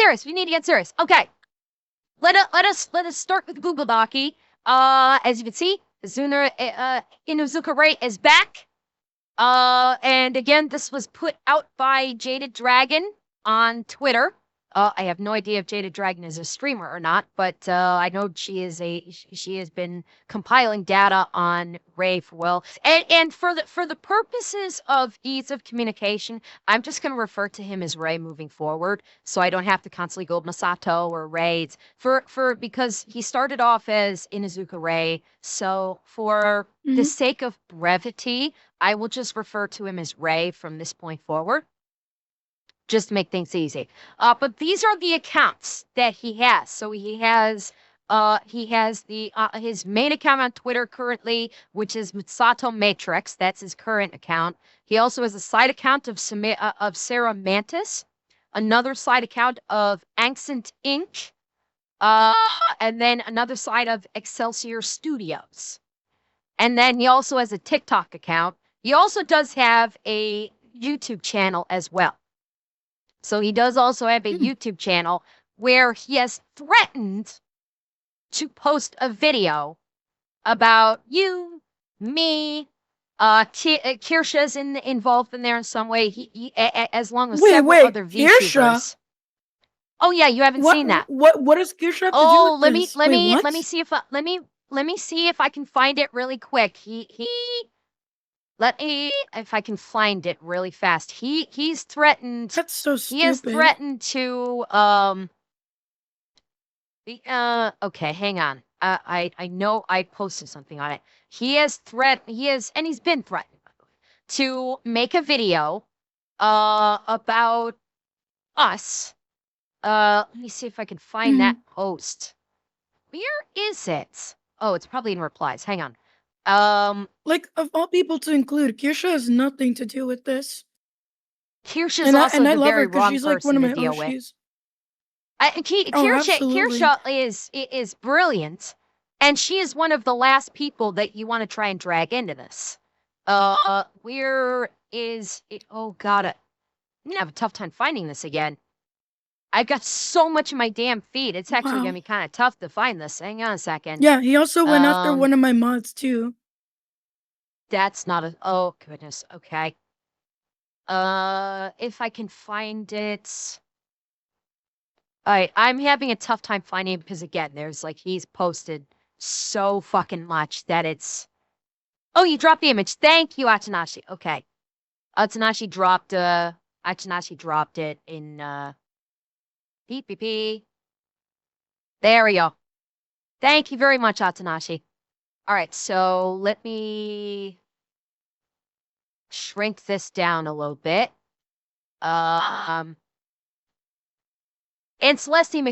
serious. We need to get serious. Okay. Let us start with Google Docky. As you can see, Inuzuka Ray is back. And again, this was put out by Jaded Dragon on Twitter. I have no idea if Jaded Dragon is a streamer or not, but I know she has been compiling data on Ray for well, and for the purposes of ease of communication, I'm just going to refer to him as Ray moving forward, so I don't have to constantly go Masato or Ray. Because he started off as Inuzuka Ray, so for the sake of brevity, I will just refer to him as Ray from this point forward. Just to make things easy. But these are the accounts that he has. So he has his main account on Twitter currently, which is Mitsato Matrix. That's his current account. He also has a side account of Sarah Mantis, another side account of Ancient Inc., and then another side of Excelsior Studios. And then he also has a TikTok account. He also does have a YouTube channel as well. So he does also have a YouTube channel where he has threatened to post a video about you, me, Kirsha's involved in there in some way. As long as several other VTubers. Oh yeah, you haven't seen that. What does Kirsha have to do with this? Let me see if I can find it really quick. Let me, if I can find it really fast. He's threatened. That's so stupid. He has threatened to okay, hang on. I know I posted something on it. He's been threatened to make a video about us. Let me see if I can find that post. Where is it? Oh, it's probably in replies. Hang on. Like, of all people to include, Kirsha has nothing to do with this. Kirsha's also the very wrong she's person like one of my to deal with. Absolutely. Kirsha is brilliant, and she is one of the last people that you want to try and drag into this. Where is it? Oh God, I'm gonna have a tough time finding this again. I've got so much in my damn feed. It's actually gonna be kind of tough to find this. Hang on a second. Yeah, he also went after one of my mods too. That's not a. Oh goodness. Okay. If I can find it. All right, I'm having a tough time finding it because again, there's like he's posted so fucking much that it's. Oh, you dropped the image. Thank you, Achinashi. Okay. Achinashi dropped it in PPP. There we go. Thank you very much, Atanashi. All right, so let me shrink this down a little bit. And Celestium,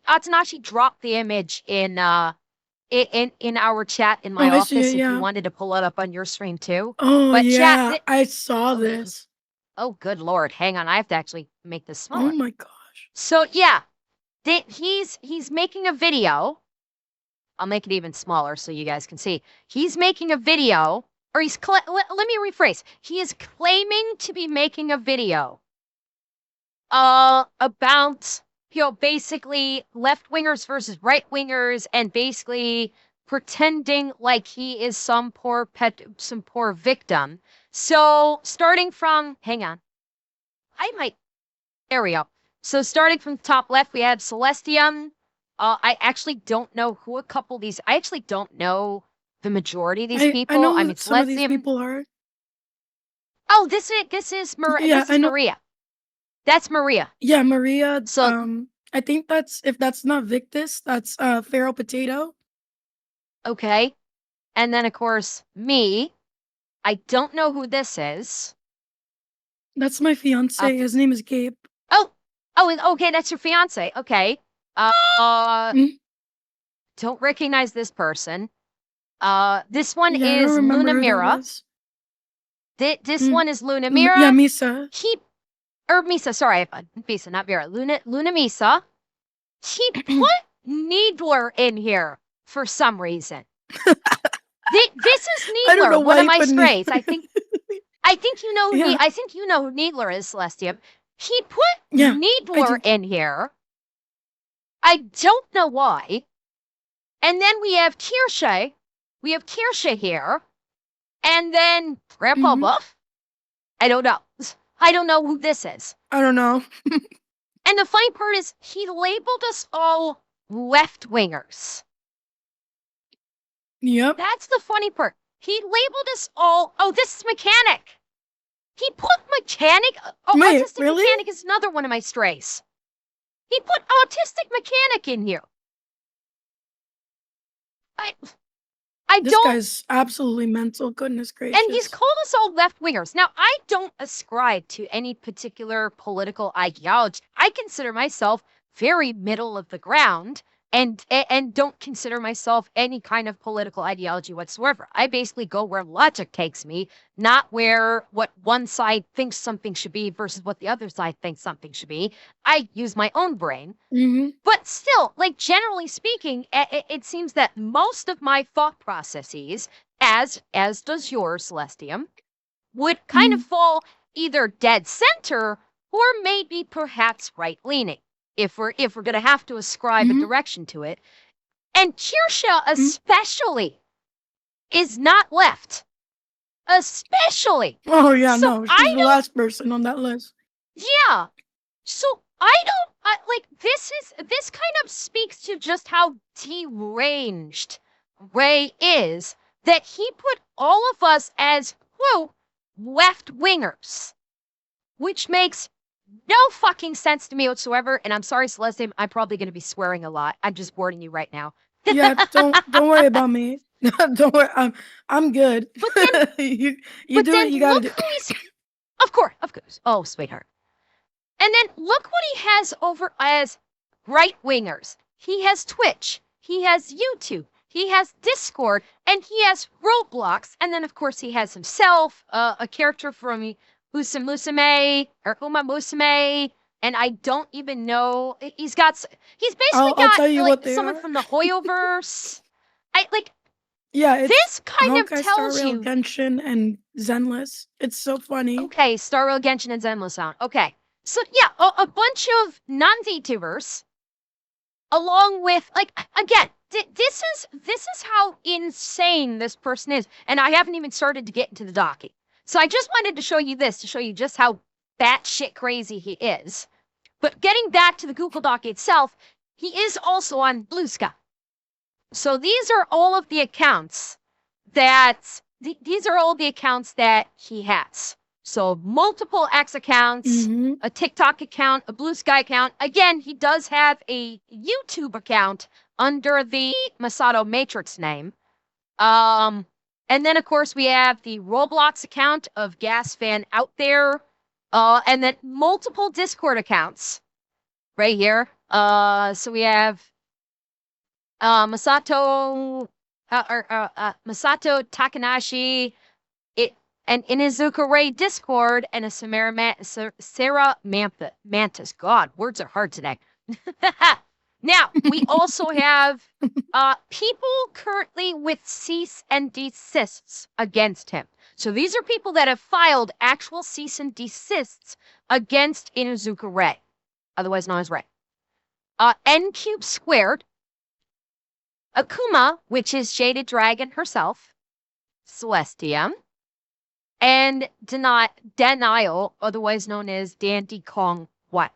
Atanashi dropped the image in our chat in my office if you wanted to pull it up on your stream too. Oh, but yeah, I saw this. Oh, good Lord. Hang on, I have to actually make this smaller. Oh my gosh. So yeah, he's making a video. I'll make it even smaller so you guys can see. He's making a video, or let me rephrase. He is claiming to be making a video about, basically left-wingers versus right-wingers, and basically pretending like he is some poor victim. So starting from, hang on. There we go. So starting from the top left, we have Celestium. I actually don't know who a couple of these. I actually don't know the majority of these people. I know mean, some of these people are. Oh, this is Maria. That's Maria. Yeah, Maria. So I think if that's not Victus, that's Feral Potato. Okay, and then of course me. I don't know who this is. That's my fiance. His name is Gabe. Oh, okay, that's your fiance. Okay. Don't recognize this person. This one is Luna Mira. This one is Luna Mira. Yeah, Misa. Misa, sorry, Misa, not Mira. Luna Misa. He put Needler in here for some reason. This is Needler, one of my strays. I think you know. I think you know who Needler is, Celestium. He put Yeah, I Needler do. in here. I don't know why. And then we have Kirsche. We have Kirsche here. And then Grandpa Mhm. Buff? I don't know. I don't know who this is. I don't know. And the funny part is, he labeled us all left-wingers. Yep. That's the funny part. He labeled us all, oh, this is Mechanic. He put Mechanic, oh, Wait, Autistic really? Mechanic is another one of my strays. He put Autistic Mechanic in here. I This don't, guy's absolutely mental. Goodness and he's gracious. called us all left-wingers. Now, I don't ascribe to any particular political ideology. I consider myself very middle of the ground and don't consider myself any kind of political ideology whatsoever. I basically go where logic takes me, not where what one side thinks something should be versus what the other side thinks something should be. I use my own brain. Mhm. But still, like generally speaking, it seems that most of my thought processes, as does yours, Celestium, would kind of Mhm. fall either dead center or maybe perhaps right leaning, if we're gonna have to ascribe a Mhm. direction to it. And Kirsche Mhm. especially is not left. Especially. Oh yeah, So no, she's I the don't last person on that list. yeah. So I don't like this kind of speaks to just how deranged Ray is that he put all of us as quote left wingers, which makes no fucking sense to me whatsoever. And I'm sorry, Celestium, I'm probably going to be swearing a lot. I'm just warning you right now. Yeah, don't worry about me. Don't worry. I'm good. But then, You do what you gotta look do. who he's. Of course, of course. Oh, sweetheart. And then look what he has over as right wingers. He has Twitch, he has YouTube, he has Discord, and he has Roblox. And then, of course, he has himself, a character from Uma Musume. And I don't even know. He's basically I'll got tell you like what they someone are. from the Hoyoverse. I like Yeah, it's this kind of Honkai Star tells Rail, you. Genshin, and Zenless. It's so funny. Okay, Star Rail Genshin and Zenless Sound. Okay. So yeah, a bunch of non-VTubers along with like again this is how insane this person is, and I haven't even started to get into the docky. So I just wanted to show you this to show you just how batshit crazy he is. But getting back to the Google Doc itself, he is also on Blue Sky. So these are all of the accounts that these are all the accounts that he has. So multiple X accounts, Mm-hmm. a TikTok account, a Blue Sky account. Again, he does have a YouTube account under the Masato Matrix name. And then of course we have the Roblox account of Gas Fan Out There. And then multiple Discord accounts right here. So we have Masato Takanashi, an Inizuka Ray Discord, and a Sarah Mantis. God, words are hard today. Now, we also have people currently with cease and desists against him. So these are people that have filed actual cease and desists against Inizuka Ray, otherwise known as Ray. N Cube Squared, Akuma, which is Jaded Dragon herself, Celestium, and Denial, otherwise known as Dandy Kong What.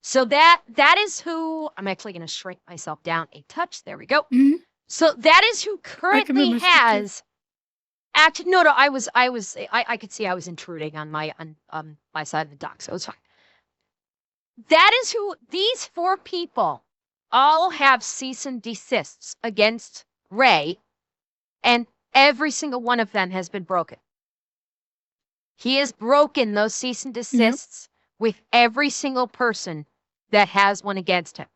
So that is who I'm actually going to shrink myself down a touch. There we go. Mm-hmm. So that is who I can move currently myself too. has acted. No, I could see I was intruding on my my side of the dock, so it's fine. That is who these four people all have cease and desists against Ray, and every single one of them has been broken. He has broken those cease and desists with every single person that has one against him.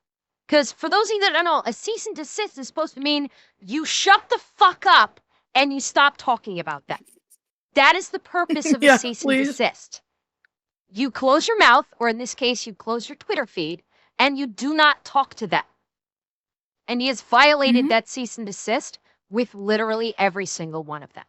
Because for those of you that don't know, a cease and desist is supposed to mean you shut the fuck up and you stop talking about that. That is the purpose of a Yeah, cease please. and desist. You close your mouth, or in this case, you close your Twitter feed, and you do not talk to them. And he has violated that cease and desist with literally every single one of them.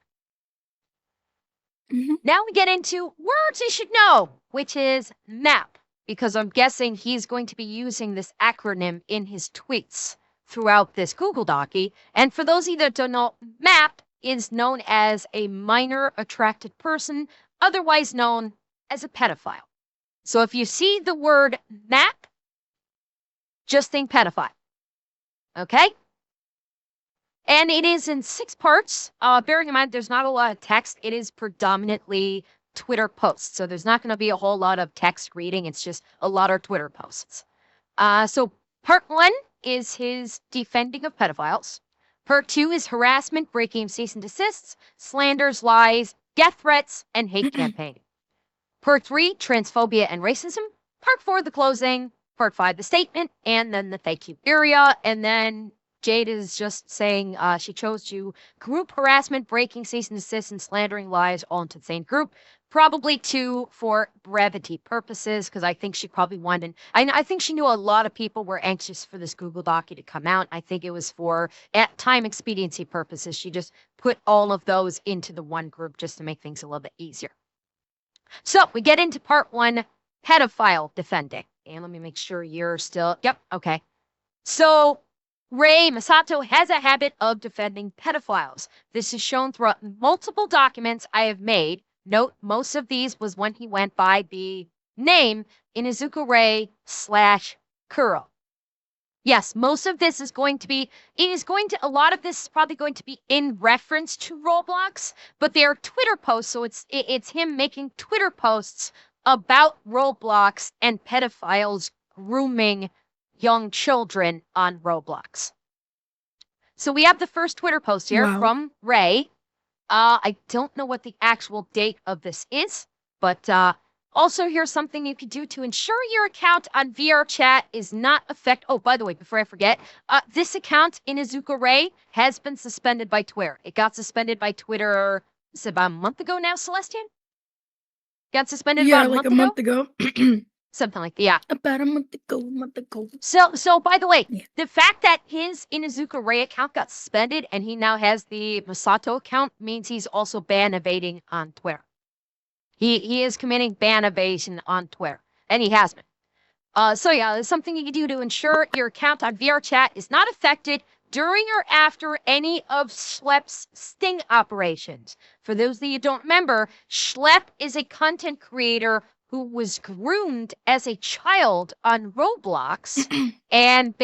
Now we get into words you should know, which is MAP, because I'm guessing he's going to be using this acronym in his tweets throughout this Google Docky. And for those of you that don't know, MAP is known as a minor attracted person, otherwise known as a pedophile. So if you see the word MAP, just think pedophile. Okay? And it is in 6 parts. Bearing in mind, there's not a lot of text. It is predominantly Twitter posts. So there's not going to be a whole lot of text reading. It's just a lot of Twitter posts. So part 1 is his defending of pedophiles. Part 2 is harassment, breaking cease and desists, slanders, lies, death threats, and hate campaign. Part 3, transphobia and racism. Part 4, the closing. Part 5, the statement. And then the thank you area. And then Jade is just saying she chose to group harassment, breaking cease and desist, and slandering lies all into the same group. Probably for brevity purposes, because I think she probably wanted. I think she knew a lot of people were anxious for this Google Docky to come out. I think it was for time expediency purposes. She just put all of those into the one group just to make things a little bit easier. So we get into part 1, pedophile defending. And let me make sure you're still. Yep. Okay. So Ray Masato has a habit of defending pedophiles. This is shown throughout multiple documents I have made. Note, most of these was when he went by the name Inuzuka Ray / Kuro. Yes, most of this is going to be, a lot of this is probably going to be in reference to Roblox, but they are Twitter posts, so it's him making Twitter posts about Roblox and pedophiles grooming young children on Roblox. So we have the first Twitter post here from Ray. I don't know what the actual date of this is, but also here's something you could do to ensure your account on VRChat is not affected. Oh, by the way, before I forget, this account, Inuzuka Ray, has been suspended by Twitter. It got suspended by Twitter, it's about a month ago now, Celestium? Got suspended about a month ago? Something like that, yeah. About a month ago. So by the way, the fact that his Inuzuka Ray account got suspended and he now has the Masato account means he's also ban evading on Twitter. He is committing ban evasion on Twitter, and he has been. So yeah, there's something you can do to ensure your account on VRChat is not affected during or after any of Schlepp's sting operations. For those of you who don't remember, Schlepp is a content creator who was groomed as a child on Roblox and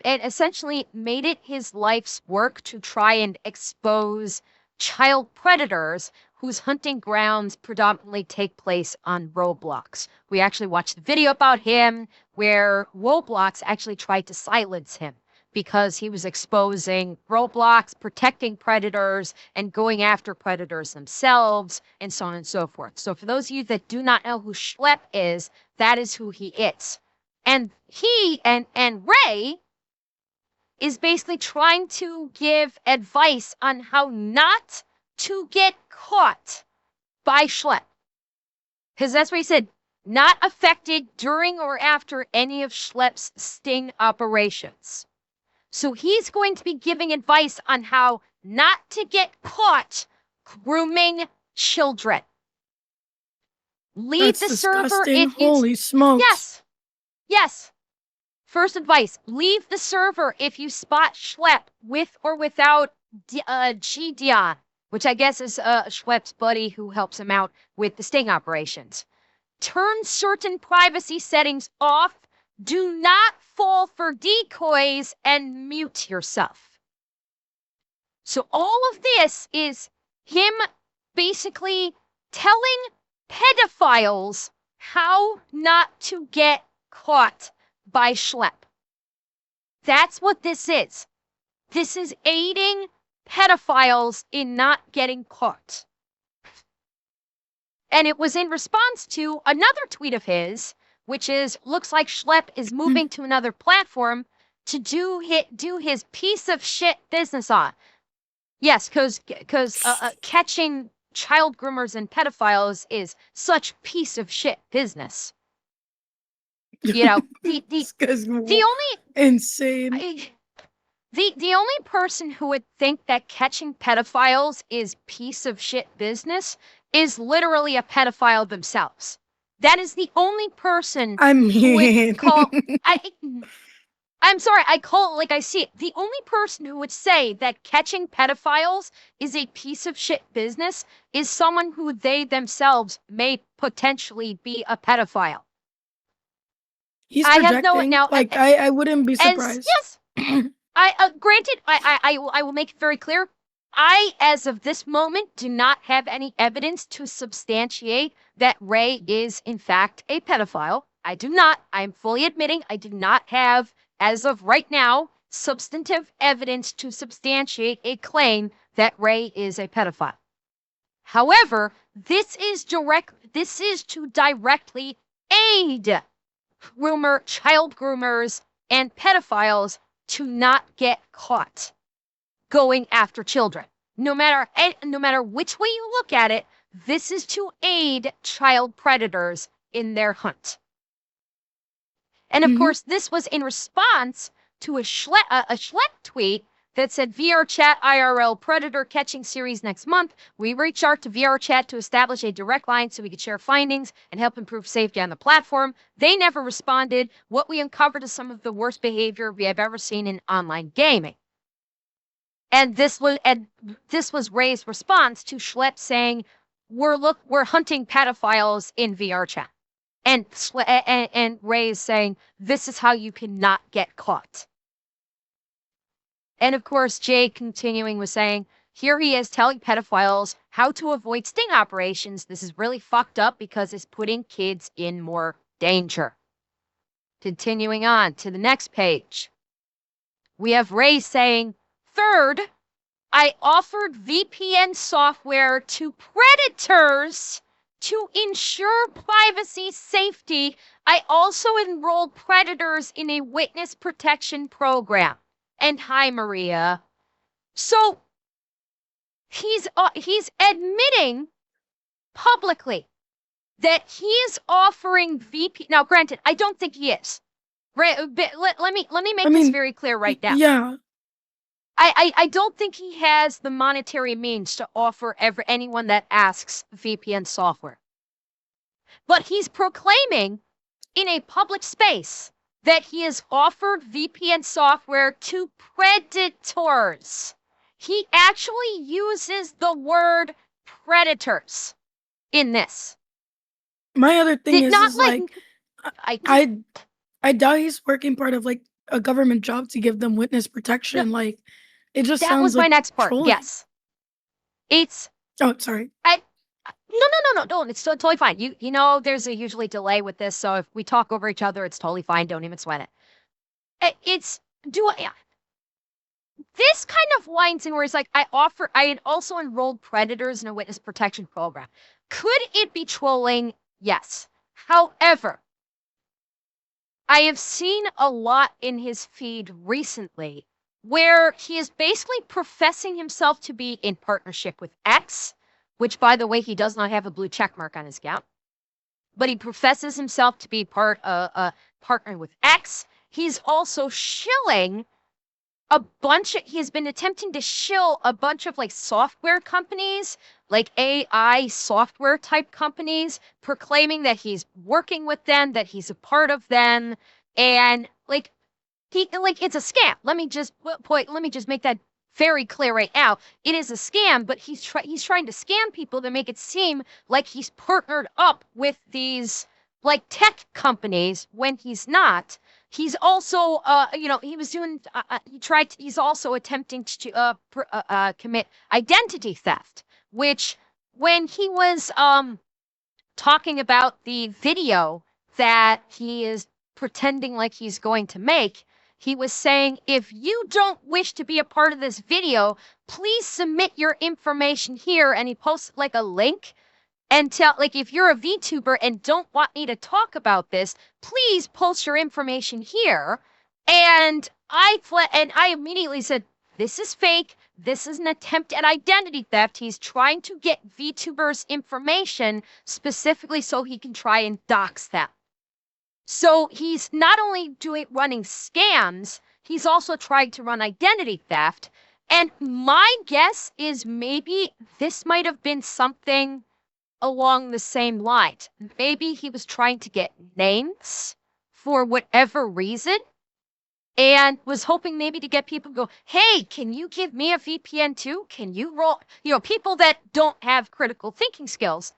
essentially made it his life's work to try and expose child predators whose hunting grounds predominantly take place on Roblox. We actually watched the video about him where Roblox actually tried to silence him because he was exposing Roblox, protecting predators, and going after predators themselves, and so on and so forth. So for those of you that do not know who Schlepp is, that is who he is. And he and Ray is basically trying to give advice on how not to get caught by Schlepp. Because that's what he said, not affected during or after any of Schlepp's sting operations. So he's going to be giving advice on how not to get caught grooming children. Leave the server if holy smokes. Yes. First advice, leave the server if you spot Schlepp with or without Gideon, which I guess is Schlepp's buddy who helps him out with the sting operations. Turn certain privacy settings off. Do not fall for decoys and mute yourself. So all of this is him basically telling pedophiles how not to get caught by Schlepp. That's what this is. This is aiding pedophiles in not getting caught. And it was in response to another tweet of his, which is, looks like Schlepp is moving to another platform to do his piece of shit business on. Yes, because catching child groomers and pedophiles is such piece of shit business. You know, the only insane. The only person who would think that catching pedophiles is piece of shit business is literally a pedophile themselves. That is the only person I who would mean, call. I'm sorry, I call it like I see it. The only person who would say that catching pedophiles is a piece of shit business is someone who they themselves may potentially be a pedophile. he's I have no projecting. now Like I wouldn't be as surprised. yes. I granted, I will make it very clear. I, as of this moment, do not have any evidence to substantiate that Ray is in fact a pedophile. I do not. I'm fully admitting I do not have, as of right now, substantive evidence to substantiate a claim that Ray is a pedophile. However, this is to directly aid child groomers and pedophiles to not get caught going after children. No matter which way you look at it, this is to aid child predators in their hunt. And of Mhm. course, this was in response to a Schlepp tweet that said VR Chat IRL Predator Catching Series next month. We reached out to VR Chat to establish a direct line so we could share findings and help improve safety on the platform. They never responded. What we uncovered is some of the worst behavior we have ever seen in online gaming. And this was Ray's response to Schlepp saying, we're hunting pedophiles in VR Chat. And Ray is saying, this is how you cannot get caught. And of course, Jay continuing was saying, here he is telling pedophiles how to avoid sting operations. This is really fucked up because it's putting kids in more danger. Continuing on to the next page. We have Ray saying, third, I offered VPN software to predators to ensure privacy safety. I also enrolled predators in a witness protection program. And hi, Maria. So he's admitting publicly that he is offering VP. Now, granted, I don't think he is. Let me make this very clear right now. Yeah. I don't think he has the monetary means to offer anyone that asks VPN software. But he's proclaiming in a public space that he has offered VPN software to predators. He actually uses the word predators in this. My other thing is like I doubt he's working part of like a government job to give them witness protection. No, like it just that sounds was like my next part. trolling. Yes. It's Oh, sorry. No. It's totally fine. You know, there's a usually delay with this, so if we talk over each other, it's totally fine. Don't even sweat it. This kind of winds in where it's like, I had also enrolled predators in a witness protection program. Could it be trolling? Yes. However, I have seen a lot in his feed recently where he is basically professing himself to be in partnership with X, which, by the way, he does not have a blue check mark on his account. But he professes himself to be partnering with X. He's also shilling he has been attempting to shill a bunch of like software companies, like AI software type companies, proclaiming that he's working with them, that he's a part of them, and it's a scam. Let me just make that very clear right now. It is a scam, but he's trying to scam people to make it seem like he's partnered up with these like tech companies when he's not. He's also, he's also attempting to commit identity theft, which when he was talking about the video that he is pretending like he's going to make, he was saying, if you don't wish to be a part of this video, please submit your information here. And he posts like a link and tell, like, if you're a VTuber and don't want me to talk about this, please post your information here. And I immediately said, this is fake. This is an attempt at identity theft. He's trying to get VTubers' information specifically so he can try and dox them. So he's not only running scams, he's also trying to run identity theft. And my guess is maybe this might have been something along the same lines. Maybe he was trying to get names for whatever reason and was hoping maybe to get people to go, hey, can you give me a VPN too? Can you roll, people that don't have critical thinking skills,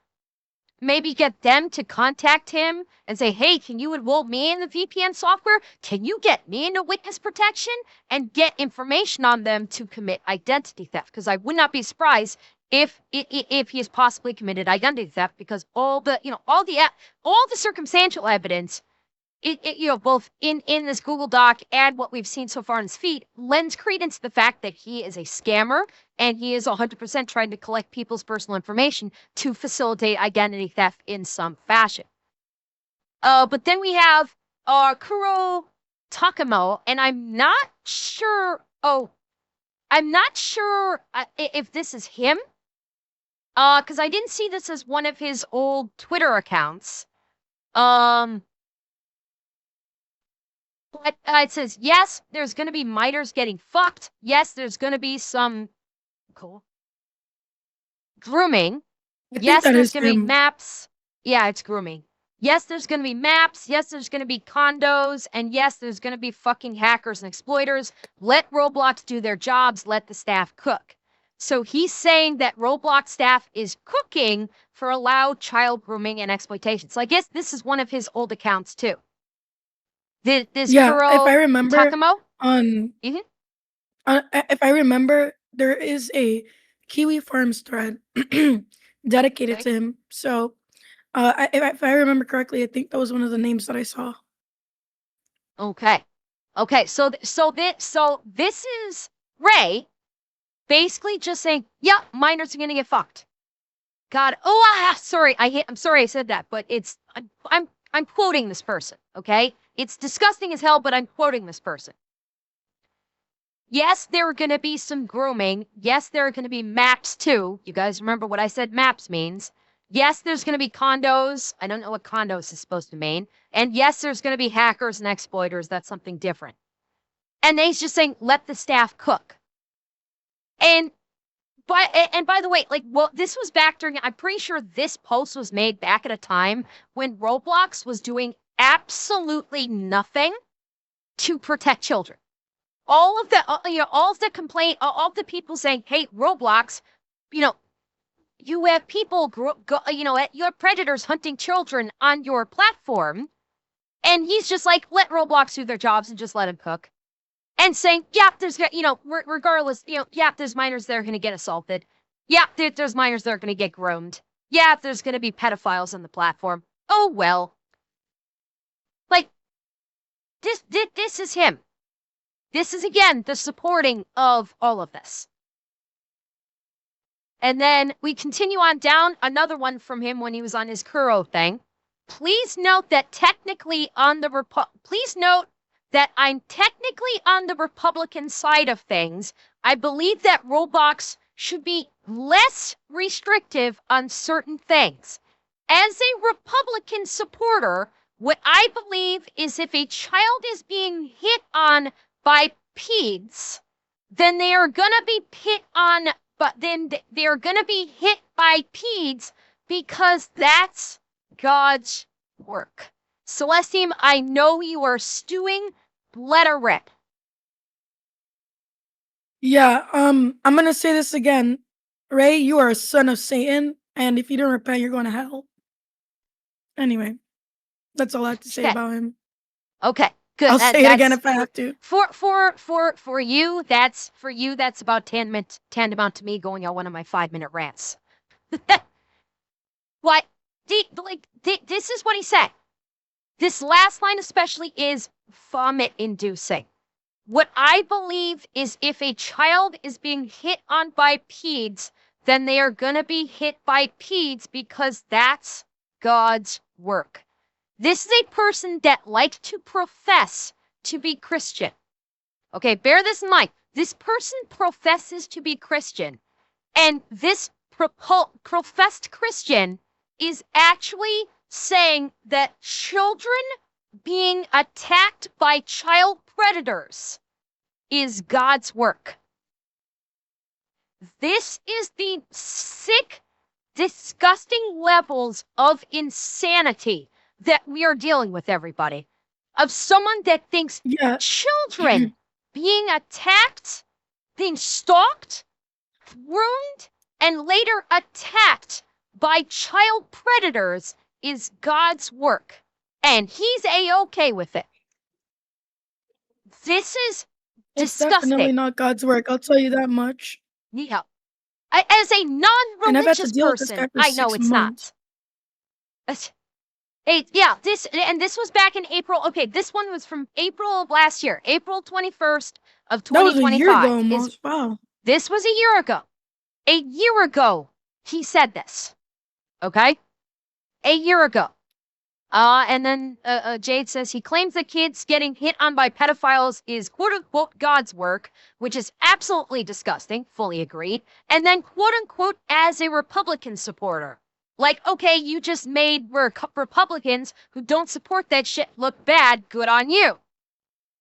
maybe get them to contact him and say, hey, can you enroll me in the VPN software? Can you get me into witness protection? And get information on them to commit identity theft. Because I would not be surprised if he has possibly committed identity theft, because all the circumstantial evidence, both in this Google Doc and what we've seen so far in his feed, lends credence to the fact that he is a scammer and he is 100% trying to collect people's personal information to facilitate identity theft in some fashion. But then we have Kuro Takamo, and I'm not sure if this is him, because I didn't see this as one of his old Twitter accounts. But it says, yes, there's going to be minors getting fucked. Yes, there's going to be some grooming. Yes, there's going to be maps. Yeah, it's grooming. Yes, there's going to be maps. Yes, there's going to be condos. And yes, there's going to be fucking hackers and exploiters. Let Roblox do their jobs. Let the staff cook. So he's saying that Roblox staff is cooking for allowed child grooming and exploitation. So I guess this is one of his old accounts too. This if I remember, Takamo? If I remember, there is a Kiwi Farms thread dedicated to him. So, if I remember correctly, I think that was one of the names that I saw. Okay. So this is Ray basically just saying, yeah, minors are gonna get fucked. God, sorry, I'm sorry I said that, but I'm quoting this person, okay? It's disgusting as hell, but I'm quoting this person. Yes, there are going to be some grooming. Yes, there are going to be maps too. You guys remember what I said maps means. Yes, there's going to be condos. I don't know what condos is supposed to mean. And yes, there's going to be hackers and exploiters. That's something different. And he's just saying, let the staff cook. And by the way, this was back during, I'm pretty sure this post was made back at a time when Roblox was doing absolutely nothing to protect children. All of the complaint, all of the people saying, hey, Roblox, you have people, you have predators hunting children on your platform. And he's just like, let Roblox do their jobs and just let them cook. And saying, yeah, there's, regardless, yeah, there's minors that are going to get assaulted. Yeah, there's minors that are going to get groomed. Yeah, there's going to be pedophiles on the platform. Oh, well. This is him. This is, again, the supporting of all of this. And then we continue on down, another one from him when he was on his Kuro thing. Please note that I'm technically on the Republican side of things. I believe that Roblox should be less restrictive on certain things. As a Republican supporter, what I believe is if a child is being hit on by peds, then they are gonna be hit by peds because that's God's work. Celestium, I know you are stewing. Let her rip. Yeah, I'm gonna say this again. Ray, you are a son of Satan, and if you don't repent, you're going to hell. Anyway, that's all I have to say about him. Okay, good. I'll say it again if I have to. For you, that's about tantamount to me going on one of my 5-minute rants. What? This is what he said. This last line especially is vomit-inducing. What I believe is if a child is being hit on by peds, then they are going to be hit by peds because that's God's work. This is a person that likes to profess to be Christian. Okay, bear this in mind. This person professes to be Christian, and this professed Christian is actually saying that children being attacked by child predators is God's work. This is the sick, disgusting levels of insanity that we are dealing with, everybody. Of someone that thinks Yeah. children being attacked, being stalked, groomed, and later attacked by child predators is God's work. And he's A-okay with it. This is It's definitely disgusting. not God's work, I'll tell you that much. Yeah. As a And I've had to non-religious deal with this person, guy for I know 6 it's months. not. Yeah, this was back in April. Okay, this one was from April of last year, April 21st of That was a year ago 2025. almost, wow. This was a year ago. A year ago, he said this. Okay? A year ago. And then Jade says he claims that kids getting hit on by pedophiles is quote unquote God's work, which is absolutely disgusting. Fully agreed. And then quote unquote as a Republican supporter. Like, okay, you just made Republicans who don't support that shit look bad. Good on you.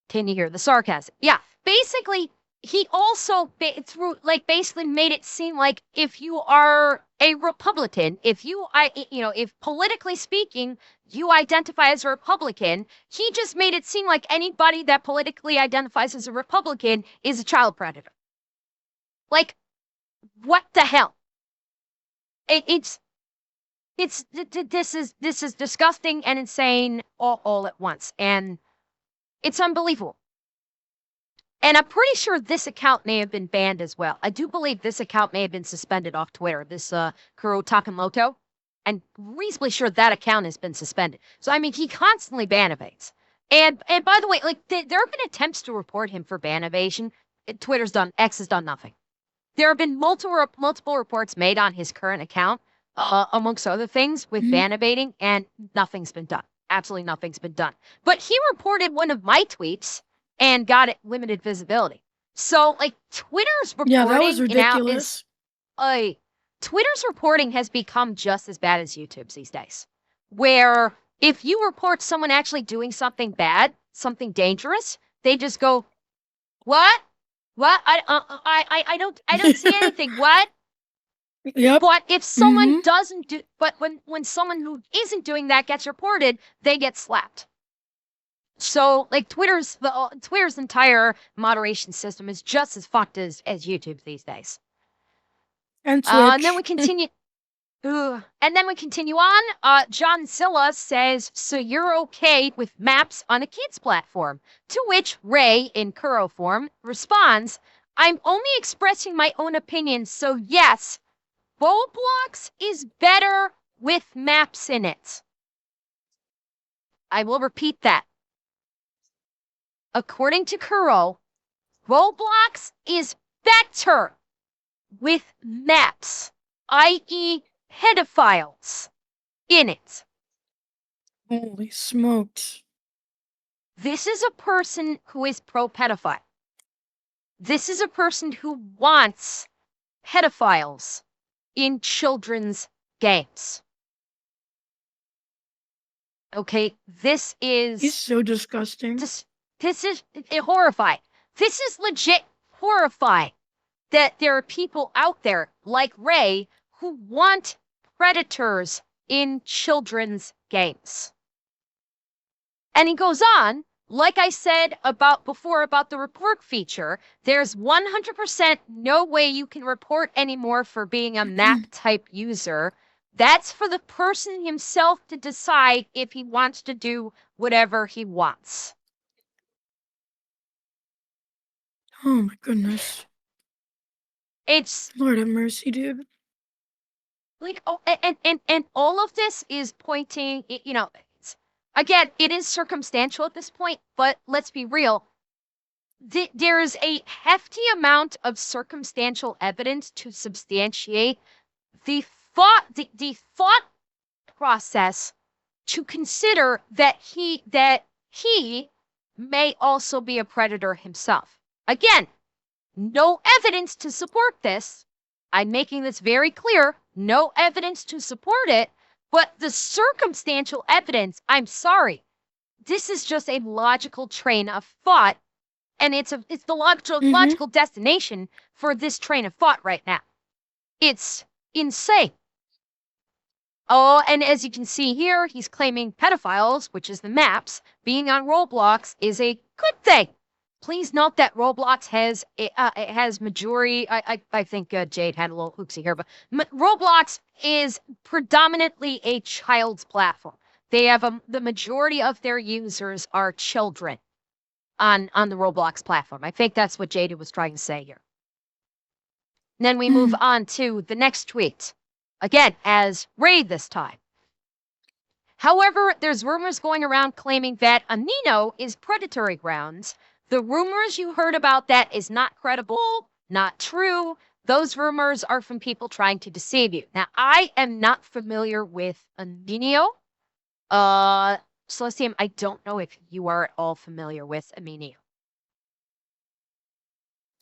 Can you hear the sarcasm? Yeah. Basically, he also basically made it seem like if you are a Republican, if politically speaking, you identify as a Republican, he just made it seem like anybody that politically identifies as a Republican is a child predator. Like, what the hell? This is disgusting and insane all at once, and it's unbelievable. And I'm pretty sure this account may have been banned as well. I do believe this account may have been suspended off Twitter, this Kuro Takemoto. I'm reasonably sure that account has been suspended. So, I mean, he constantly ban evades. And by the way, like, there have been attempts to report him for ban evasion. X has done nothing. There have been multiple reports made on his current account, amongst other things, with ban evading, and nothing's been done. Absolutely nothing's been done. But he reported one of my tweets and got it limited visibility. So, like, Twitter's reporting Yeah, that was ridiculous. Twitter's reporting has become just as bad as YouTube's these days. Where if you report someone actually doing something bad, something dangerous, they just go, "What? What? I don't see anything. What?" Yep. But if someone doesn't do, but when someone who isn't doing that gets reported, they get slapped. So, like, Twitter's entire moderation system is just as fucked as YouTube these days. And Twitch. And then we continue. And then we continue on. John Silla says, "So you're okay with maps on a kid's platform?" To which Ray, in Kuro form, responds, "I'm only expressing my own opinion, so yes, Roblox is better with maps in it." I will repeat that. According to Kuro, Roblox is better with maps, i.e. pedophiles, in it. Holy smokes. This is a person who is pro-pedophile. This is a person who wants pedophiles in children's games. Okay, this is... He's so disgusting. This is horrifying. This is legit horrifying that there are people out there like Ray who want predators in children's games. And he goes on, like I said before about the report feature, there's 100% no way you can report anymore for being a map type user. That's for the person himself to decide if he wants to do whatever he wants. Oh my goodness. It's Lord have mercy, dude. like, oh, and all of this is pointing, again, it is circumstantial at this point, but let's be real. There's a hefty amount of circumstantial evidence to substantiate the thought process to consider that he may also be a predator himself. Again, no evidence to support this. I'm making this very clear. No evidence to support it. But the circumstantial evidence, I'm sorry, this is just a logical train of thought. And it's the logical destination for this train of thought right now. It's insane. Oh, and as you can see here, he's claiming pedophiles, which is the maps, being on Roblox is a good thing. Please note that Roblox has it has majority. I think Jade had a little hoopsie here, but Roblox is predominantly a child's platform. They have the majority of their users are children on the Roblox platform. I think that's what Jade was trying to say here. And then we move on to the next tweet. Again, as Ray this time. However, there's rumors going around claiming that Amino is predatory grounds. The rumors you heard about that is not credible, not true. Those rumors are from people trying to deceive you. Now, I am not familiar with Amino. Celestium, I don't know if you are at all familiar with Amino.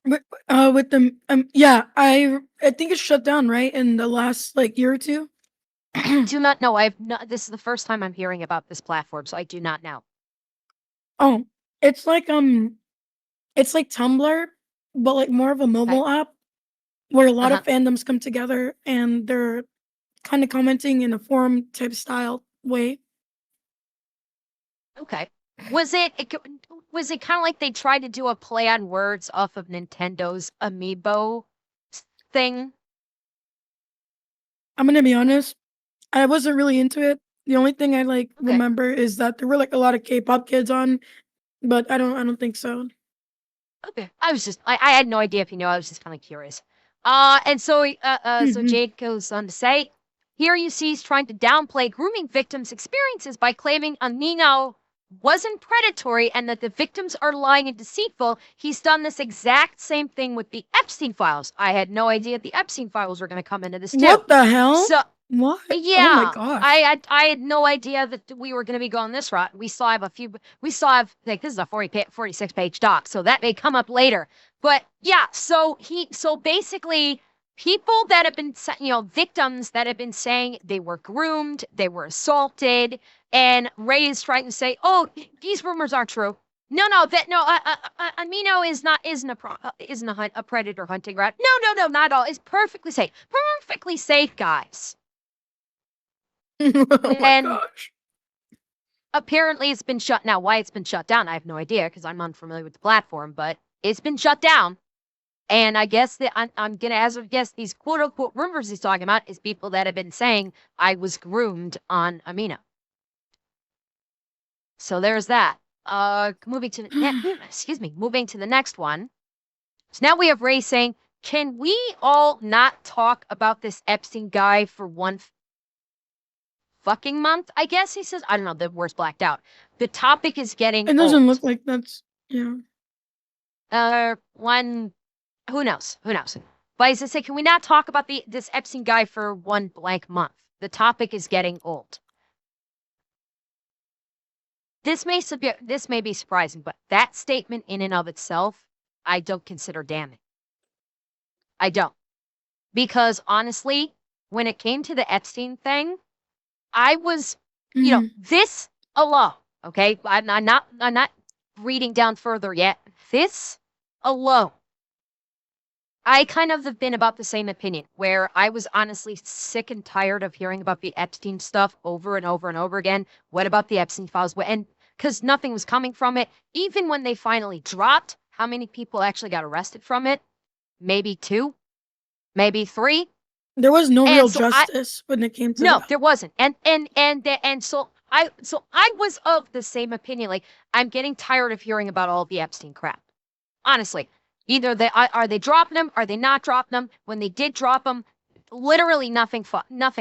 With the yeah, I think it's shut down, right, in the last like year or two. Do not know. I've not. This is the first time I'm hearing about this platform, so I do not know. Oh, it's like Tumblr, but like more of a mobile app where a lot of fandoms come together and they're kind of commenting in a forum type style way. Okay. Was it kind of like they tried to do a play on words off of Nintendo's Amiibo thing? I'm gonna be honest, I wasn't really into it. The only thing I like remember is that there were like a lot of K-pop kids on, but I don't think so. Okay. I had no idea if you know. I was just kind of curious. And so so Jade goes on to say, here you see he's trying to downplay grooming victims' experiences by claiming Amino wasn't predatory and that the victims are lying and deceitful. He's done this exact same thing with the Epstein files. I had no idea the Epstein files were going to come into this too. What the hell? So what? Yeah, oh my gosh. I had no idea that we were going to be going this route. We still have like this is a 46 page doc, so that may come up later. But yeah, so basically people that have been, victims that have been saying they were groomed, they were assaulted, and Ray is trying to say, oh, these rumors aren't true. No, Amino isn't a predator hunting ground. No, not at all. It's perfectly safe. Perfectly safe, guys. oh my gosh. Apparently it's been shut now. Why it's been shut down, I have no idea because I'm unfamiliar with the platform, but it's been shut down. And I guess that I'm gonna as of guess these quote unquote rumors he's talking about is people that have been saying I was groomed on Amino. So there's that. Moving to the next one. So now we have Ray saying, can we all not talk about this Epstein guy for one fucking month? I guess he says. I don't know. The word's blacked out. The topic is getting It doesn't old. look like that's one. Who knows? But I say, can we not talk about this Epstein guy for one blank month? The topic is getting old. This may be surprising, but that statement in and of itself, I don't consider damning. I don't. Because honestly, when it came to the Epstein thing, I was, this alone, okay? I'm not reading down further yet. This alone. I kind of have been about the same opinion, where I was honestly sick and tired of hearing about the Epstein stuff over and over and over again. What about the Epstein files? And because nothing was coming from it, even when they finally dropped, how many people actually got arrested from it? Maybe 2, maybe 3. There was no real justice when it came to no, that. there wasn't. And so I was of the same opinion. Like, I'm getting tired of hearing about all the Epstein crap. Honestly. Either are they dropping them? Are they not dropping them? When they did drop them, literally nothing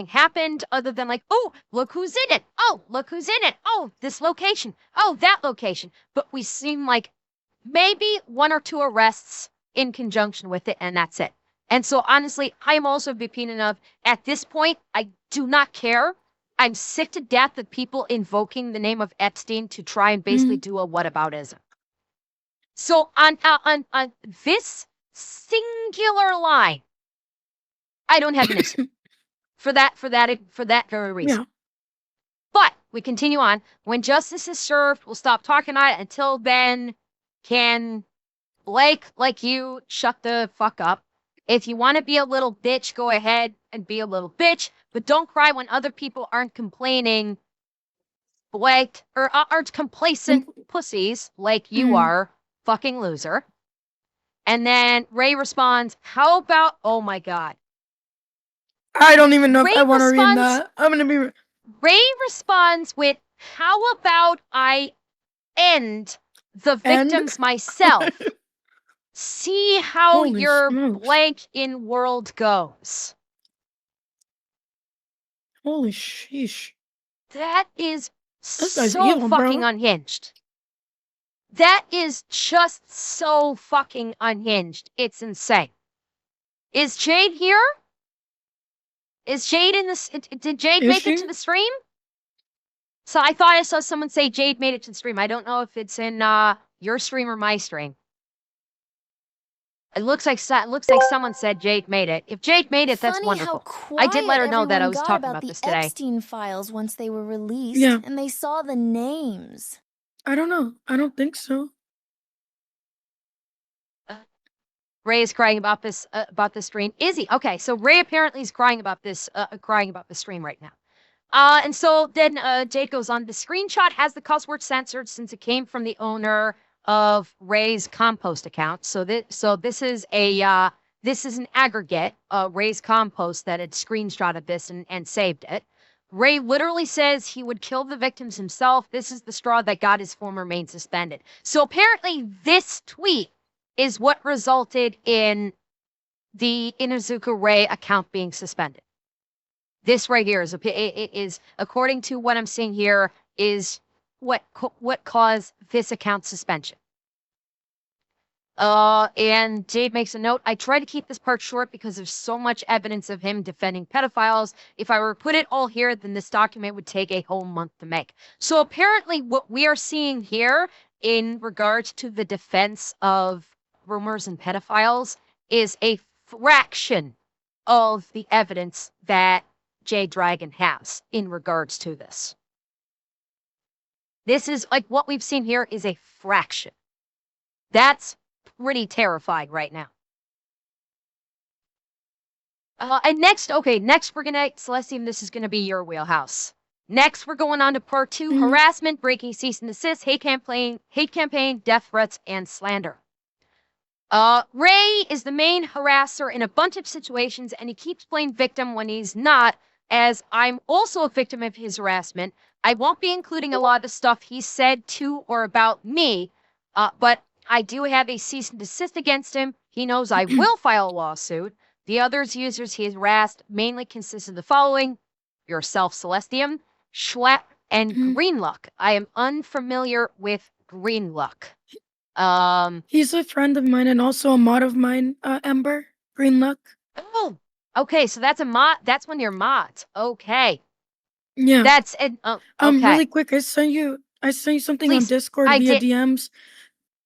happened other than like, oh, look who's in it. Oh, look who's in it. Oh, this location. Oh, that location. But we seem like maybe 1 or 2 arrests in conjunction with it, and that's it. And so honestly, I am also of opinion of at this point, I do not care. I'm sick to death of people invoking the name of Epstein to try and basically do a whataboutism. So on this singular line, I don't have an issue for that very reason. Yeah. But we continue on. When justice is served, we'll stop talking about it. Until then, can Blake, like you, shut the fuck up If you want to be a little bitch, go ahead and be a little bitch, but don't cry when other people aren't complaining, like, or aren't complacent pussies like you are, fucking loser. And then Ray responds, how about, oh my God. I don't even know Ray if I want to read responds- that. I'm gonna be. Ray responds with, how about I end the victims myself? See how Holy your smokes. blank in world goes. Holy sheesh. That is This guy's so evil, fucking bro. unhinged. That is just so fucking unhinged. It's insane. Is Jade here? Is Jade in this? Did Jade make it to the stream? So I thought I saw someone say Jade made it to the stream. I don't know if it's in your stream or my stream. It looks like someone said Jade made it. If Jade made it, that's Funny wonderful. How I did let her know that I everyone was got talking about the this today. Epstein files once they were released, Yeah. and they saw the names. I don't know. I don't think so. Ray is crying about this stream. Is he? Okay, so Ray apparently is crying about the stream right now. And so then Jade goes on. The screenshot has the cuss word censored since it came from the owner of Ray's compost account. So this is an aggregate Ray's compost that had screenshotted this and saved it. Ray literally says he would kill the victims himself. This is the straw that got his former main suspended. So apparently this tweet is what resulted in the Inuzuka Ray account being suspended. This right here is according to what I'm seeing here, is what caused this account suspension. And Jade makes a note. I try to keep this part short because there's so much evidence of him defending pedophiles. If I were to put it all here, then this document would take a whole month to make. So apparently what we are seeing here in regards to the defense of rumors and pedophiles is a fraction of the evidence that Jade Dragon has in regards to this. This is like what we've seen here is a fraction. That's pretty terrifying right now. And next we're gonna, Celestium, this is gonna be your wheelhouse. Next, we're going on to part 2, harassment, breaking cease and desist, hate campaign, death threats, and slander. Ray is the main harasser in a bunch of situations, and he keeps playing victim when he's not, as I'm also a victim of his harassment. I won't be including a lot of the stuff he said to or about me, but I do have a cease and desist against him. He knows I will file a lawsuit. The other users he has harassed mainly consist of the following: yourself, Celestium, Schlepp, and Greenluck. I am unfamiliar with Greenluck. He's a friend of mine and also a mod of mine, Ember, Greenluck. Oh, okay, so that's a mod. That's one of your mods. Okay. Yeah. That's it. Okay. Really quick, I sent you something Please, on Discord I via did. DMs.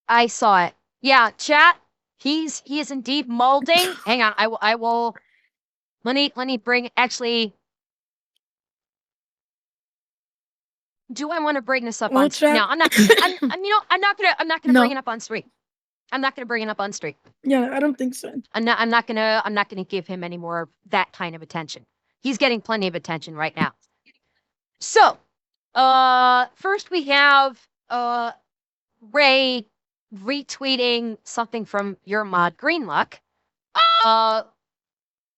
I saw it. Yeah, chat. He is indeed molding. Hang on, I will. Let me bring. Actually, do I want to bring this up on? No, I'm not. I'm not gonna No. bring it up on stream. I'm not gonna bring it up on stream. Yeah, I don't think so. I'm not gonna give him any more of that kind of attention. He's getting plenty of attention right now. So, first we have Ray retweeting something from your mod Greenluck.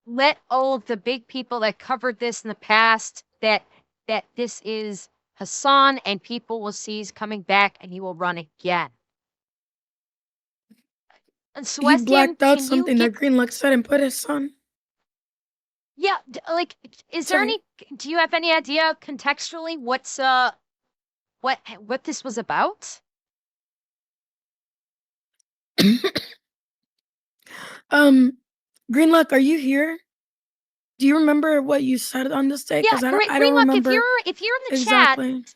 Let all of the big people that covered this in the past that this is Hassan, and people will see he's coming back and he will run again. And Celestium, he blacked out something that Greenluck said and put his son. Yeah, like, is there any? Do you have any idea contextually what's what this was about? Greenluck, are you here? Do you remember what you said on this day? Yeah, I don't remember. If you're in the exactly. chat.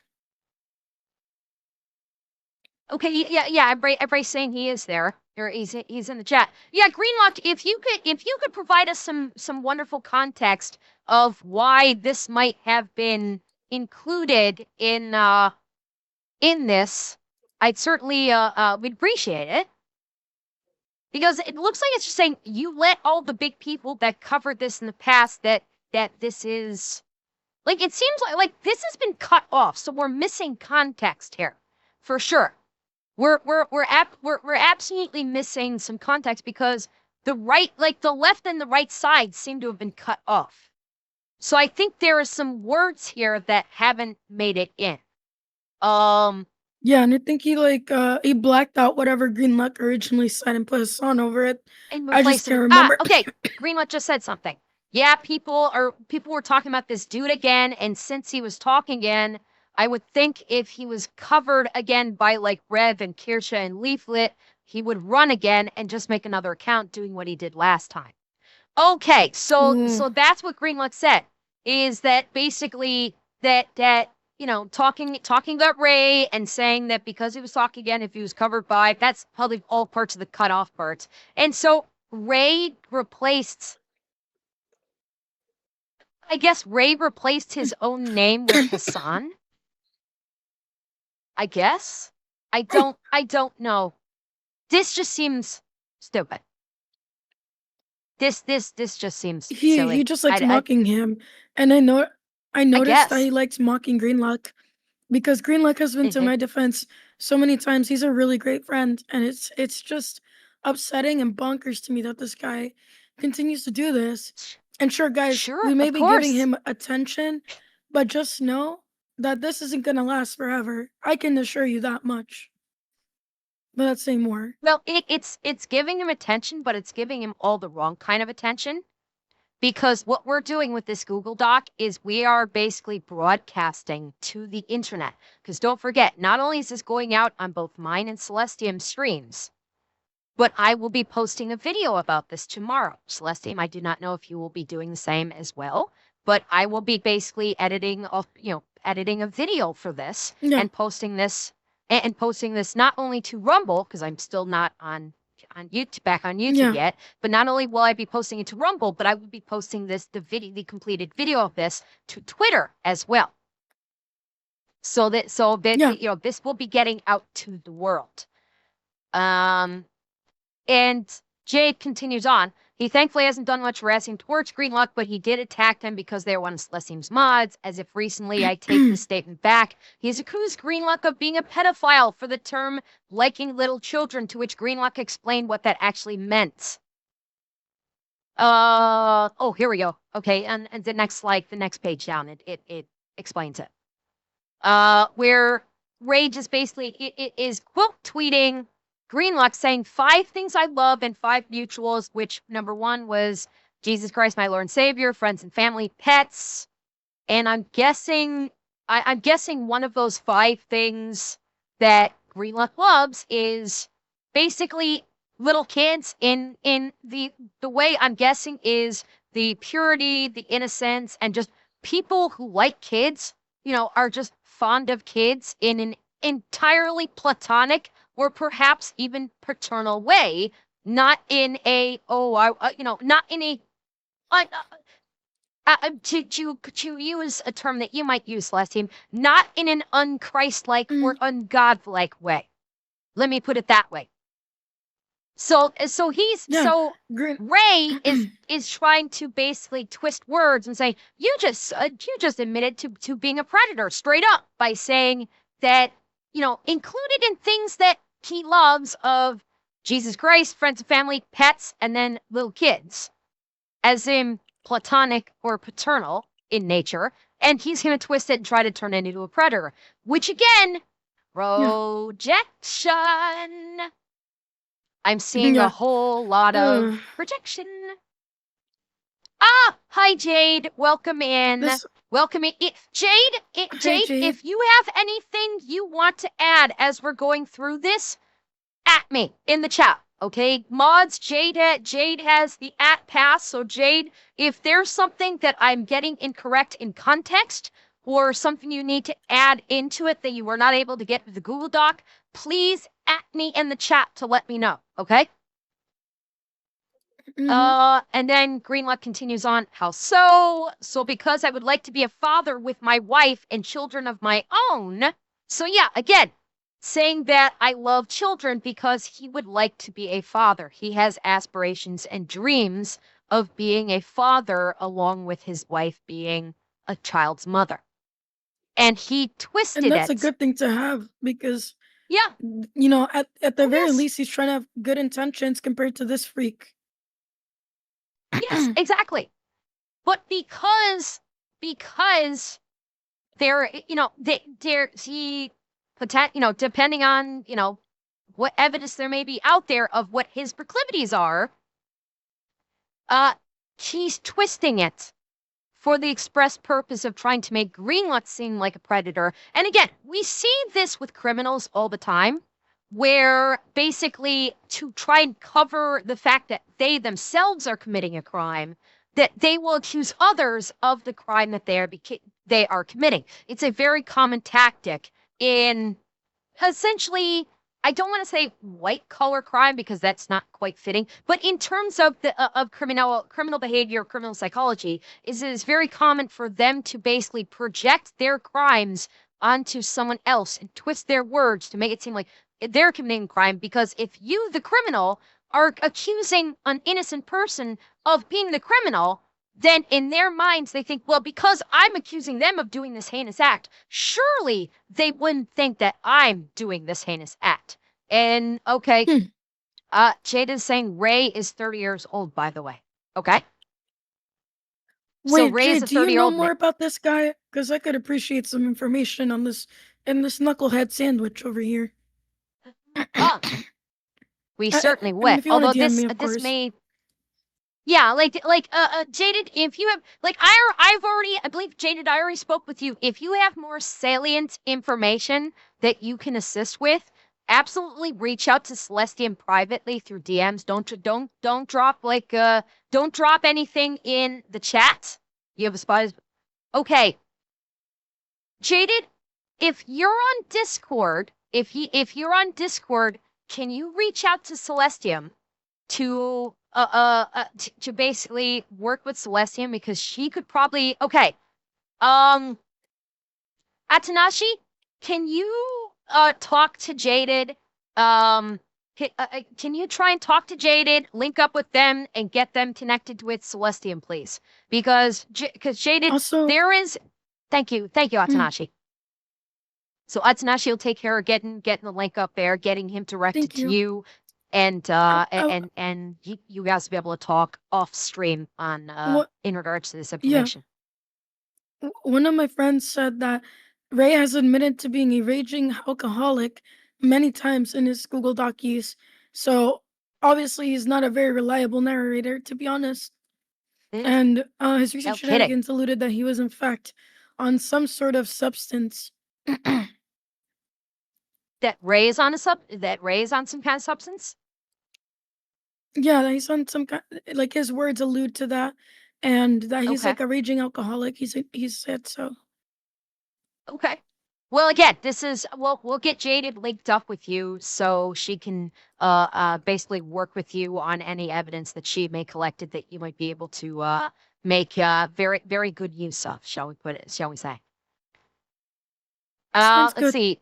Okay, yeah, everybody's saying he is there. Or he's in the chat. Yeah, Greenluck, if you could provide us some wonderful context of why this might have been included in this, I'd certainly we'd appreciate it. Because it looks like it's just saying you let all the big people that covered this in the past that this is like it seems like this has been cut off, so we're missing context here for sure. We're absolutely missing some context because the left and the right side seem to have been cut off. So I think there are some words here that haven't made it in. Yeah, and I think he blacked out whatever Greenluck originally said and put a song over it. And I just replaced can't it. remember. Okay, Greenluck just said something. Yeah, people were talking about this dude again, and since he was talking again, I would think if he was covered again by like Rev and Kirsha and Leaflet, he would run again and just make another account doing what he did last time. Okay, so that's what Greenluck said, is that basically that talking about Ray and saying that because he was talking again, if he was covered by, that's probably all parts of the cutoff parts. And so Ray replaced, I guess Ray replaced his own name with Hassan. I guess. I don't know. This just seems stupid. This just seems silly. He just likes mocking him, and I noticed that guess. he likes mocking Greenluck because Greenluck has been to my defense so many times. He's a really great friend, and it's just upsetting and bonkers to me that this guy continues to do this. And sure, guys, we may be giving him attention, but just know that this isn't gonna last forever. I can assure you that much. But let's say more. Well, it's giving him attention, but it's giving him all the wrong kind of attention. Because what we're doing with this Google Doc is we are basically broadcasting to the internet. Because don't forget, not only is this going out on both mine and Celestium streams, but I will be posting a video about this tomorrow. Celestium, I do not know if you will be doing the same as well, but I will be basically editing a video for this and posting this not only to Rumble, because I'm still not on YouTube yet, but not only will I be posting it to Rumble, but I will be posting the completed video of this to Twitter as well. So that this will be getting out to the world. And Jade continues on. He thankfully hasn't done much harassing towards Greenluck, but he did attack them because they were one of Celestium's mods, as if recently I take the statement back. He's accused Greenluck of being a pedophile for the term liking little children, to which Greenluck explained what that actually meant. Here we go. Okay, and the next page down, it explains it. Where Rage is basically is quote tweeting Greenluck saying 5 things I love and 5 mutuals, which number 1 was Jesus Christ, my Lord and Savior, friends and family, pets. And I'm guessing one of those 5 things that Greenluck loves is basically little kids in the way I'm guessing is the purity, the innocence, and just people who like kids, are just fond of kids in an entirely platonic or perhaps even paternal way, not in a not in a to use a term that you might use, Celestium, not in an unchrist-like or ungodlike way. Let me put it that way. So Ray is trying to basically twist words and say you just admitted to being a predator straight up by saying that included in things that he loves of Jesus Christ, friends and family, pets, and then little kids, as in platonic or paternal in nature, and he's going to twist it and try to turn it into a predator, which again, projection. I'm seeing a whole lot of projection. Hi Jade, welcome in. Welcome in. Jade, if you have anything you want to add as we're going through this, at me in the chat, okay? Mods, Jade has the @pass, so Jade, if there's something that I'm getting incorrect in context or something you need to add into it that you were not able to get with the Google Doc, please at me in the chat to let me know, okay? And then Greenluck continues on, how so? So because I would like to be a father with my wife and children of my own. So yeah, again, saying that I love children because he would like to be a father. He has aspirations and dreams of being a father along with his wife being a child's mother. And he And twisted that's a it. good thing to have because, Yeah, at the oh very yes. least, he's trying to have good intentions compared to this freak. Yes, exactly. But because there, he depending on, what evidence there may be out there of what his proclivities are, uh, he's twisting it for the express purpose of trying to make Greenlut seem like a predator. And again, we see this with criminals all the time, where basically to try and cover the fact that they themselves are committing a crime, that they will accuse others of the crime that they are committing. It's a very common tactic in essentially, I don't want to say white collar crime because that's not quite fitting, but in terms of the of criminal behavior, criminal psychology, is very common for them to basically project their crimes onto someone else and twist their words to make it seem like they're committing crime, because if you, the criminal, are accusing an innocent person of being the criminal, then in their minds they think, well, because I'm accusing them of doing this heinous act, surely they wouldn't think that I'm doing this heinous act. And okay, Hmm. Jada's saying Ray is 30 years old, by the way. Okay. So Wait, Ray Jay, is a do you know 30-year-old. more about this guy? Because I could appreciate some information on this in this knucklehead sandwich over here. Oh, we certainly I mean, would. if you want Although to DM me, of this course. may, yeah, Jaded, if you have, I've already, I believe, Jaded, I already spoke with you. If you have more salient information that you can assist with, absolutely reach out to Celestium privately through DMs. Don't drop don't drop anything in the chat. You have a spy. Okay, Jaded, if you're on Discord, if you're on Discord, can you reach out to Celestium to to basically work with Celestium, because she could probably, okay. Atanashi, can you talk to Jaded? Can you try and talk to Jaded, link up with them, and get them connected with Celestium, please? Because Jaded, Also, there is. Thank you, hmm, Atanashi. So Atsunashi will take care of getting the link up there, getting him directed thank to you. you, and I, you guys will be able to talk off stream on what? in regards to this Yeah, information. one of my friends said that Ray has admitted to being a raging alcoholic many times in his Google Dockies. So obviously, he's not a very reliable narrator, to be honest. And his recent No kidding. shenanigans alluded that he was, in fact, on some sort of substance. That Ray is on some kind of substance. Yeah, that he's on some kind, like his words allude to that, and that he's Okay. like a raging alcoholic. He's said so. Okay. Well, again, this is we'll get Jaded linked up with you so she can basically work with you on any evidence that she may collected that you might be able to make very very good use of, shall we say. Sounds Let's good. see.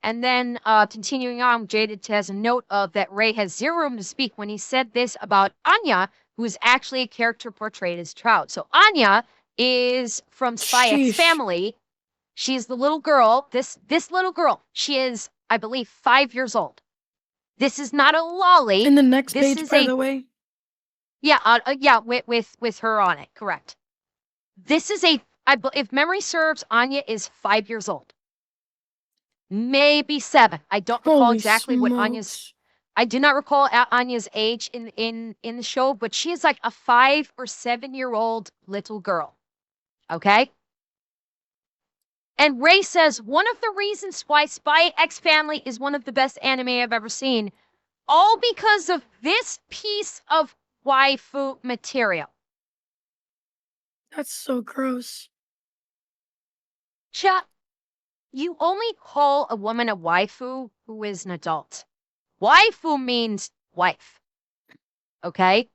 And then continuing on, Jaded has a note of that Ray has zero room to speak when he said this about Anya, who is actually a character portrayed as Trout. So Anya is from Spy X Sheesh. Family. She's the little girl. This little girl. She is, I believe, 5 years old. This is not a lolly. In the next This page, is by a the way. yeah, with her on it. Correct. This is if memory serves, Anya is 5 years old. Maybe 7. I don't recall Holy exactly what Anya's. smokes. I do not recall Anya's age in the show, but she is like a 5 or 7-year-old little girl. Okay. And Ray says one of the reasons why Spy X Family is one of the best anime I've ever seen, all because of this piece of waifu material. That's so gross. Chat, you only call a woman a waifu who is an adult. Waifu means wife. Okay?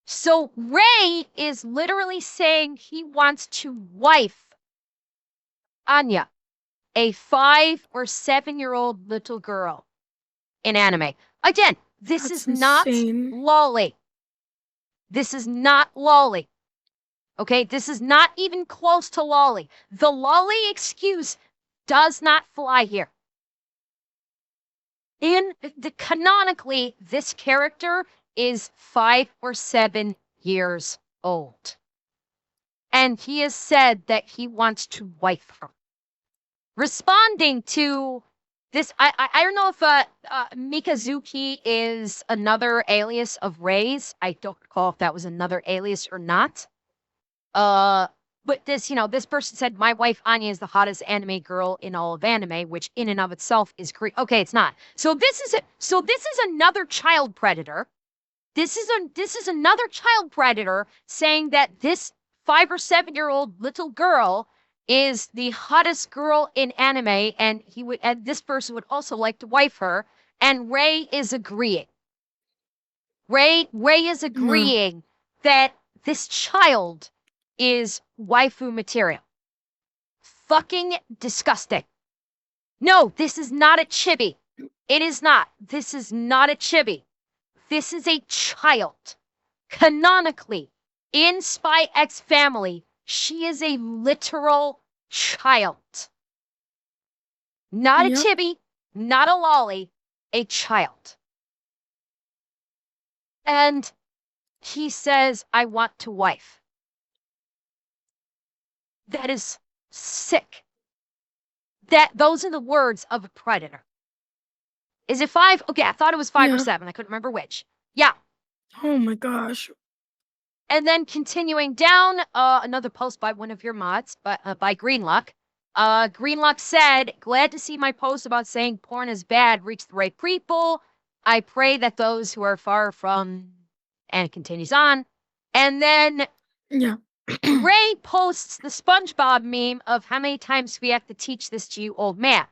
So Ray is literally saying he wants to wife Anya. a 5 or 7-year-old little girl in anime. Again, this That's is not insane. lolly. This is not lolly. Okay, this is not even close to lolly. The lolly excuse does not fly here. Canonically, this character is 5 or 7 years old. And he has said that he wants to wife her. Responding to this, I don't know if Mikazuki is another alias of Ray's. I don't recall if that was another alias or not. But this person said, my wife Anya is the hottest anime girl in all of anime, which in and of itself is okay, it's not. So this is another child predator. This is another child predator saying that this 5 or 7-year-old little girl is the hottest girl in anime, and this person would also like to wife her, and Ray is agreeing. Ray is agreeing that this child is waifu material. Fucking disgusting. No, this is not a chibi. It is not. This is not a chibi. This is a child. Canonically, in Spy X Family, she is a literal child. Not a chibi, not a lolly, a child. And he says, I want to wife. That is sick. Those are the words of a predator. Is it 5? Okay, I thought it was 5 or 7. I couldn't remember which. Yeah. Oh my gosh. And then continuing down, another post by one of your mods, by Greenluck. Greenluck said, glad to see my post about saying porn is bad reach the right people. I pray that those who are far from... And it continues on. And then... Yeah. Ray posts the SpongeBob meme of how many times we have to teach this to you, old man.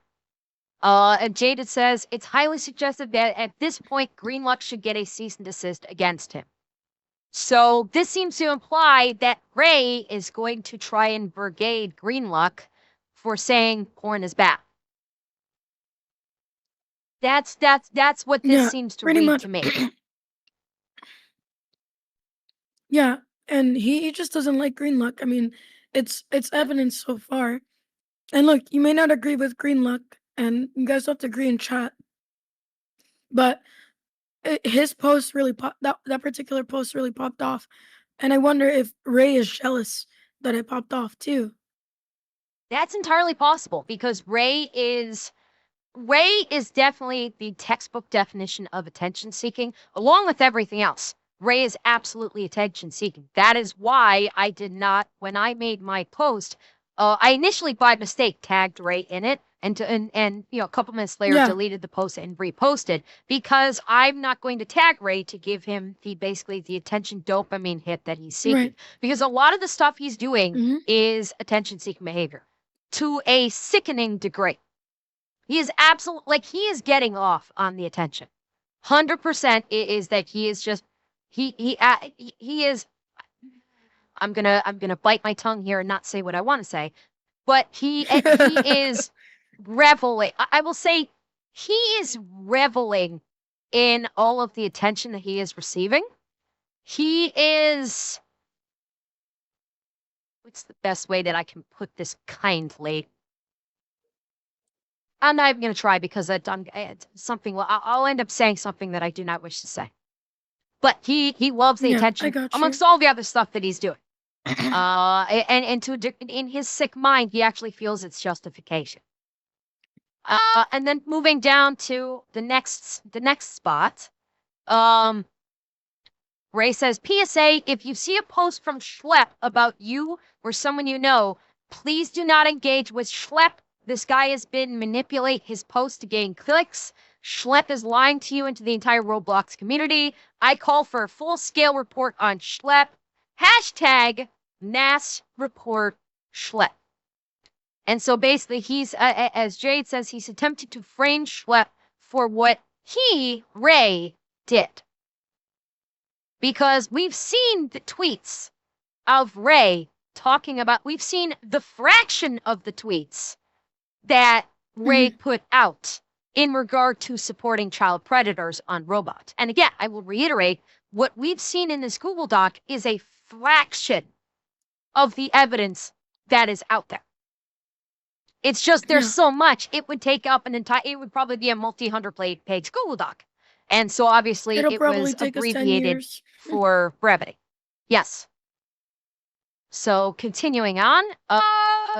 And Jaded says, it's highly suggestive that at this point, Greenluck should get a cease and desist against him. So this seems to imply that Ray is going to try and brigade Greenluck for saying porn is bad. That's what this seems to read to me. Yeah, and he just doesn't like Greenluck. I mean, it's evident so far. And look, you may not agree with Greenluck, and you guys have to agree in chat. But his post really that particular post really popped off, and I wonder if Ray is jealous that it popped off too. That's entirely possible because Ray is definitely the textbook definition of attention seeking, along with everything else. Ray is absolutely attention seeking. That is why I did not, when I made my post, I initially by mistake tagged Ray in it, and a couple minutes later deleted the post and reposted, because I'm not going to tag Ray to give him basically the attention dopamine hit that he's seeking. Right. Because a lot of the stuff he's doing is attention seeking behavior to a sickening degree. He is he is getting off on the attention. 100% is that he is just he is. I'm gonna bite my tongue here and not say what I want to say, but he is reveling. I will say he is reveling in all of the attention that he is receiving. He is. What's the best way that I can put this kindly? I'm not even going to try because I've done something. I'll end up saying something that I do not wish to say. But he loves the attention amongst all the other stuff that he's doing. In his sick mind, he actually feels its justification. And then moving down to the next spot, Ray says, PSA, if you see a post from Schlepp about you or someone you know, please do not engage with Schlepp. This guy has been manipulate his posts to gain clicks. Schlepp is lying to you and to the entire Roblox community. I call for a full-scale report on Schlepp. Hashtag NAS report Schlepp. And so basically he's, as Jade says, he's attempted to frame Schlepp for what he, Ray, did. Because we've seen the tweets of Ray talking about, we've seen the fraction of the tweets that Ray Mhm. put out in regard to supporting child predators on Robot. And again, I will reiterate, what we've seen in this Google Doc is a fraction of the evidence that is out there. It's just there's Yeah. so much, it would take up an entire, it would probably be a multi-hundred page Google Doc. And so obviously It'll it probably was take us 10 abbreviated years. for brevity. Yes. So continuing on,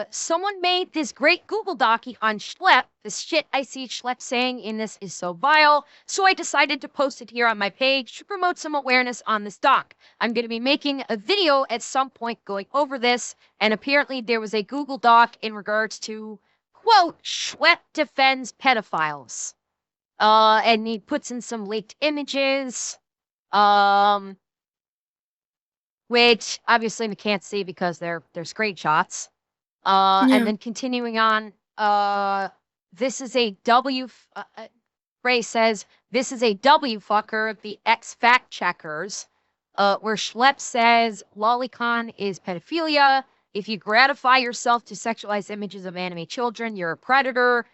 someone made this great Google Docky on Schlepp. The shit I see Schlepp saying in this is so vile, so I decided to post it here on my page to promote some awareness on this doc. I'm going to be making a video at some point going over this, and apparently there was a Google Doc in regards to, quote, Schlepp defends pedophiles. And he puts in some leaked images. Which obviously we can't see because they're screenshots. And Yeah. then continuing on, this is a Ray says, this is a W fucker, the X fact checkers, where Schlepp says lolicon is pedophilia. If you gratify yourself to sexualize images of anime children, you're a predator.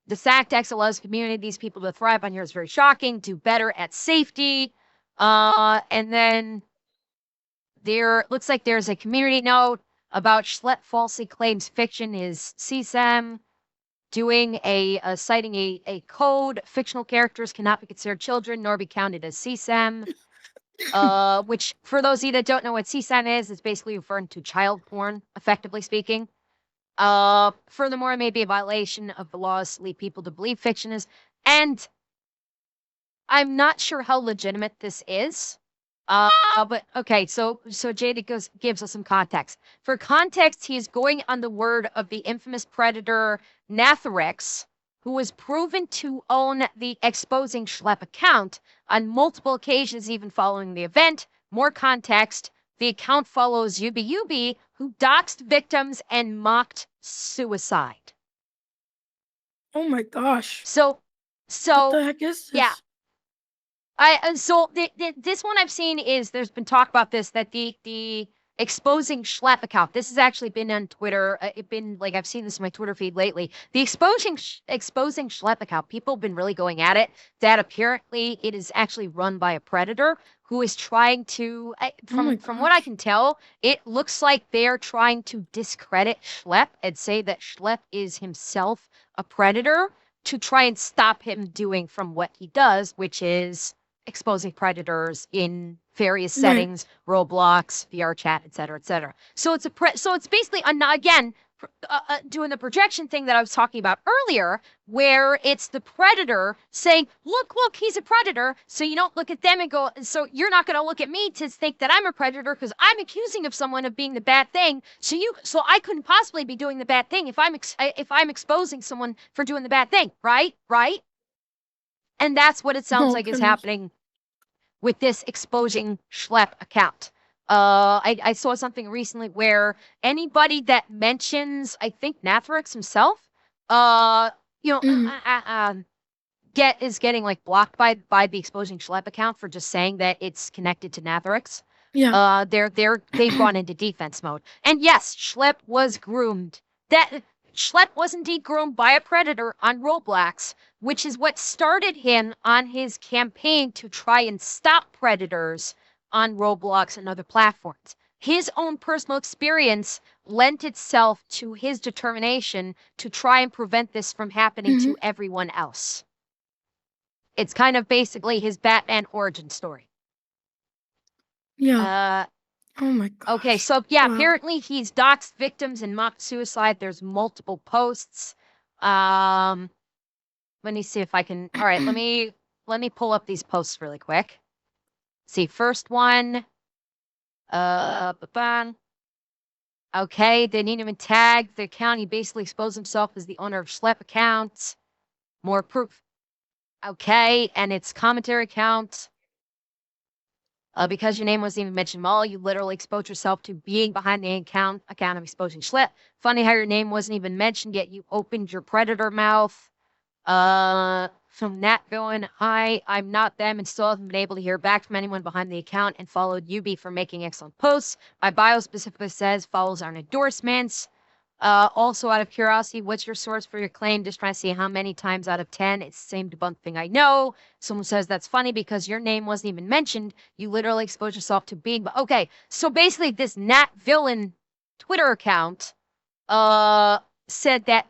The SACT allows community, these people to thrive on here is very shocking. Do better at safety. And then there looks like there's a community note about Schlepp falsely claims fiction is CSAM doing citing a code. Fictional characters cannot be considered children nor be counted as CSAM. Which for those of you that don't know what CSAM is, it's basically referring to child porn, effectively speaking. Furthermore, it may be a violation of the laws to lead people to believe fiction is, and I'm not sure how legitimate this is. But okay, so Jada gives us some context. For context, he is going on the word of the infamous predator Natharix, who was proven to own the exposing Schlepp account on multiple occasions, even following the event. More context: the account follows Yubi, who doxed victims and mocked suicide. Oh my gosh. So, What the heck is yeah. this? This one I've seen is there's been talk about this, that the exposing Schlepp account. This has actually been on Twitter. It been like I've seen this in my Twitter feed lately. The exposing Schlepp account. People have been really going at it. That apparently it is actually run by a predator who is trying to. From what I can tell, it looks like they are trying to discredit Schlepp and say that Schlepp is himself a predator to try and stop him doing from what he does, which is exposing predators in various settings, Roblox, VR chat, etc., etc. So it's basically again doing the projection thing that I was talking about earlier, where it's the predator saying, "Look, he's a predator." So you don't look at them and go, "So you're not going to look at me to think that I'm a predator because I'm accusing of someone of being the bad thing. So I couldn't possibly be doing the bad thing if I'm exposing someone for doing the bad thing, right? Right?" And that's what it sounds like is happening with this exposing Schlepp account. I saw something recently where anybody that mentions, I think Natharix himself, is getting like blocked by the exposing Schlepp account for just saying that it's connected to Natharix. Yeah. They've gone into defense mode. And yes, Schlepp was groomed. Schlepp was indeed groomed by a predator on Roblox, which is what started him on his campaign to try and stop predators on Roblox and other platforms. His own personal experience lent itself to his determination to try and prevent this from happening to everyone else. It's kind of basically his Batman origin story. Yeah. Oh my gosh. Okay, so yeah, apparently he's doxed victims and mocked suicide. There's multiple posts. Let me see if I can. All right, let me pull up these posts really quick. See, first one. Okay, they didn't even tag the account. He basically exposed himself as the owner of Schlepp accounts. More proof. Okay, and it's commentary account. Because your name wasn't even mentioned at all, you literally exposed yourself to being behind the account of exposing Schlepp. Funny how your name wasn't even mentioned, yet you opened your predator mouth. From Nat going, "Hi, I'm not them," and still haven't been able to hear back from anyone behind the account, and followed Yubi for making excellent posts. My bio specifically says follows aren't endorsements. Also, out of curiosity, what's your source for your claim? Just trying to see how many times out of 10 it's the same debunked thing I know. Someone says that's funny because your name wasn't even mentioned. You literally exposed yourself to being. But okay, so basically, this Nat Villain Twitter account said that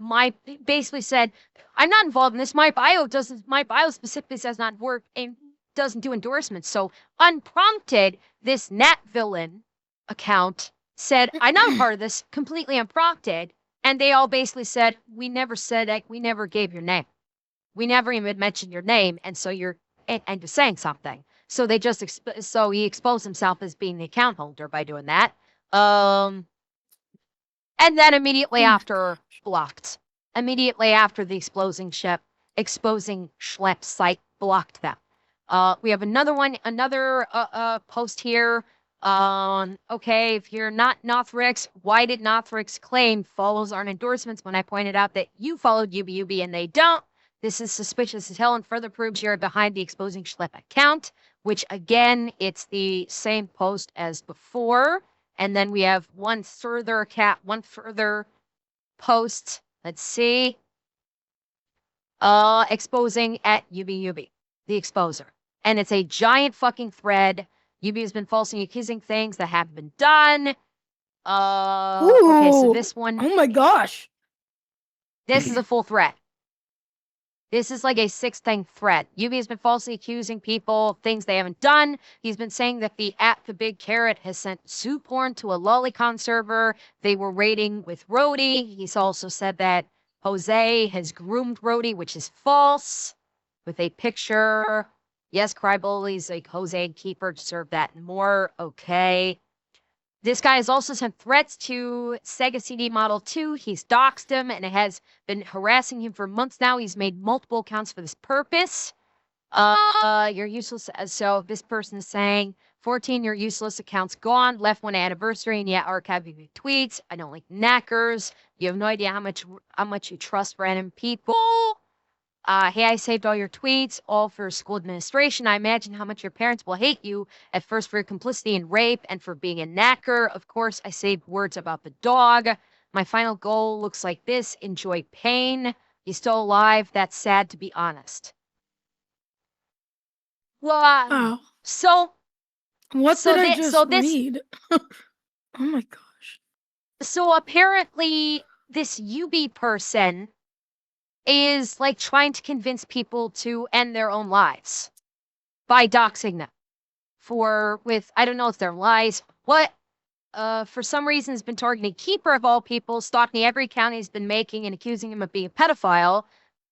basically said, I'm not involved in this. My bio specifically says not work and doesn't do endorsements. So unprompted, this Nat Villain account said, I'm not a part of this, completely unprompted. And they all basically said, we never said that, we never gave your name. We never even mentioned your name. And so you're saying something. So they just, so he exposed himself as being the account holder by doing that. And then immediately after, blocked. Immediately after the exposing Schlepp site blocked them. We have another post here. Okay, if you're not Northrix, why did Northrix claim follows aren't endorsements when I pointed out that you followed UBUB and they don't? This is suspicious as hell and further proves you're behind the exposing Schlepp account, which again, it's the same post as before. And then we have one further post. Let's see. Exposing at UBUB, the exposer. And it's a giant fucking thread. UB has been falsely accusing things that haven't been done. Okay, so this one. Oh my gosh. This is a full thread. This is like a 6-thing thread. UB has been falsely accusing people things they haven't done. He's been saying that the Big Carrot has sent soup porn to a lolicon server. They were raiding with Rhodey. He's also said that Jose has groomed Rhodey, which is false, with a picture. Yes, Crybullies like Jose and Keeper deserve that and more. Okay. This guy has also sent threats to Sega CD Model 2. He's doxed him and has been harassing him for months now. He's made multiple accounts for this purpose. You're useless. So this person is saying, 14, your useless account's gone. Left one anniversary and yet archiving your tweets. I don't like knackers. You have no idea how much you trust random people. Hey, I saved all your tweets, all for school administration. I imagine how much your parents will hate you at first for your complicity in rape and for being a knacker. Of course, I saved words about the dog. My final goal looks like this. Enjoy pain. He's still alive. That's sad, to be honest. Well, Wow. so what did I just read? Oh my gosh. So apparently this UB person is like trying to convince people to end their own lives by doxing them I don't know if they're lies. What? For some reason has been targeting Keeper of all people, stalking every account he's been making and accusing him of being a pedophile.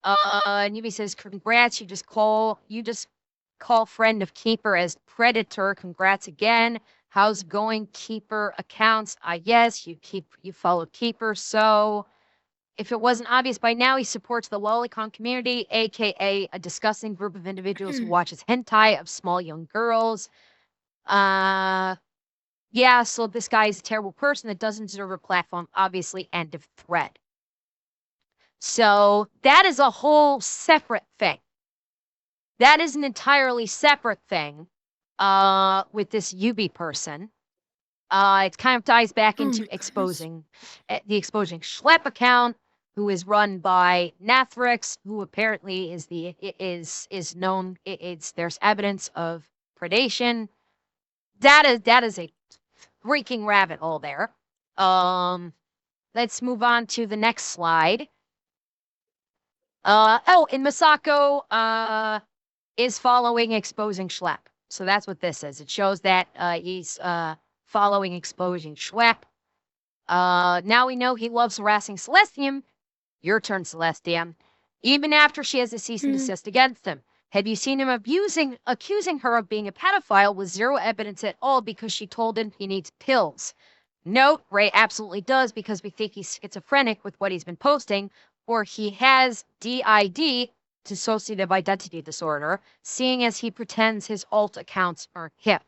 And Yubi says, congrats, you just call friend of Keeper as predator. Congrats again. How's it going, Keeper accounts? Yes, you follow Keeper, so if it wasn't obvious by now, he supports the lolicon community, aka a disgusting group of individuals who watches hentai of small young girls. Yeah, so this guy is a terrible person that doesn't deserve a platform, obviously, end of thread. So that is a whole separate thing. That is an entirely separate thing with this UB person. It kind of ties back into the exposing Schlepp account, who is run by Nathrix, who apparently is known. There's evidence of predation. That is a freaking rabbit hole there. Let's move on to the next slide. And Masako is following exposing Schlepp. So that's what this is. It shows that he's following exposing Schlepp. Now we know he loves harassing Celestium. Your turn, Celestium. Even after she has a cease and desist against him. Have you seen him accusing her of being a pedophile with zero evidence at all because she told him he needs pills? No, Ray absolutely does because we think he's schizophrenic with what he's been posting, or he has DID, dissociative identity disorder, seeing as he pretends his alt accounts aren't him.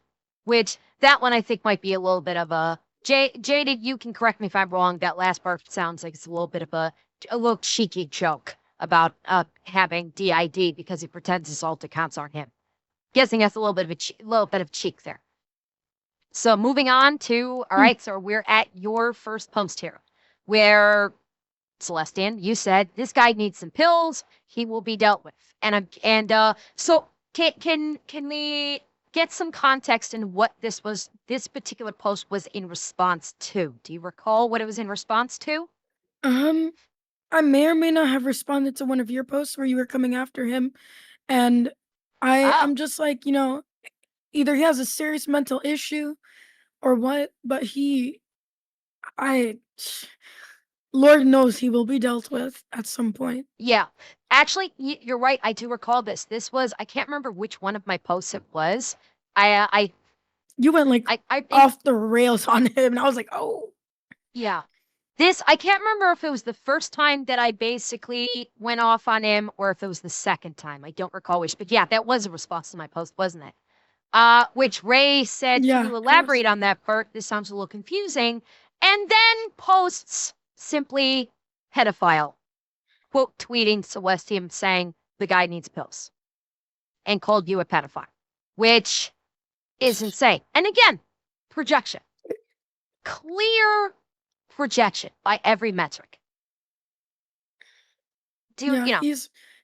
Which, that one I think might be a little bit of a... Jaded, you can correct me if I'm wrong. That last part sounds like it's a little bit of a little cheeky joke about having DID because he pretends his alt accounts aren't him. Guessing that's a little bit of cheek there. So moving on to, all right, so we're at your first post here. where Celestian, you said this guy needs some pills. He will be dealt with. So can we get some context in what this particular post was in response to? Do you recall what it was in response to? Um, I may or may not have responded to one of your posts where you were coming after him, and Oh, I'm just like, either he has a serious mental issue or what, but I Lord knows he will be dealt with at some point. yeah. Actually, you're right. I do recall this. This was, I can't remember which one of my posts it was. I You went like I think, off the rails on him, and I was like, oh, yeah. I can't remember if it was the first time that I basically went off on him or if it was the second time. I don't recall which, but yeah, that was a response to my post, wasn't it? Which Ray said, can yeah, you it was. elaborate on that part? This sounds a little confusing. And then posts simply pedophile, quote tweeting Celestium saying the guy needs pills and called you a pedophile, which is insane. And again, projection. Clear projection by every metric. Dude, Yeah,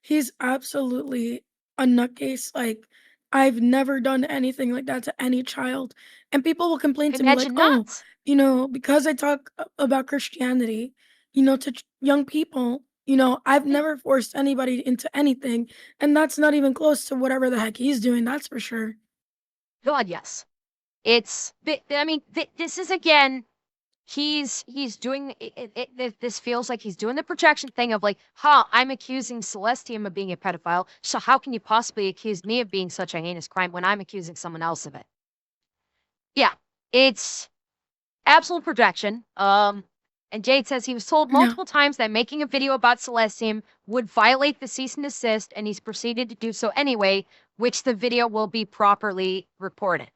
he's absolutely a nutcase. Like, I've never done anything like that to any child. And people will complain to me like, imagine "Oh, not. because I talk about Christianity, to young people, I've Mm, never forced anybody into anything, and that's not even close to whatever the heck he's doing, that's for sure." God, yes. I mean, this is again, he's doing this feels like he's doing the projection thing of like, I'm accusing Celestium of being a pedophile, so how can you possibly accuse me of being such a heinous crime when I'm accusing someone else of it? Yeah, it's absolute projection. And Jade says he was told Yeah. multiple times that making a video about Celestium would violate the cease and desist, and he's proceeded to do so anyway, which the video will be properly reported.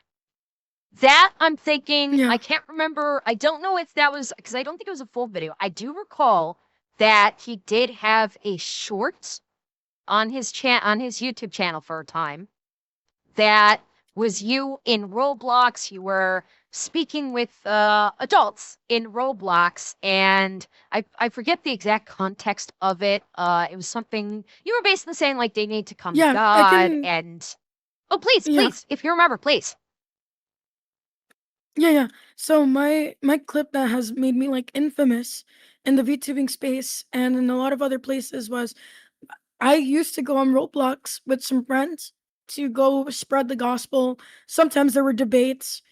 That I'm thinking, I Yeah. can't remember. I don't know if that was because I don't think it was a full video. I do recall that he did have a short on his YouTube channel for a time that was you in Roblox. You were speaking with adults in Roblox, and I forget the exact context of it. It was something you were basically saying like they need to come to Yeah, I God, can. and oh please, Yeah. please, if you remember, please. Yeah, yeah. So my clip that has made me like infamous in the VTubing space and in a lot of other places was I used to go on Roblox with some friends to go spread the gospel. Sometimes there were debates,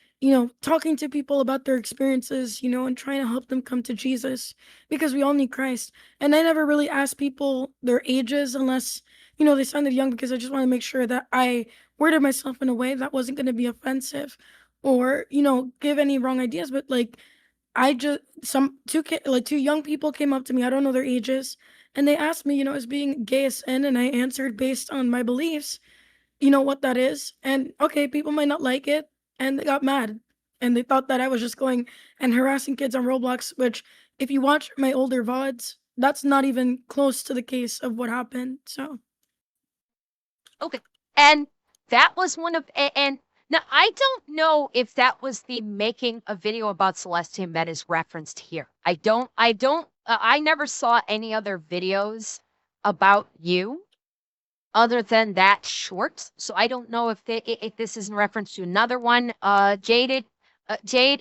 talking to people about their experiences, and trying to help them come to Jesus because we all need Christ. And I never really asked people their ages unless, they sounded young because I just want to make sure that I worded myself in a way that wasn't going to be offensive or, give any wrong ideas. But like, I just two young people came up to me. I don't know their ages, and they asked me, is being gay a sin? And I answered based on my beliefs, what that is. And okay, people might not like it, and they got mad, and they thought that I was just going and harassing kids on Roblox. Which, if you watch my older VODs, that's not even close to the case of what happened. So Okay. And that was one of, and now I don't know if that was the making a video about Celestium that is referenced here. I never saw any other videos about you other than that short. So I don't know if this is in reference to another one. Jade,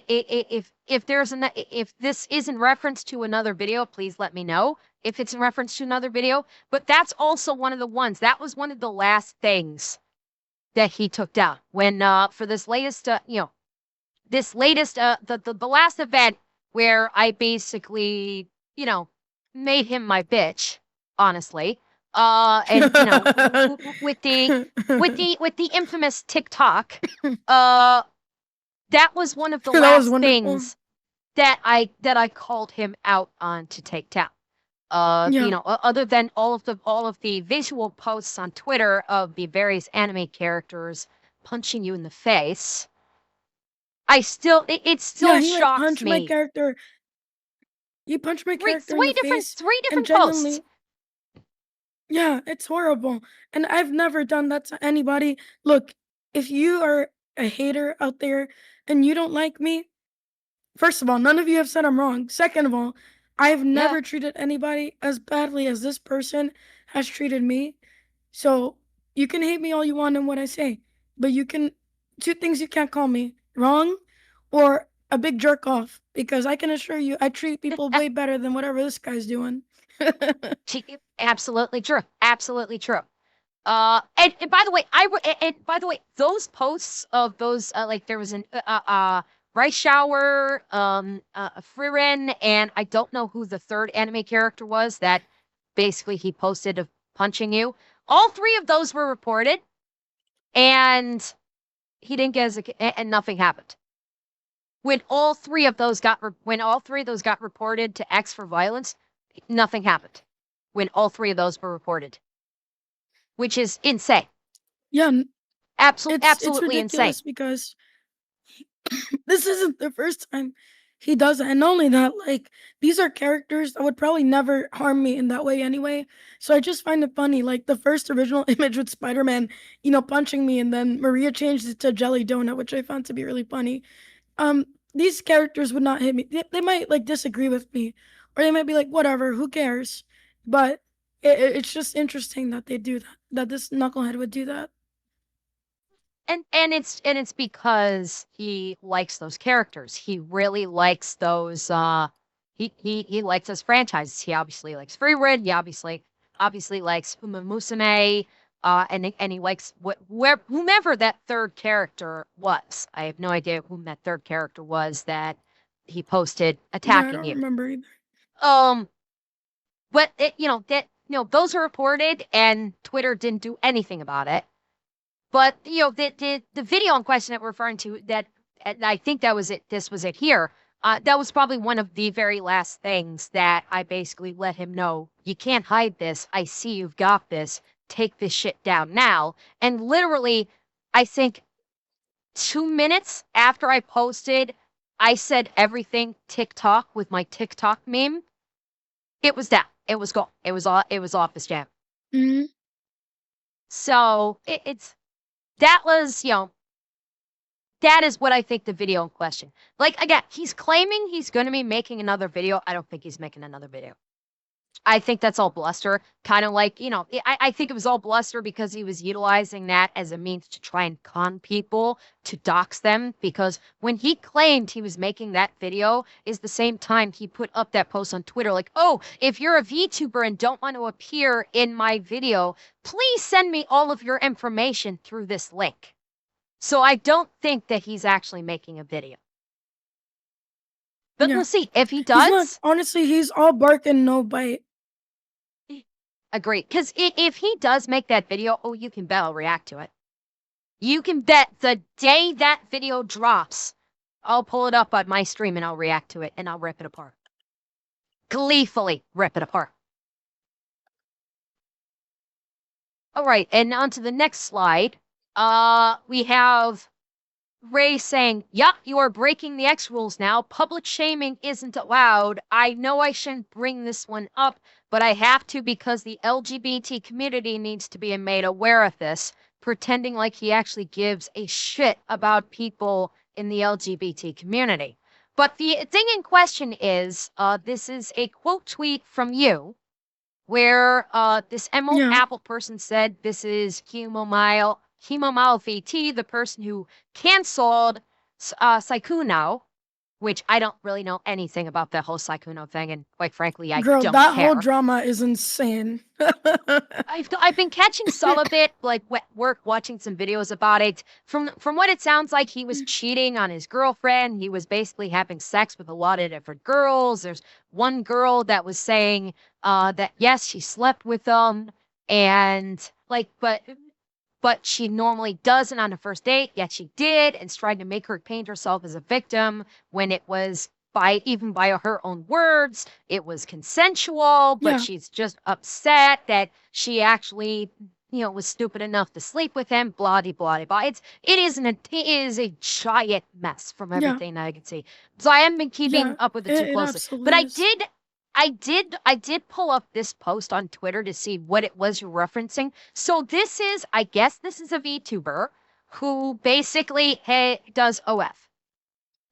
if this is in reference to another video, please let me know if it's in reference to another video. But that's also one of the ones. That was one of the last things that he took down when for this latest the last event where I basically, made him my bitch, honestly. And with the infamous TikTok, uh that was one of the that was last wonderful. things that I called him out on to take down. Yeah, Other than all of the visual posts on Twitter of the various anime characters punching you in the face, it yeah. still He like shocks punched my me. character. He punched my Three character in three the different face, three and different posts. genuinely, yeah, it's horrible. And I've never done that to anybody. Look, if you are a hater out there and you don't like me, first of all, none of you have said I'm wrong. Second of all, I've Yeah. never treated anybody as badly as this person has treated me. So you can hate me all you want in what I say, but you can, two things you can't call me: wrong or a big jerk off, because I can assure you I treat people way better than whatever this guy's doing. Absolutely true. Absolutely true. And by the way, and by the way, those posts of those like there was an Rice Shower, Frieren, and I don't know who the third anime character was that basically he posted of punching you. All three of those were reported, and he didn't get and nothing happened. When all three of those got reported to X for violence, nothing happened. When all three of those were reported, which is insane. Yeah, it's Absolutely insane. ridiculous because this isn't the first time he does it. And not only that, like, these are characters that would probably never harm me in that way anyway. So I just find it funny. Like the first original image with Spider-Man, punching me, and then Maria changed it to Jelly Donut, which I found to be really funny. Um, these characters would not hit me. They might like disagree with me, or they might be like, whatever, who cares? But it's just interesting that they do that. That this knucklehead would do that. And it's because he likes those characters. He really likes those he likes those franchises. He obviously likes Freered. He obviously likes Uma Musume. And he likes whomever that third character was. I have no idea whom that third character was that he posted Yeah, I attacking don't you. remember either. But those are reported, and Twitter didn't do anything about it. But the video in question that we're referring to, that and I think that was it. This was it here. That was probably one of the very last things that I basically let him know. You can't hide this. I see you've got this. Take this shit down now. And literally, I think 2 minutes after I posted, I said everything TikTok with my TikTok meme. It was down. It was gone. It was off his jam. Mhm. So that was, that is what I think the video in question. Like, again, he's claiming he's going to be making another video. I don't think he's making another video. I think that's all bluster. Kind of like, I think it was all bluster because he was utilizing that as a means to try and con people, to dox them. Because when he claimed he was making that video is the same time he put up that post on Twitter like, oh, if you're a VTuber and don't want to appear in my video, please send me all of your information through this link. So I don't think that he's actually making a video. But Yeah. we'll see. If he He's not, does, honestly, he's all bark and no bite. agree. Because if he does make that video, oh, you can bet I'll react to it. You can bet the day that video drops, I'll pull it up on my stream and I'll react to it and I'll rip it apart. Gleefully rip it apart. All right, and on to the next slide. We have Ray saying, yup, you are breaking the X rules now. Public shaming isn't allowed. I know I shouldn't bring this one up, but I have to because the LGBT community needs to be made aware of this, pretending like he actually gives a shit about people in the LGBT community. But the thing in question is, this is a quote tweet from you, where this Emerald Yeah. Apple person said this is Hemomile VT, the person who canceled Saikuno, which I don't really know anything about that whole Saikuno thing, and quite frankly, I Girl, don't that care. whole drama is insane. I've been catching some of it, like work watching some videos about it. From what it sounds like, he was cheating on his girlfriend. He was basically having sex with a lot of different girls. There's one girl that was saying that yes, she slept with them, and like, but she normally doesn't on a first date, yet she did, and trying to make her paint herself as a victim when it was by her own words, it was consensual, but Yeah. she's just upset that she actually, was stupid enough to sleep with him, blah, blah, blah. It is a giant mess from Yeah. everything that I can see. So I haven't been keeping Yeah, up with it too it closely. absolutely But I is. did pull up this post on Twitter to see what it was you're referencing. So I guess this is a VTuber who basically does OF.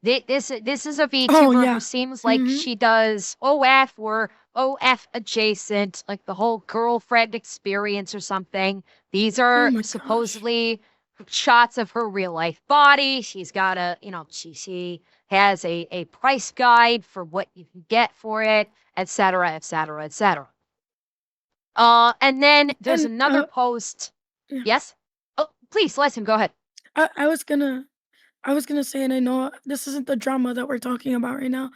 This is a Oh VTuber who yeah. seems like Mhm. she does OF or OF adjacent, like the whole girlfriend experience or something. These Oh are my gosh. supposedly shots of her real life body. She's got a, she has a price guide for what you can get for it, etc., etc., etc. And then there's And another post. yeah. Yes? Oh, please, Celestium, go ahead. I was gonna say, and I know this isn't the drama that we're talking about right now,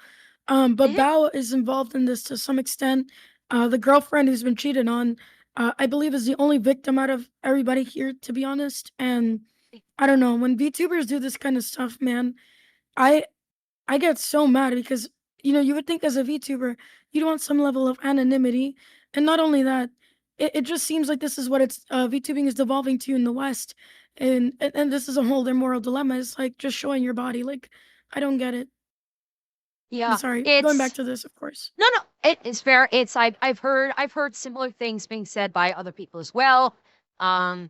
but Mhm. Bao is involved in this to some extent. The girlfriend who's been cheated on, I believe, is the only victim out of everybody here, to be honest. And I don't know, when VTubers do this kind of stuff, man, I I get so mad because, you would think as a VTuber, you'd want some level of anonymity. And not only that, it just seems like this is what VTubing is devolving to in the West. And this is a whole their moral dilemma. It's like just showing your body. Like, I don't get it. But Yeah, sorry, going back it's to this, of course. no, it is fair. It's I've heard similar things being said by other people as well. Um,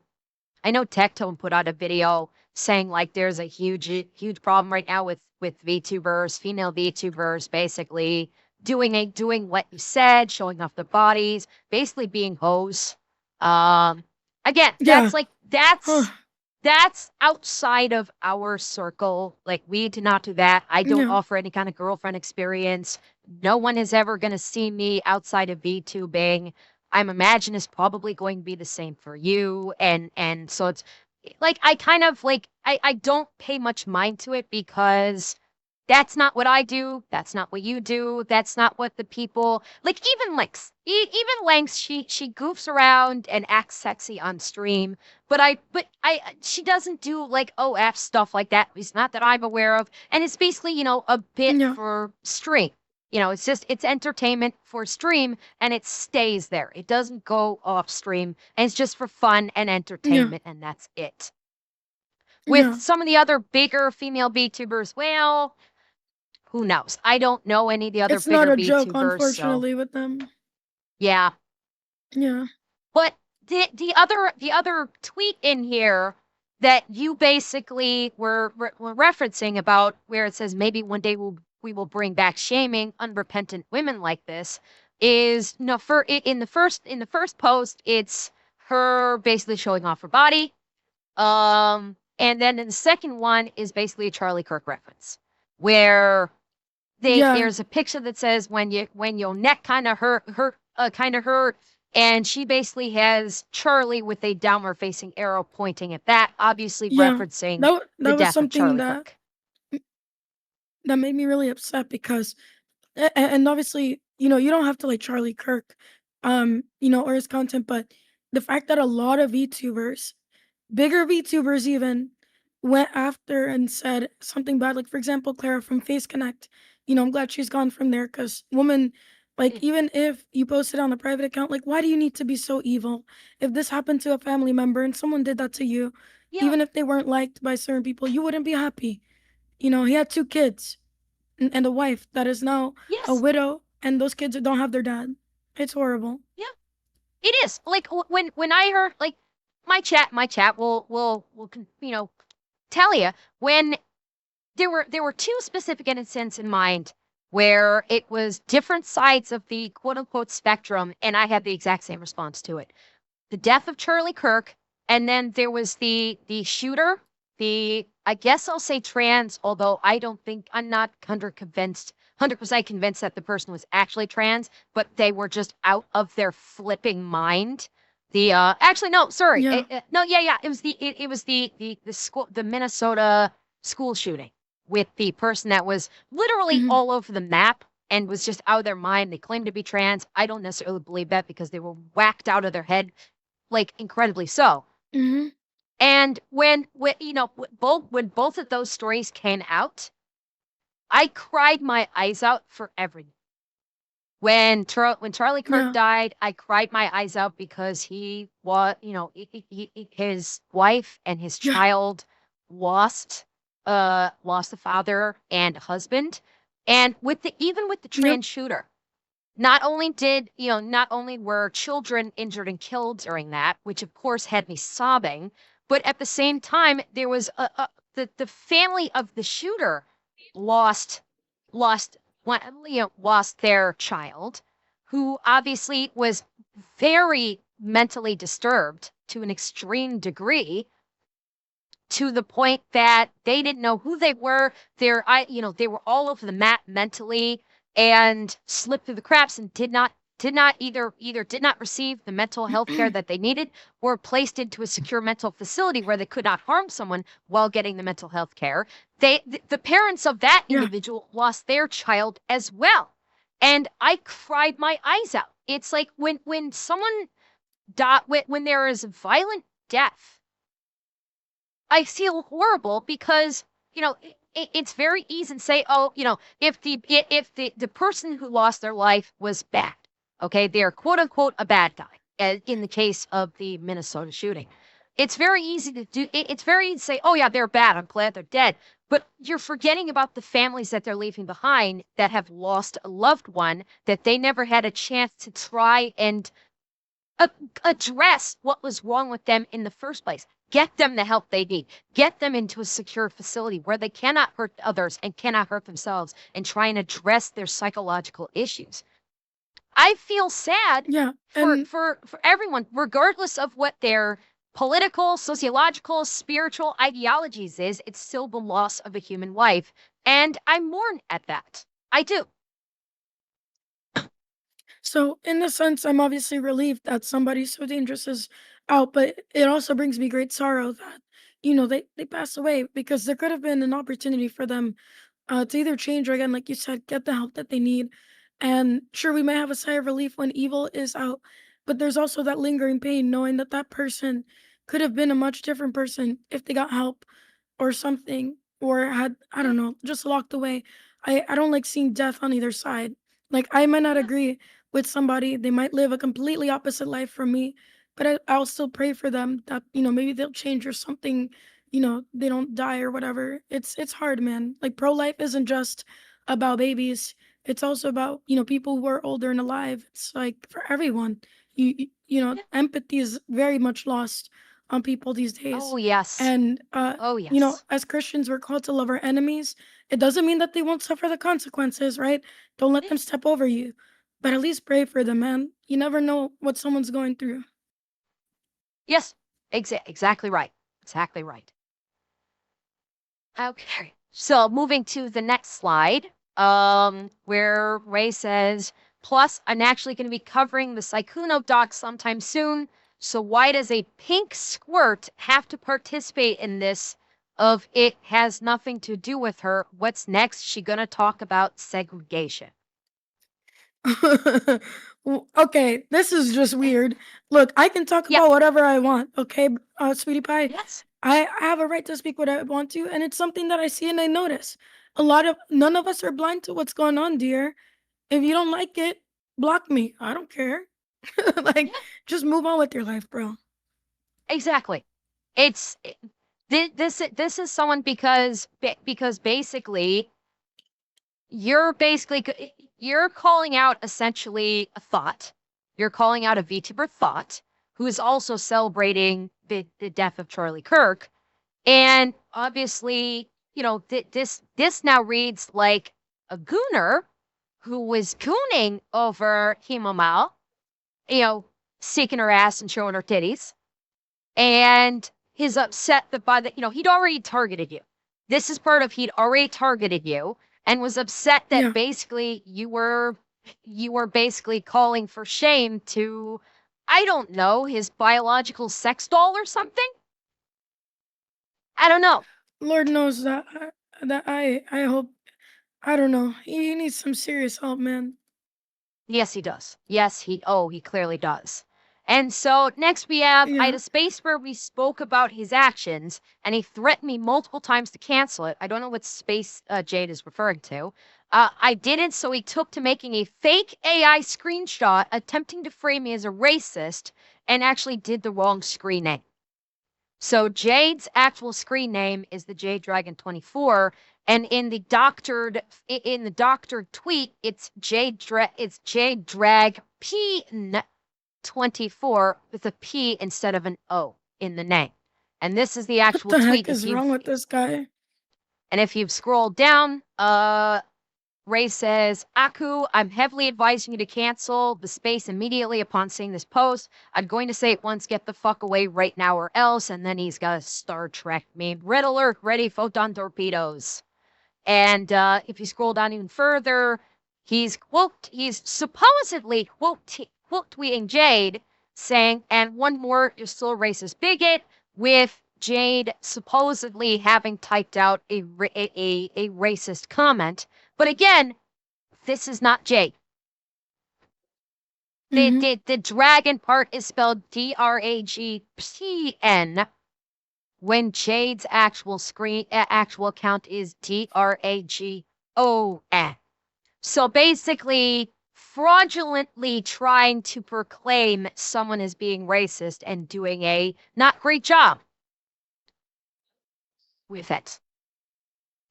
I know Tectone put out a video saying like there's a huge problem right now with VTubers, female VTubers, basically doing what you said, showing off their bodies, basically being hoes. Um, again, Yeah. Huh. that's outside of our circle. Like we do not do that. I don't Yeah. offer any kind of girlfriend experience. No one is ever going to see me outside of VTubing. I'm imagine is probably going to be the same for you. And so it's like I kind of like I don't pay much mind to it because that's not what I do. That's not what you do. That's not what the people like. Even Lynx, even Lynx, she goofs around and acts sexy on stream. But she doesn't do like OF stuff like that. At least not that I'm aware of. And it's basically a bit Yeah. for stream. It's entertainment for stream, and it stays there. It doesn't go off stream, and it's just for fun and Yeah. entertainment, and that's it. With Yeah. some of the other bigger female VTubers, well, who knows? I don't know any of the other It's not bigger a joke, VTubers, so unfortunately, with them. yeah. Yeah. But the other tweet in here that you basically were referencing about where it says maybe one day we will bring back shaming unrepentant women like this is no for in the first post it's her basically showing off her body. And then in the second one is basically a Charlie Kirk reference where Yeah. there's a picture that says when your neck kind of hurt, and she basically has Charlie with a downward facing arrow pointing at that, obviously Yeah. referencing That the was death of something Charlie that Kirk. made me really upset because and obviously, you don't have to like Charlie Kirk, or his content, but the fact that a lot of VTubers, bigger VTubers even, went after and said something bad. Like for example, Clara from Face Connect. I'm glad she's gone from there because woman, like Mm, even if you posted on a private account, like why do you need to be so evil? If this happened to a family member and someone did that to you, yeah, even if they weren't liked by certain people, you wouldn't be happy. He had two kids and a wife that is now a yes, widow, and those kids don't have their dad. It's horrible. yeah, it is. Like when I heard like my chat will tell you when there were two specific incidents in mind where it was different sides of the quote unquote spectrum, and I had the exact same response to it. The death of Charlie Kirk, and then there was the shooter, the I guess I'll say trans, although I'm not 100% convinced that the person was actually trans, but they were just out of their flipping mind. The actually no, sorry. Yeah. No, yeah, it was the Minnesota school shooting with the person that was literally Hmm. all over the map and was just out of their mind. They claimed to be trans. I don't necessarily believe that because they were whacked out of their head, like incredibly so. Hmm. And when both of those stories came out, I cried my eyes out for everyone. When Charlie Kirk Yeah. died, I cried my eyes out because he was, his wife and his Yeah. child lost lost a father and a husband. And even with the Yep. trans shooter, not only were children injured and killed during that, which of course had me sobbing, but at the same time, there was the family of the shooter lost lost their child, who obviously was very mentally disturbed to an extreme degree, to the point that they didn't know who they were. They were all over the map mentally and slipped through the cracks and did not receive the mental health care that they needed, or placed into a secure mental facility where they could not harm someone while getting the mental health care. The parents of that Yeah. individual lost their child as well. And I cried my eyes out. It's like when someone when there is violent death, I feel horrible because, it's very easy to say, oh, if the person who lost their life was bad, okay, they're quote unquote a bad guy, in the case of the Minnesota shooting. It's very easy to do. It's very easy to say, oh yeah, they're bad. I'm glad they're dead. But you're forgetting about the families that they're leaving behind that have lost a loved one that they never had a chance to try and address what was wrong with them in the first place. Get them the help they need. Get them into a secure facility where they cannot hurt others and cannot hurt themselves, and try and address their psychological issues. I feel sad Yeah. for everyone, regardless of what their political, sociological, spiritual ideologies is. It's still the loss of a human life, and I mourn at that. I do. So, in a sense, I'm obviously relieved that somebody so dangerous is out, but it also brings me great sorrow that, they pass away, because there could have been an opportunity for them to either change or, again, like you said, get the help that they need. And sure, we may have a sigh of relief when evil is out, but there's also that lingering pain knowing that that person could have been a much different person if they got help or something, or had, I Yeah, don't know, just locked away. I don't like seeing death on either side. Like, I might not yeah, agree with somebody, they might live a completely opposite life from me, but I'll still pray for them that, maybe they'll change or something, they don't die or whatever. It's hard, man. Like, pro life isn't just about babies. It's also about, people who are older and alive. It's like for everyone. yeah. Empathy is very much lost on people these days. Oh yes. And Oh yes. as Christians, we're called to love our enemies. It doesn't mean that they won't suffer the consequences, right? Don't let them step over you. But at least pray for them, man. You never know what someone's going through. Yes, exactly right. Exactly right. Okay. So moving to the next slide, where Ray says, plus, I'm actually going to be covering the Sykuno doc sometime soon. So why does a pink squirt have to participate in this? Of it has nothing to do with her. What's next? She gonna talk about segregation. Okay, this is just weird. Look, I can talk Yeah. about whatever I want, okay, sweetie pie? Yes. I have a right to speak what I want to, and it's something that I see and I notice. None of us are blind to what's going on, dear. If you don't like it, block me. I don't care. Like, Yeah. just move on with your life, bro. Exactly. It's this is someone because basically you're calling out essentially a thought. You're calling out a VTuber thought who is also celebrating the death of Charlie Kirk. And obviously, this now reads like a gooner who was gooning over Himomao, seeking her ass and showing her titties. And he's upset that he'd already targeted you. This is part of he'd already targeted you, and was upset that Yeah. basically you were basically calling for shame to, I don't know, his biological sex doll or something. I don't know. Lord knows that I hope, I don't know. He needs some serious help, man. Yes, he does. Yes, he clearly does. And so next we have, I had Yeah. a space where we spoke about his actions, and he threatened me multiple times to cancel it. I don't know what space Jade is referring to. I didn't, so he took to making a fake AI screenshot, attempting to frame me as a racist, and actually did the wrong screen name. So Jade's actual screen name is the Jade Dragon 24, and in the doctored tweet, it's Jade Drag P 24 with a P instead of an O in the name. And this is the What actual the tweet. heck If is you wrong with this guy? And if you've scrolled down, Ray says, Aku, I'm heavily advising you to cancel the space immediately upon seeing this post. I'm going to say it once, get the fuck away right now or else. And then he's got a Star Trek meme. Red alert, ready, photon torpedoes. And if you scroll down even further, he's supposedly quote tweeting Jade saying, and one more, you're still a racist bigot, with Jade supposedly having typed out a racist comment. But again, this is not Jade. The dragon part is spelled Dragpn, when Jade's actual account is Dragon. So basically, fraudulently trying to proclaim someone as being racist and doing a not great job with it.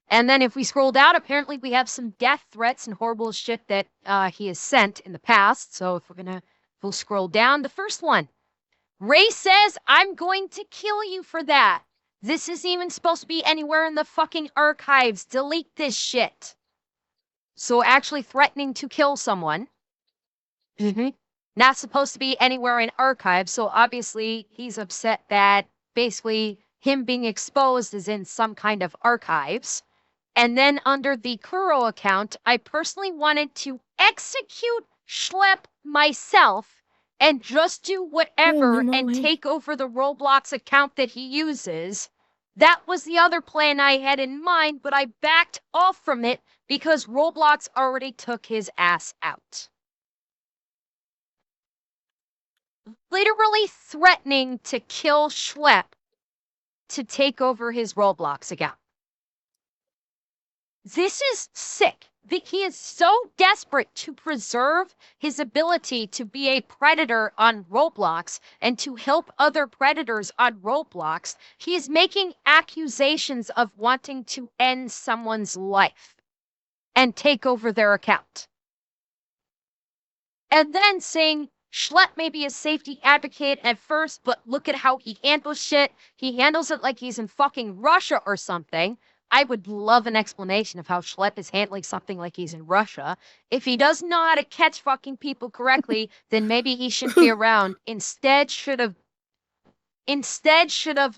And then if we scroll down, apparently we have some death threats and horrible shit that he has sent in the past. So if we'll scroll down, the first one. Ray says, I'm going to kill you for that. This isn't even supposed to be anywhere in the fucking archives. Delete this shit. So actually threatening to kill someone. Not supposed to be anywhere in archives. So obviously he's upset that basically him being exposed is in some kind of archives. And then under the Kuro account, I personally wanted to execute Schlep myself and just do whatever and take over the Roblox account that he uses. That was the other plan I had in mind, but I backed off from it because Roblox already took his ass out. Literally threatening to kill Schlep to take over his Roblox account. This is sick. He is so desperate to preserve his ability to be a predator on Roblox and to help other predators on Roblox. He is making accusations of wanting to end someone's life and take over their account. And then saying, Schlep may be a safety advocate at first, but look at how he handles shit. He handles it like he's in fucking Russia or something. I would love an explanation of how Schlep is handling something like he's in Russia. If he doesn't know how to catch fucking people correctly, then maybe he shouldn't be around. Instead should have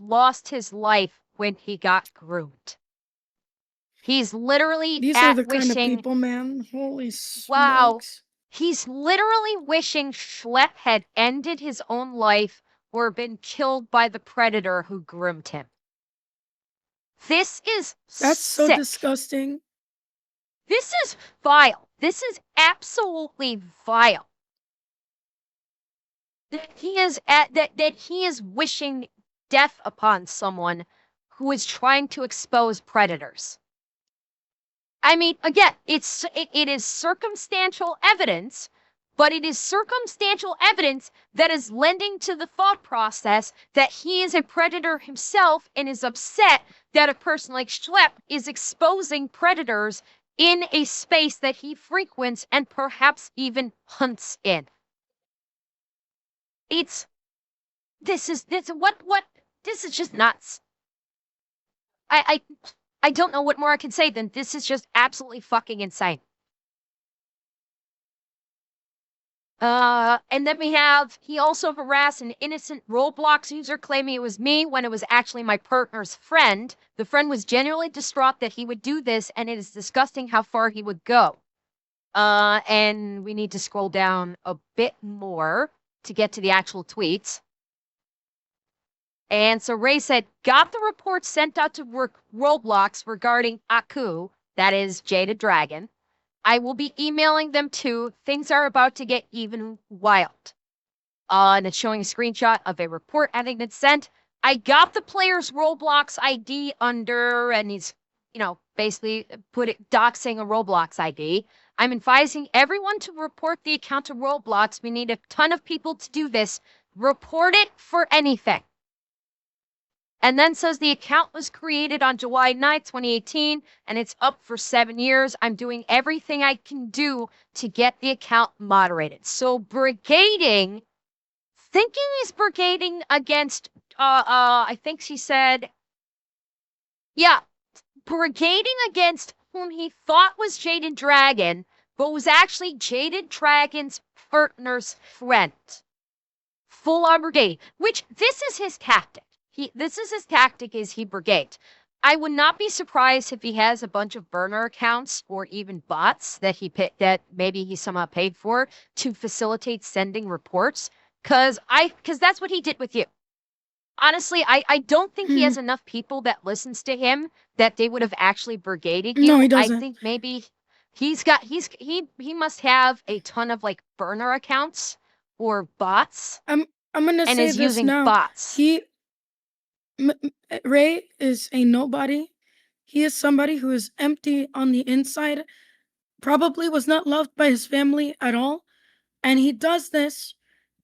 lost his life when he got groomed. He's literally These are the kind of people, man. Holy smokes. Wow. He's literally wishing Schlep had ended his own life or been killed by the predator who groomed him. This is That's so sick. disgusting. This is vile. This is absolutely vile. That he is wishing death upon someone who is trying to expose predators. I mean, again, it is circumstantial evidence, but it is circumstantial evidence that is lending to the thought process that he is a predator himself and is upset that a person like Schlep is exposing predators in a space that he frequents and perhaps even hunts in. This is just nuts. I don't know what more I can say than this is just absolutely fucking insane. And then he also harassed an innocent Roblox user claiming it was me when it was actually my partner's friend. The friend was genuinely distraught that he would do this, and it is disgusting how far he would go. And we need to scroll down a bit more to get to the actual tweets. And so Ray said, got the report sent out to Roblox regarding Aku, that is Jada Dragon. I will be emailing them too. Things are about to get even wild. And it's showing a screenshot of a report having been sent. I got the player's Roblox ID under, and he's, basically doxing a Roblox ID. I'm advising everyone to report the account to Roblox. We need a ton of people to do this. Report it for anything. And then says the account was created on July 9th, 2018, and it's up for 7 years. I'm doing everything I can do to get the account moderated. So thinking he's brigading against, I think she said, yeah, brigading against whom he thought was Jaded Dragon, but was actually Jaded Dragon's partner's friend. Full on brigade, which this is his tactic. This is his tactic is he brigade. I would not be surprised if he has a bunch of burner accounts or even bots that that maybe he somehow paid for to facilitate sending reports. Cause that's what he did with you. Honestly, I don't think he has enough people that listens to him that they would have actually brigaded you. No, he doesn't. I think maybe he must have a ton of like burner accounts or bots. I'm gonna and say is this using now. bots. Ray is a nobody. He is somebody who is empty on the inside, probably was not loved by his family at all, and he does this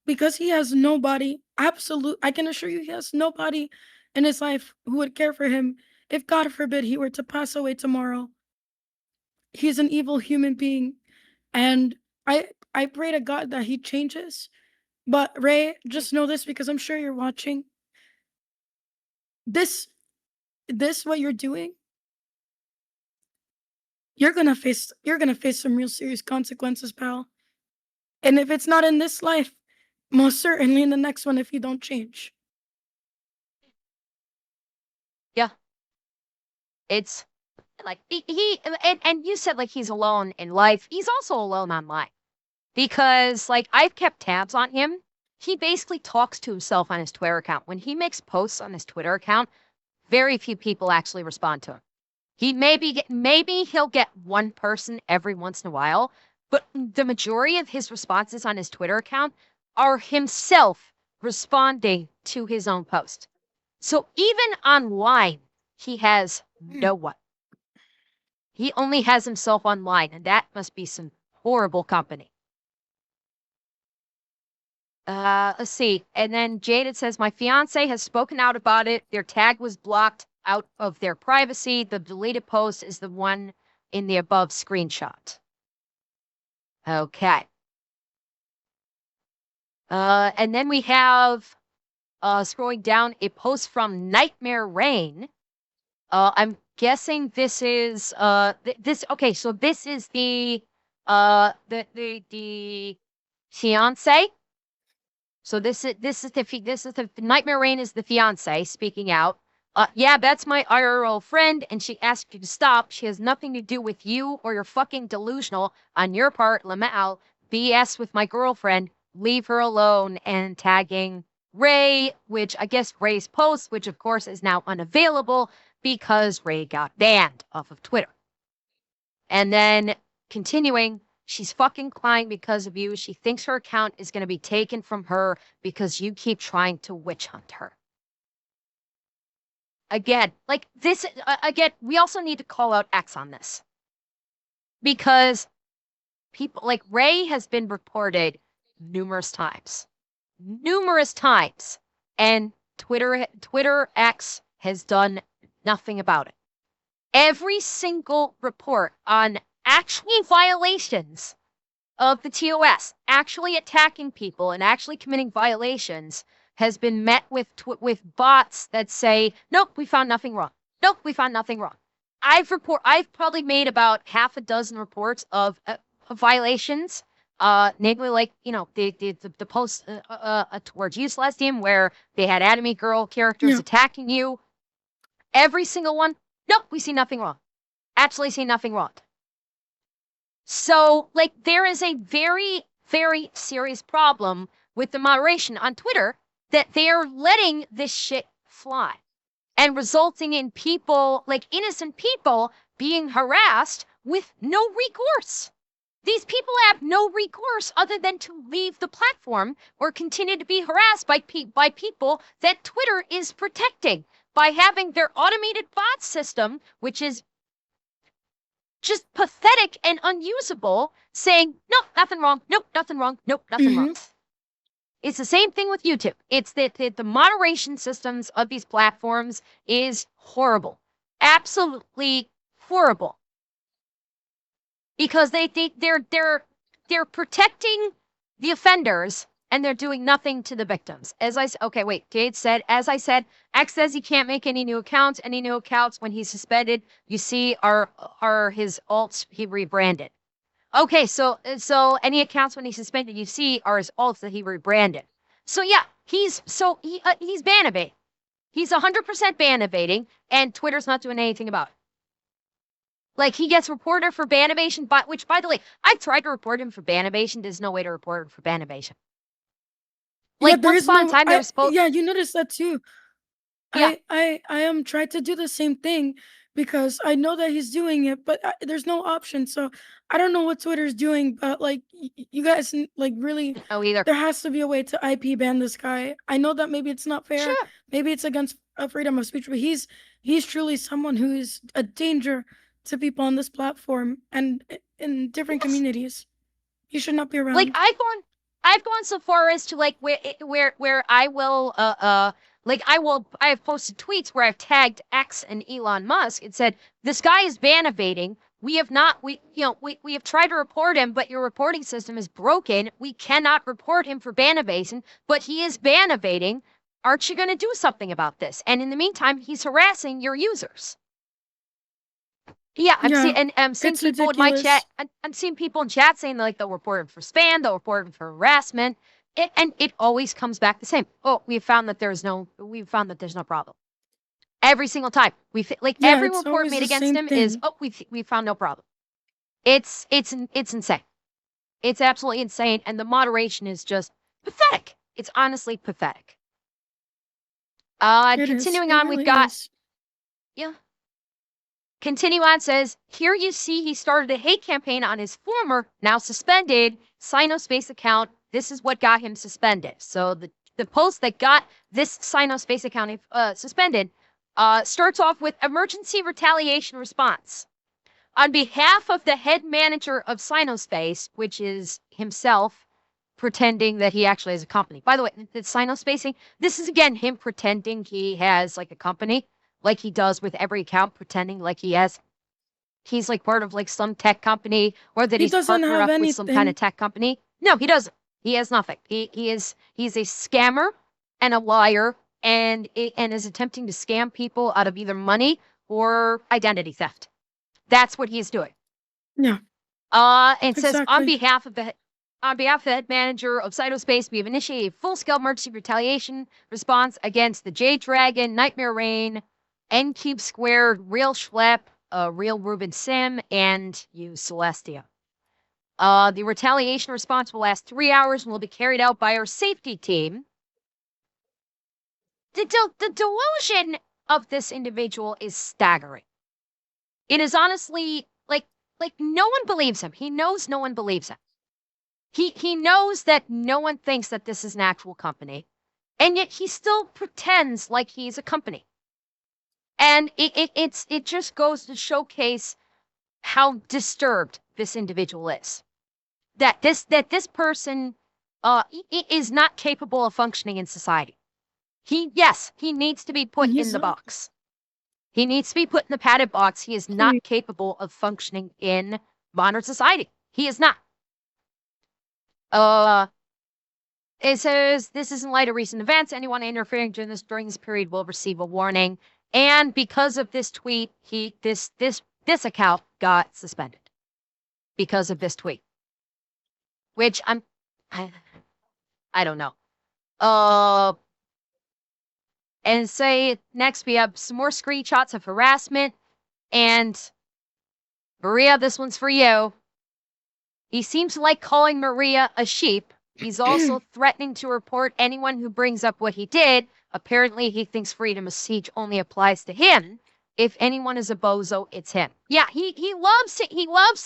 because he has nobody. I can assure you, he has nobody in his life who would care for him if, God forbid, he were to pass away tomorrow. He's an evil human being, and I pray to God that he changes. But Ray, just know this, because I'm sure you're watching. This what you're doing, you're gonna face some real serious consequences, pal. And if it's not in this life, most certainly in the next one if you don't change. Yeah. It's like and you said like he's alone in life. He's also alone online. Because like I've kept tabs on him. He basically talks to himself on his Twitter account. When he makes posts on his Twitter account, very few people actually respond to him. He maybe he'll get one person every once in a while, but the majority of his responses on his Twitter account are himself responding to his own post. So even online, he has no one. He only has himself online, and that must be some horrible company. Let's see. And then Jaded says, my fiance has spoken out about it. Their tag was blocked out of their privacy. The deleted post is the one in the above screenshot. Okay. And then we have, scrolling down, a post from Nightmare Rain. I'm guessing this is, okay, so this is the fiance. So this is the Nightmare Rain is the fiance speaking out. Yeah, that's my IRL friend, and she asked you to stop. She has nothing to do with you or your fucking delusional on your part, Lamau. BS with my girlfriend. Leave her alone, and tagging Ray, which I guess Ray's post, which of course is now unavailable because Ray got banned off of Twitter. And then continuing, she's fucking crying because of you. She thinks her account is going to be taken from her because you keep trying to witch hunt her. Again, like this, again, we also need to call out X on this. Because people, like Ray has been reported numerous times. And Twitter X has done nothing about it. Every single report on actually violations of the TOS, actually attacking people and actually committing violations, has been met with bots that say, nope, we found nothing wrong. Nope, we found nothing wrong. I've probably made about half a dozen reports of violations, namely like, you know, the post towards you, Celestium, where they had anime girl characters attacking you. Every single one, nope, we see nothing wrong. Actually see nothing wrong. So, like, there is a very, very serious problem with the moderation on Twitter that they are letting this shit fly and resulting in people, like innocent people, being harassed with no recourse. These people have no recourse other than to leave the platform or continue to be harassed by people that Twitter is protecting by having their automated bot system, which is just pathetic and unusable, saying, nope, nothing wrong, nope, nothing wrong, nope, nothing wrong. It's the same thing with YouTube. It's that the moderation systems of these platforms is horrible. Absolutely horrible. Because they're protecting the offenders and they're doing nothing to the victims. Okay, wait, Jade said, as I said, X says he can't make any new accounts. Any new accounts when he's suspended, you see, are his alts he rebranded. Okay, so any accounts when he's suspended, you see, are his alts that he rebranded. So yeah, he's ban evading. He's 100% ban evading, and Twitter's not doing anything about it. Like, he gets reported for ban evasion, which, by the way, I've tried to report him for ban evasion. There's no way to report him for ban evasion. Like, there once is upon a no. time, there was supposed. Yeah, you noticed that too. Yeah. I am tried to do the same thing because I know that he's doing it, but there's no option. So I don't know what Twitter's doing, but like you guys, like really, No, either. there has to be a way to IP ban this guy. I know that maybe it's not fair, Sure. maybe it's against freedom of speech, but he's truly someone who is a danger to people on this platform and in different Yes. communities. He should not be around. Like, I've gone so far as to like where I will I have posted tweets where I've tagged X and Elon Musk and said, this guy is ban evading. We have tried to report him, but your reporting system is broken. We cannot report him for ban evasion, but he is ban evading. Aren't you going to do something about this? And in the meantime, he's harassing your users. Yeah, I'm seeing people in my chat. I'm seeing people in chat saying like they'll report him for spam, they'll report him for harassment, and it always comes back the same. Oh, we've found that there's no problem. Every single time every report made against him is we found no problem. It's insane. It's absolutely insane, and the moderation is just pathetic. It's honestly pathetic. Continuing on, we've got yeah. Continue on says, here you see he started a hate campaign on his former, now suspended, Sinospace account. This is what got him suspended. So the post that got this Sinospace account suspended starts off with emergency retaliation response. On behalf of the head manager of Sinospace, which is himself pretending that he actually has a company. By the way, the Sinospacing, this is again him pretending he has like a company. Like he does with every account, pretending like he's like part of like some tech company, or that he's partnered up with some kind of tech company. No, he doesn't. He has nothing. He's a scammer and a liar, and is attempting to scam people out of either money or identity theft. That's what he's doing. Yeah. And says on behalf of the head manager of Cytospace, we have initiated a full-scale emergency retaliation response against the Jade Dragon, Nightmare Rain, N-Cube Squared, Real Schlepp, Real Ruben Sim, and you, Celestium. The retaliation response will last 3 hours and will be carried out by our safety team. The delusion of this individual is staggering. It is honestly, like no one believes him. He knows no one believes him. He knows that no one thinks that this is an actual company, and yet he still pretends like he's a company. And it just goes to showcase how disturbed this individual is. That this person is not capable of functioning in society. He needs to be put in the box. He needs to be put in the padded box. He is not capable of functioning in modern society. He is not. It says, this is in light of recent events. Anyone interfering during this period will receive a warning. And because of this tweet, this account got suspended because of this tweet, which I don't know. And say next we have some more screenshots of harassment, and Maria, this one's for you. He seems to like calling Maria a sheep. He's also threatening to report anyone who brings up what he did. Apparently, he thinks freedom of speech only applies to him. If anyone is a bozo, it's him. Yeah, he loves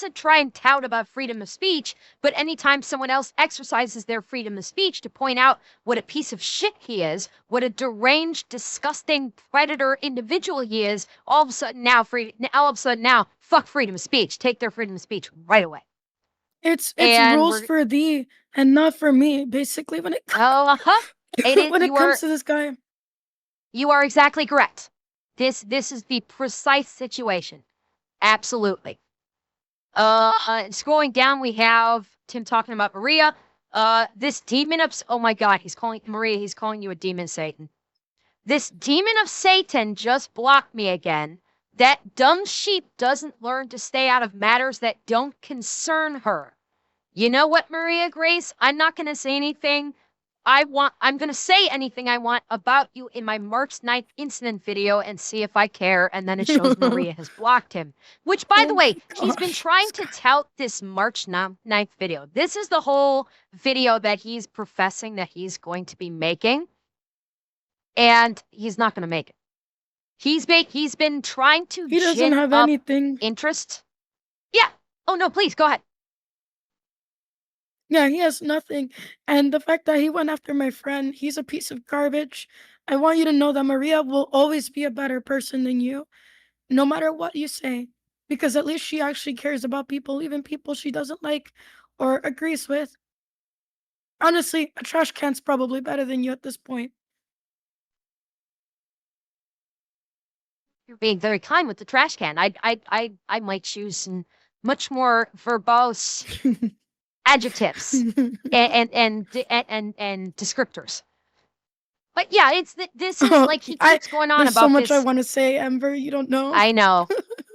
to try and tout about freedom of speech, but anytime someone else exercises their freedom of speech to point out what a piece of shit he is, what a deranged, disgusting predator individual he is, all of a sudden now, fuck freedom of speech. Take their freedom of speech right away. It's rules for thee and not for me, basically, when it comes to this guy. You are exactly correct. This is the precise situation. Absolutely. Scrolling down, we have Tim talking about Maria. This demon of, oh my God, he's calling, Maria, he's calling you a demon Satan. This demon of Satan just blocked me again. That dumb sheep doesn't learn to stay out of matters that don't concern her. You know what, Maria Grace? I'm not going to say anything I'm going to say anything I want about you in my March 9th incident video and see if I care. And then it shows Maria has blocked him. Which, by the way, he's been trying to tout this March 9th video. This is the whole video that he's professing that he's going to be making. And he's not going to make it. He's been trying to He doesn't have anything. Interest. Yeah. Oh, no, please, go ahead. Yeah, he has nothing. And the fact that he went after my friend, he's a piece of garbage. I want you to know that Maria will always be a better person than you, no matter what you say. Because at least she actually cares about people, even people she doesn't like or agrees with. Honestly, a trash can's probably better than you at this point. You're being very kind with the trash can. I might choose some much more verbose adjectives and descriptors. But yeah, it's this is like he keeps going on There's about so much this. I want to say, Ember. You don't know. I know.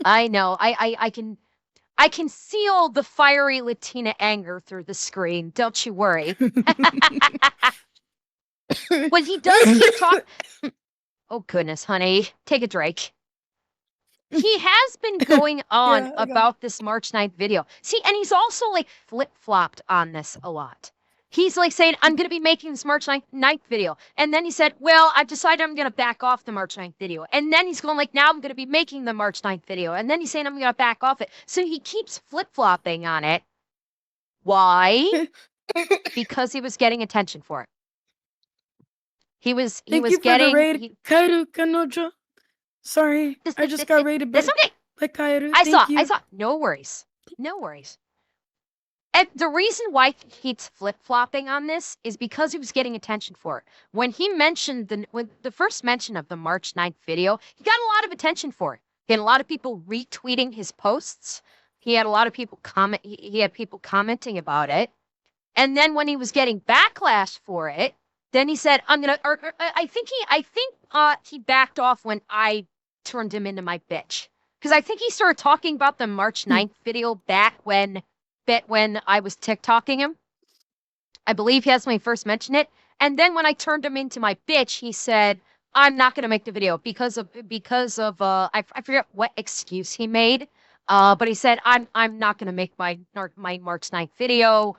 I can feel the fiery Latina anger through the screen. Don't you worry. When he does keep talking. Oh goodness, honey, take a drink. He has been going on about this March 9th video. See, and he's also like flip-flopped on this a lot. He's like saying, I'm going to be making this March 9th video. And then he said, well, I've decided I'm going to back off the March 9th video. And then he's going like, now I'm going to be making the March 9th video. And then he's saying, I'm going to back off it. So he keeps flip-flopping on it. Why? Because he was getting attention for it. He was getting... Kairu Kanojo. Sorry, I just got raided by Kairu. I saw. No worries. No worries. And the reason why he keeps flip-flopping on this is because he was getting attention for it. When he mentioned the first mention of the March 9th video, he got a lot of attention for it. He had a lot of people retweeting his posts. He had a lot of people he had people commenting about it. And then when he was getting backlash for it, then he said, "I'm gonna." I think he backed off when I turned him into my bitch, because I think he started talking about the March 9th video back when I was TikToking him. I believe that's when he first mentioned it. And then when I turned him into my bitch, he said, "I'm not gonna make the video because of I forget what excuse he made, but he said I'm not gonna make my March 9th video."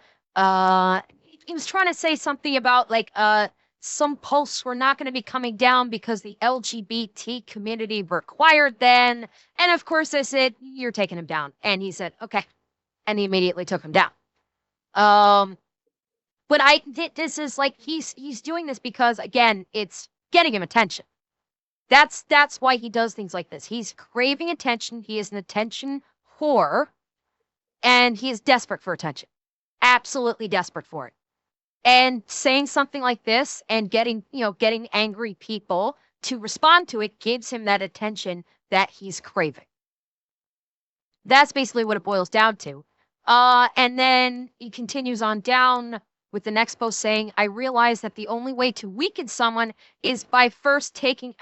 He was trying to say something about like some posts were not going to be coming down because the LGBT community required them. And of course I said, you're taking him down. And he said, okay. And he immediately took him down. But this is like, he's doing this because, again, it's getting him attention. That's why he does things like this. He's craving attention. He is an attention whore. And he is desperate for attention. Absolutely desperate for it. And saying something like this and getting angry people to respond to it gives him that attention that he's craving. That's basically what it boils down to. And then he continues on down with the next post saying, I realize that the only way to weaken someone is by taking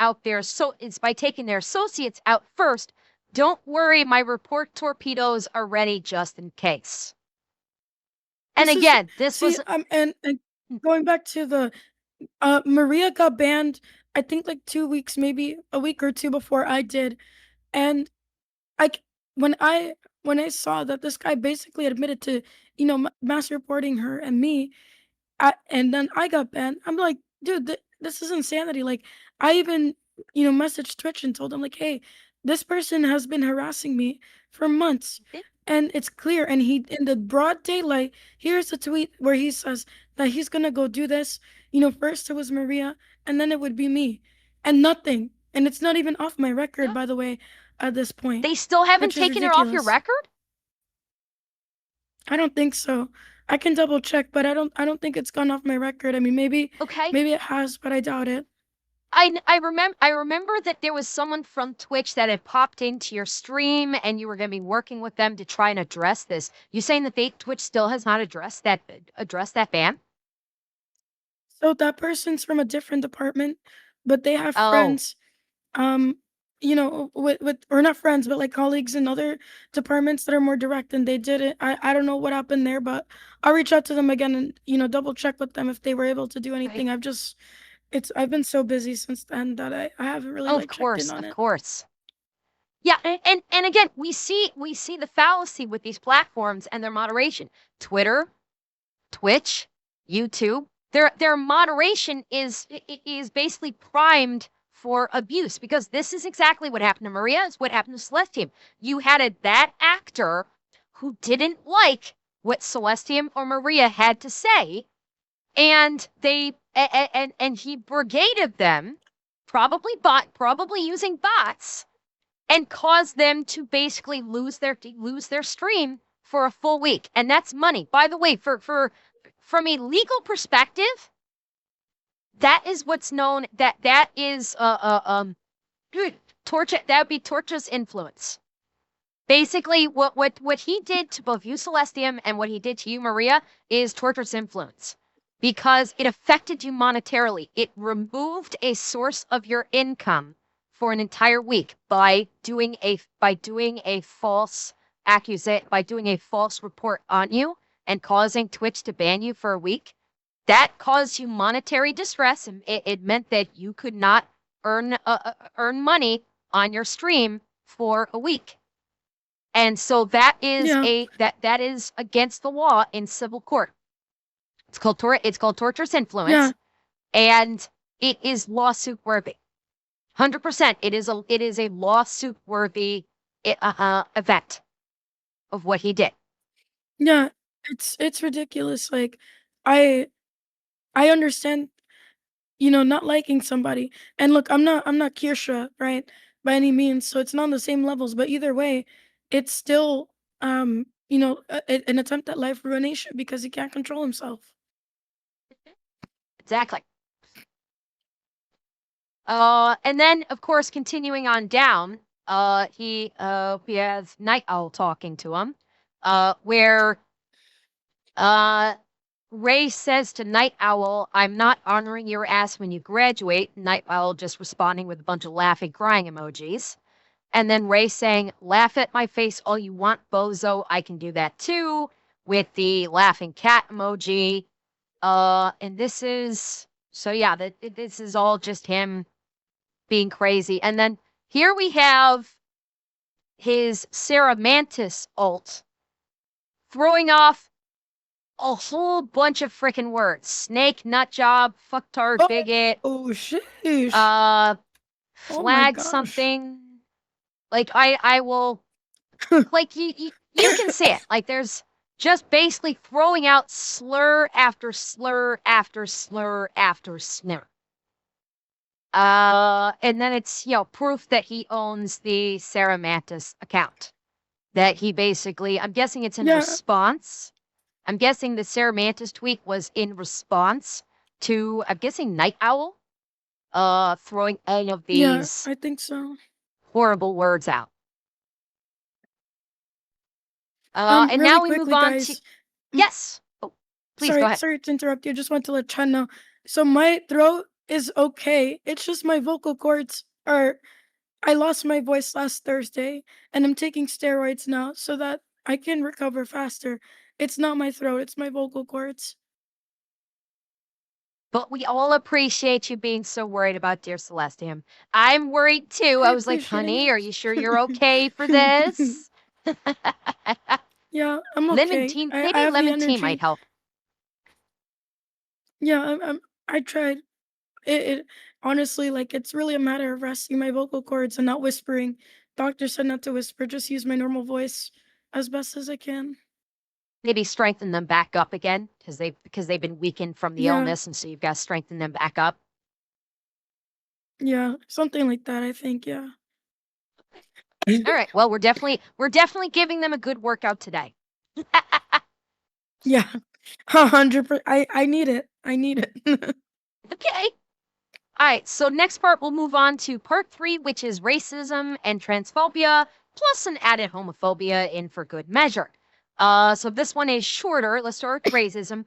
their associates out first. Don't worry, my report torpedoes are ready just in case. And again, this was... and going back to the... Maria got banned, I think like 2 weeks, maybe a week or two before I did. And when I saw that this guy basically admitted to, mass reporting her and me, and then I got banned, I'm like, dude, this is insanity. Like, I even, messaged Twitch and told him, like, hey, this person has been harassing me for months. And it's clear, and he, in the broad daylight, here's a tweet where he says that he's gonna go do this. First it was Maria, and then it would be me, and nothing. And it's not even off my record, by the way, at this point. They still haven't taken it off your record? I don't think so. I can double check, but I don't think it's gone off my record. I mean, maybe it has, but I doubt it. I remember that there was someone from Twitch that had popped into your stream and you were going to be working with them to try and address this. You saying that Twitch still has not addressed that ban? So that person's from a different department, but they have Oh, friends, um, with or not friends, but like colleagues in other departments that are more direct, and they did it. I don't know what happened there, but I'll reach out to them again and double check with them if they were able to do right. anything. I've been so busy since then that I haven't really Oh, like checked in on of it. course. Yeah, and again, we see the fallacy with these platforms and their moderation. Twitter, Twitch, YouTube, their moderation is basically primed for abuse, because this is exactly what happened to Maria. Is what happened to Celestium. You had that actor who didn't like what Celestium or Maria had to say, and and he brigaded them, probably using bots, and caused them to basically lose their stream for a full week. And that's money. By the way, from a legal perspective, that is what's known, that is torture. That would be torturous influence. Basically, what he did to both you, Celestium, and what he did to you, Maria, is torturous influence, because it affected you monetarily. It removed a source of your income for an entire week by doing a false report on you and causing Twitch to ban you for a week. That caused you monetary distress, and it meant that you could not earn money on your stream for a week. And so that is Yeah, that is against the law in civil court. It's called torturous influence, yeah, and it is lawsuit worthy. 100%. It is a lawsuit worthy event of what he did. yeah. It's ridiculous. Like, I I understand, not liking somebody. And look, I'm not Kirsha, right? By any means. So it's not on the same levels, but either way, it's still an attempt at life ruination because he can't control himself. Exactly. And then of course, continuing on down, he has Night Owl talking to him, where Ray says to Night Owl, "I'm not honoring your ass when you graduate." Night Owl just responding with a bunch of laughing, crying emojis. And then Ray saying, "Laugh at my face all you want, bozo. I can do that too," with the laughing cat emoji. And this is, so yeah, this is all just him being crazy. And then here we have his Sarah Mantis ult throwing off a whole bunch of freaking words: snake, nut job, fucktard, Oh, bigot, oh sheesh. uh, Oh my flag gosh. something. Like I will, like you can see it. Like there's just basically throwing out slur after slur after slur after slur. And then it's, proof that he owns the Sarah Mantis account. That he basically, I'm guessing it's in Yeah, response. I'm guessing the Sarah Mantis tweet was in response to, I'm guessing, Night Owl, throwing any of yeah, these I think so. horrible words out. And Really now we move quickly, on to, guys. yes. Oh, please go Sorry, ahead. sorry to interrupt you. Just want to let Chen know. So my throat is okay. It's just my vocal cords are. I lost my voice last Thursday, and I'm taking steroids now so that I can recover faster. It's not my throat; it's my vocal cords. But we all appreciate you being so worried about dear Celestium. I'm worried too. I I was like, appreciate honey, are you sure you're okay for it. this? Yeah, I'm Lemon okay. tea, I maybe have the lemon tea might energy. help. Yeah, I tried. It honestly, like, it's really a matter of resting my vocal cords and not whispering. Doctor said not to whisper, just use my normal voice as best as I can. Maybe strengthen them back up again, because they've been weakened from the Yeah, illness, and so you've got to strengthen them back up. yeah, something like that, I think, yeah. All right. Well, we're definitely giving them a good workout today. Yeah, 100%. I need it. I need it. Okay. All right, so next part we'll move on to part 3, which is racism and transphobia, plus an added homophobia in for good measure. So this one is shorter. Let's start with racism.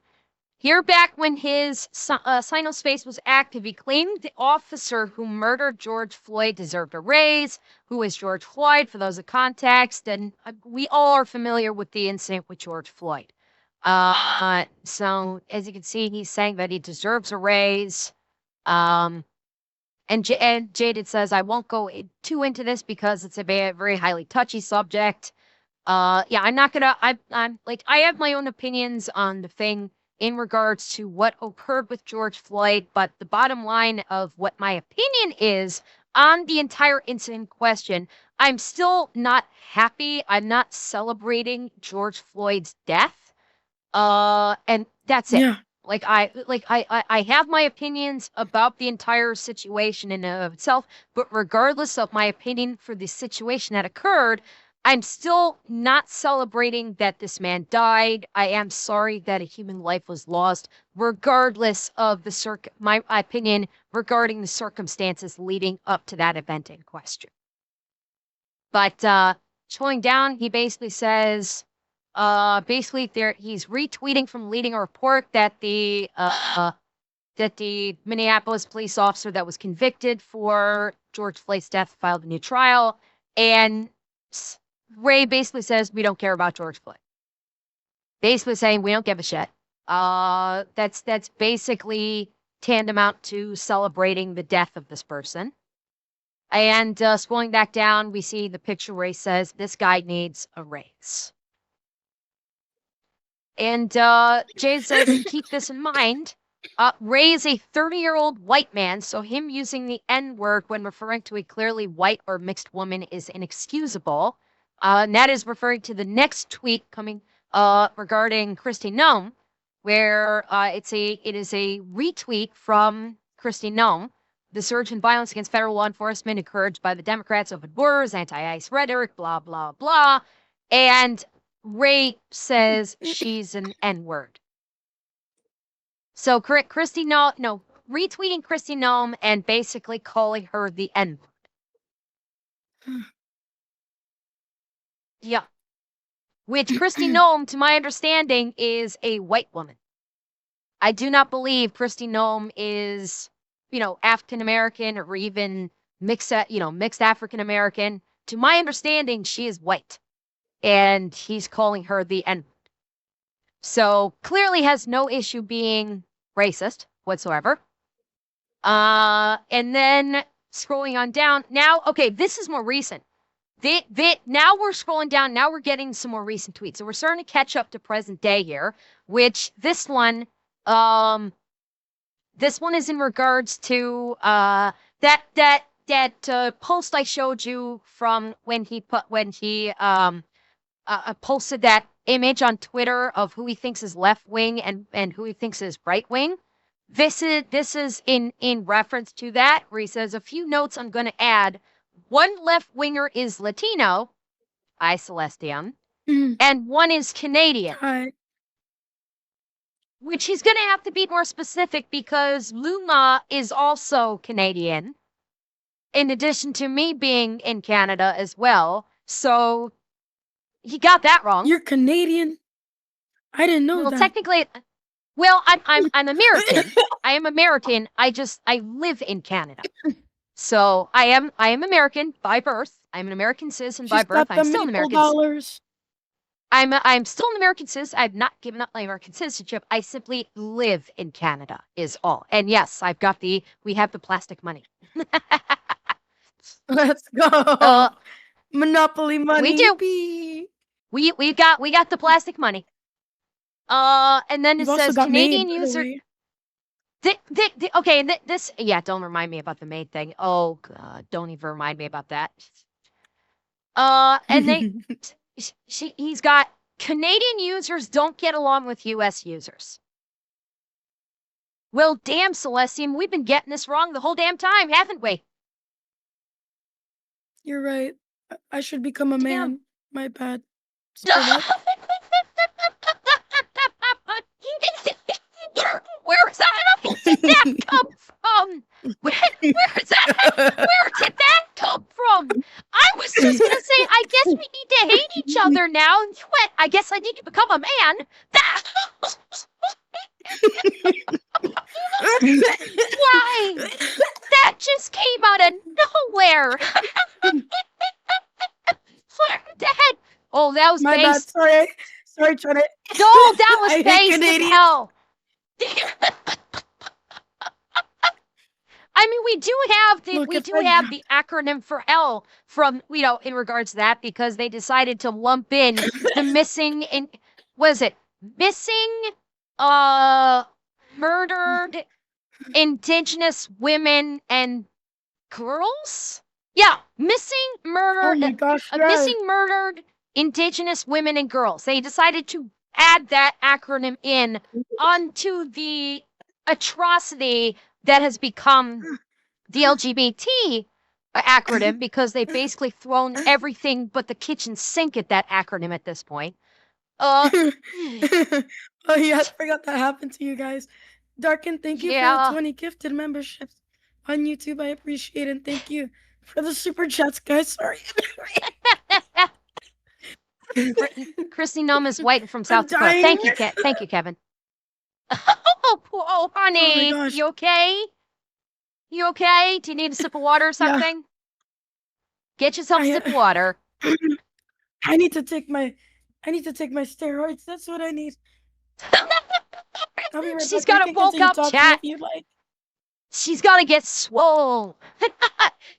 Here, back when his Sinospace was active, he claimed the officer who murdered George Floyd deserved a raise. Who is George Floyd? For those of context, and we all are familiar with the incident with George Floyd. So as you can see, he's saying that he deserves a raise. And Jaded says, I won't go too into this because it's a very highly touchy subject. Yeah, I'm not gonna, I'm like, I have my own opinions on the thing in regards to what occurred with George Floyd, but the bottom line of what my opinion is on the entire incident question, I'm still not happy. I'm not celebrating George Floyd's death. And that's it. Yeah. I have my opinions about the entire situation in and of itself, but regardless of my opinion for the situation that occurred, I'm still not celebrating that this man died. I am sorry that a human life was lost, regardless of my opinion regarding the circumstances leading up to that event in question. But scrolling down, he basically says, he's retweeting from leading a report that the Minneapolis police officer that was convicted for George Floyd's death filed a new trial, and Ray basically says we don't care about George Floyd. Basically saying we don't give a shit. That's basically tantamount to celebrating the death of this person. And scrolling back down, we see the picture where he says this guy needs a raise. And Jay says, keep this in mind. Ray is a 30-year-old white man, so him using the N-word when referring to a clearly white or mixed woman is inexcusable. And that is referring to the next tweet coming regarding Kristi Noem, where it is a retweet from Kristi Noem. The surge in violence against federal law enforcement encouraged by the Democrats, open borders, anti-ICE rhetoric, blah, blah, blah. And Ray says she's an N-word. So retweeting Kristi Noem and basically calling her the N-word. Yeah. Which Kristi Noem, to my understanding, is a white woman. I do not believe Kristi Noem is, African American or even mixed African American. To my understanding, she is white. And he's calling her the N-word. So clearly has no issue being racist whatsoever. And then scrolling on down. Now, okay, this is more recent. Now we're scrolling down. Now we're getting some more recent tweets. So we're starting to catch up to present day here, which this one is in regards to that post I showed you from when he posted that image on Twitter of who he thinks is left wing and who he thinks is right wing. This is in reference to that, where he says a few notes I'm going to add. One left winger is Latino, I Celestium, and one is Canadian. Hi. Which he's going to have to be more specific because Luma is also Canadian, in addition to me being in Canada as well. So he got that wrong. You're Canadian? I didn't know that. Well, technically, I'm American. I am American. I live in Canada. So I am American by birth. I'm an American citizen by birth. I'm still an American citizen. I'm still an American citizen. I've not given up my American citizenship. I simply live in Canada is all. And yes, we have the plastic money. Let's go. Monopoly money. We do. We got the plastic money. And then it says Canadian user. Don't remind me about the maid thing. Oh God, don't even remind me about that. And he's got Canadian users don't get along with US users. Well, damn, Celestium, we've been getting this wrong the whole damn time, haven't we? You're right. I should become a man. My bad. Where is that come from? man. That why? That just came out of nowhere. Dad. Oh, that was My bad. based. Sorry, trying to. No, that was I hate based as Canadians. hell. I mean, we do have Look, we if do I have the acronym for hell from in regards to that, because they decided to lump in the missing in what is it? Missing murdered indigenous women and girls? Yeah, Oh my gosh, yeah. missing murdered indigenous women and girls. They decided to add that acronym in onto the atrocity that has become the LGBT acronym, because they've basically thrown everything but the kitchen sink at that acronym at this point. Oh yeah, I forgot that happened to you guys. Darkin, thank you for the Yeah. 20 gifted memberships on YouTube. I appreciate it. Thank you for the super chats, guys. Sorry. Christy Num is white from South Dakota. dying. Thank you, thank you, Kevin. Oh, honey, gosh. you okay? You okay? Do you need a sip of water or something? Get yourself a sip of water. I need to take my steroids. That's what I need. I'll be right She's back. got You a can continue woke up talking chat. if you'd like. She's got to get swole.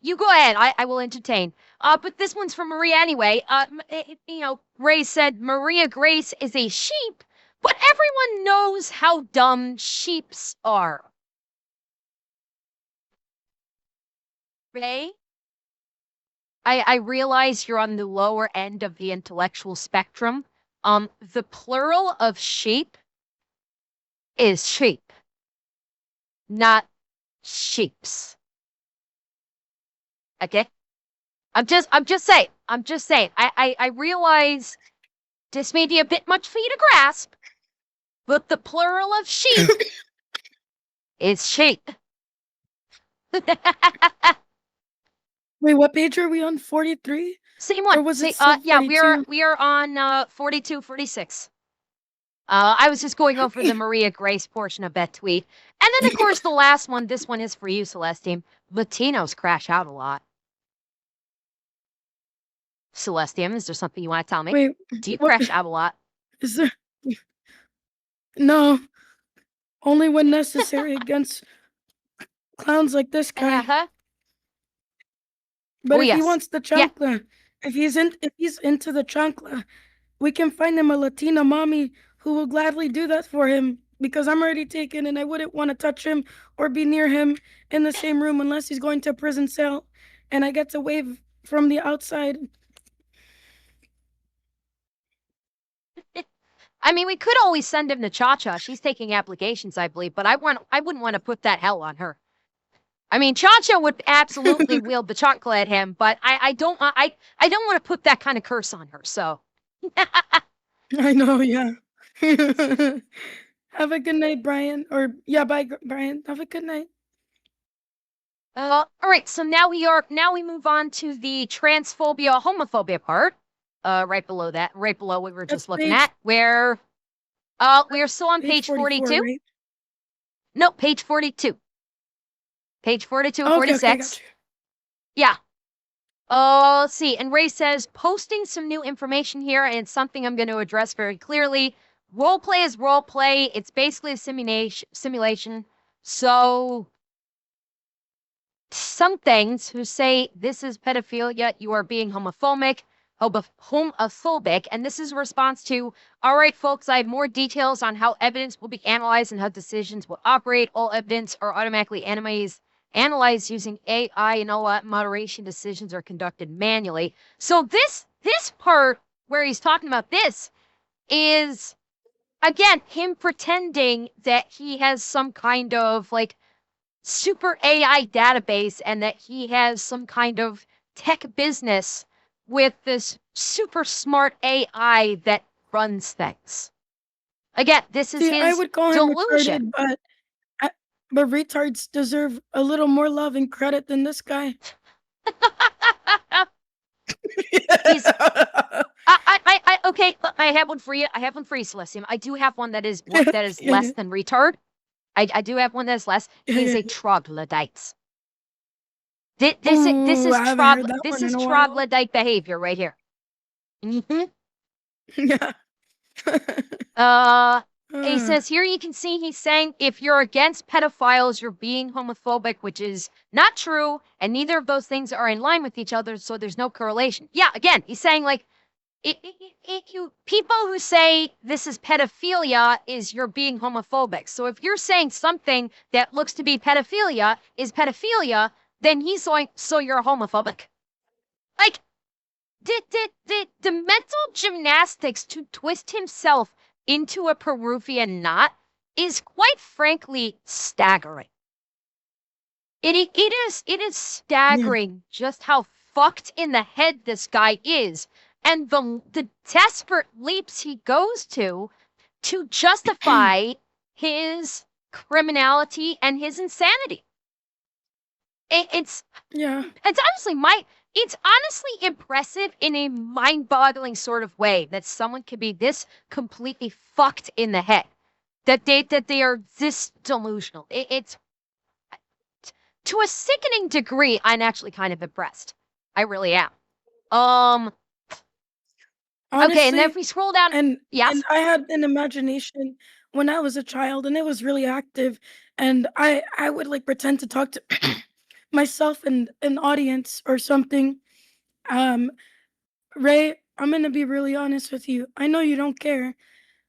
You go ahead. I will entertain. But this one's from Maria anyway. Ray said Maria Grace is a sheep, but everyone knows how dumb sheeps are. Ray? I realize you're on the lower end of the intellectual spectrum. The plural of sheep is sheep, not sheeps. Okay? I'm just saying. I realize this may be a bit much for you to grasp, but the plural of sheep is sheep. Wait, what page are we on? 43? Same one. Or was it yeah, 42? we are on 42, 46. I was just going over the Maria Grace portion of that tweet. And then, of course, the last one. This one is for you, Celestium. Latinos crash out a lot. Celestium, is there something you want to tell me? Wait, do you what- crash out a lot? Is there? No. Only when necessary against clowns like this guy. Uh-huh. But Oh, if he yes. wants the Yeah. chancla, if he's into the chancla, we can find him a Latina mommy who will gladly do that for him, because I'm already taken and I wouldn't want to touch him or be near him in the same room unless he's going to a prison cell and I get to wave from the outside. I mean, we could always send him to Cha-Cha. She's taking applications, I believe, but I wouldn't want to put that hell on her. I mean, Cha-Cha would absolutely wield the chancla at him, but I don't want to put that kind of curse on her. So I know, yeah. Have a good night, Brian. Or yeah, bye, Brian. Have a good night. all right, so now we move on to the transphobia, homophobia part. Right below what we were just looking at, where we are still on page 42. Right? No, page 42. Page 42 and Okay, 46. okay, Yeah. Oh, let's see. And Ray says, posting some new information here, and it's something I'm going to address very clearly. Role play is role play. It's basically a simulation. So some things who say this is pedophilia, you are being homophobic, and this is a response to, all right, folks, I have more details on how evidence will be analyzed and how decisions will operate. All evidence are automatically analyzed using AI, and all moderation decisions are conducted manually. So this part where he's talking about this is, again, him pretending that he has some kind of like super AI database and that he has some kind of tech business with this super smart AI that runs things. Again, this is his I would call him delusion. retarded, but retards deserve a little more love and credit than this guy. Okay, I have one for you. I have one for you, Celestium. I do have one that is that is Yeah, less yeah, than retard. I do have one that is less. yeah, He's yeah, a yeah. troglodyte. This Ooh, is I haven't heard that this one in is a while. troglodyte behavior right here. Mm-hmm. Yeah. Uh, he Uh, says here you can see he's saying if you're against pedophiles, you're being homophobic, which is not true, and neither of those things are in line with each other, so there's no correlation. Yeah, again, he's saying like you people who say this is pedophilia is you're being homophobic. So if you're saying something that looks to be pedophilia is pedophilia, then he's going so you're homophobic. Like the mental gymnastics to twist himself into a Peruvian knot is quite frankly staggering. It is yeah. staggering just how fucked in the head this guy is and the desperate leaps he goes to justify his criminality and his insanity. It's Yeah. it's honestly impressive in a mind-boggling sort of way that someone could be this completely fucked in the head. That they are this delusional. It's to a sickening degree, I'm actually kind of impressed. I really am. Um okay, and then if Honestly, we scroll down, and yes. I had an imagination when I was a child, and it was really active, and I would, like, pretend to talk to myself in an audience or something. Um, Ray, I'm gonna be really honest with you. I know you don't care,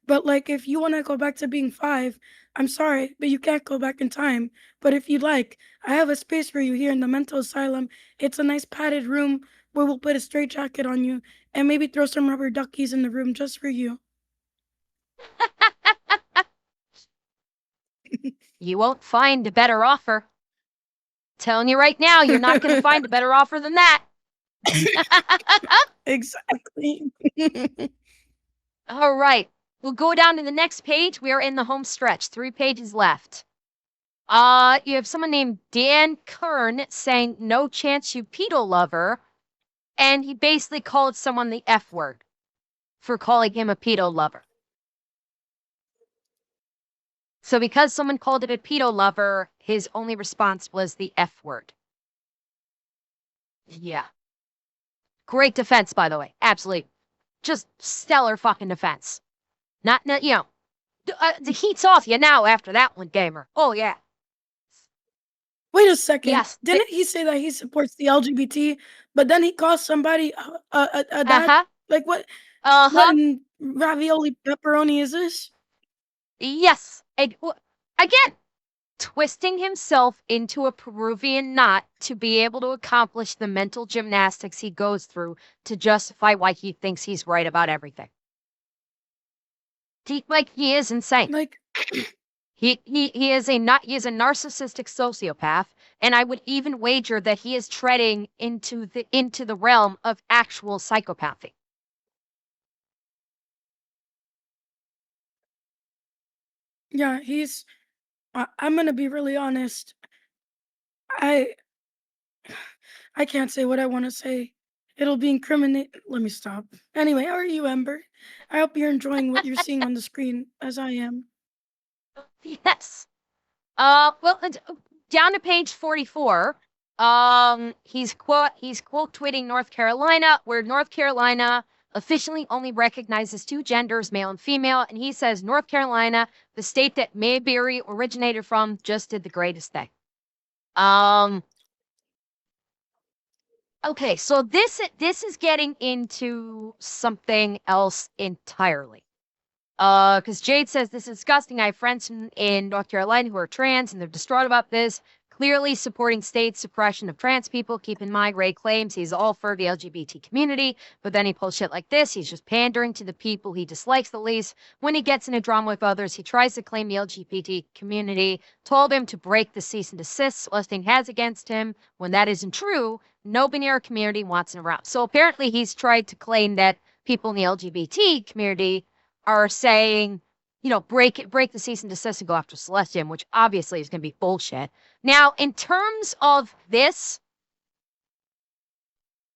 but, like, if you wanna go back to being 5, I'm sorry, but you can't go back in time. But if you'd like, I have a space for you here in the mental asylum. It's a nice padded room where we'll put a straitjacket on you and maybe throw some rubber duckies in the room just for you. You won't find a better offer. Telling you right now, you're not going to find a better offer than that. Exactly. All right. We'll go down to the next page. We are in the home stretch. 3 pages left. You have someone named Dan Kern saying, "No chance, you pedo lover." And he basically called someone the F word for calling him a pedo lover. So because someone called it a pedo lover, his only response was the F word. Yeah. Great defense, by the way. Absolutely. Just stellar fucking defense. Not, you know, the heat's off you now after that one, gamer. Oh, yeah. Wait a second. Yes. Didn't he say that he supports the LGBT, but then he calls somebody a dad? Uh-huh. Like what? What Uh-huh. in ravioli pepperoni is this? Yes. Again, twisting himself into a Peruvian knot to be able to accomplish the mental gymnastics he goes through to justify why he thinks he's right about everything. He is insane. Like, He is a narcissistic sociopath, and I would even wager that he is treading into the realm of actual psychopathy. yeah, I'm gonna be really honest. I I can't say what I want to say. It'll be incriminate. Let me stop. Anyway, how are you, Ember? I hope you're enjoying what you're seeing on the screen, as I am. Yes. Well, down to page 44. He's quote tweeting North Carolina, where North Carolina officially only recognizes 2 genders, male and female, and he says North Carolina, the state that Mayberry originated from, just did the greatest thing. Okay, so this is getting into something else entirely. Because Jade says this is disgusting. I have friends in North Carolina who are trans and they're distraught about this. Clearly supporting state suppression of trans people. Keep in mind, Ray claims he's all for the LGBT community, but then he pulls shit like this. He's just pandering to the people he dislikes the least. When he gets in a drama with others, he tries to claim the LGBT community told him to break the cease and desist Celestium has against him. When that isn't true, nobody in our community wants him around. So apparently he's tried to claim that people in the LGBT community are saying, you know, break the cease and desist and go after Celestium, which obviously is going to be bullshit. Now, in terms of this,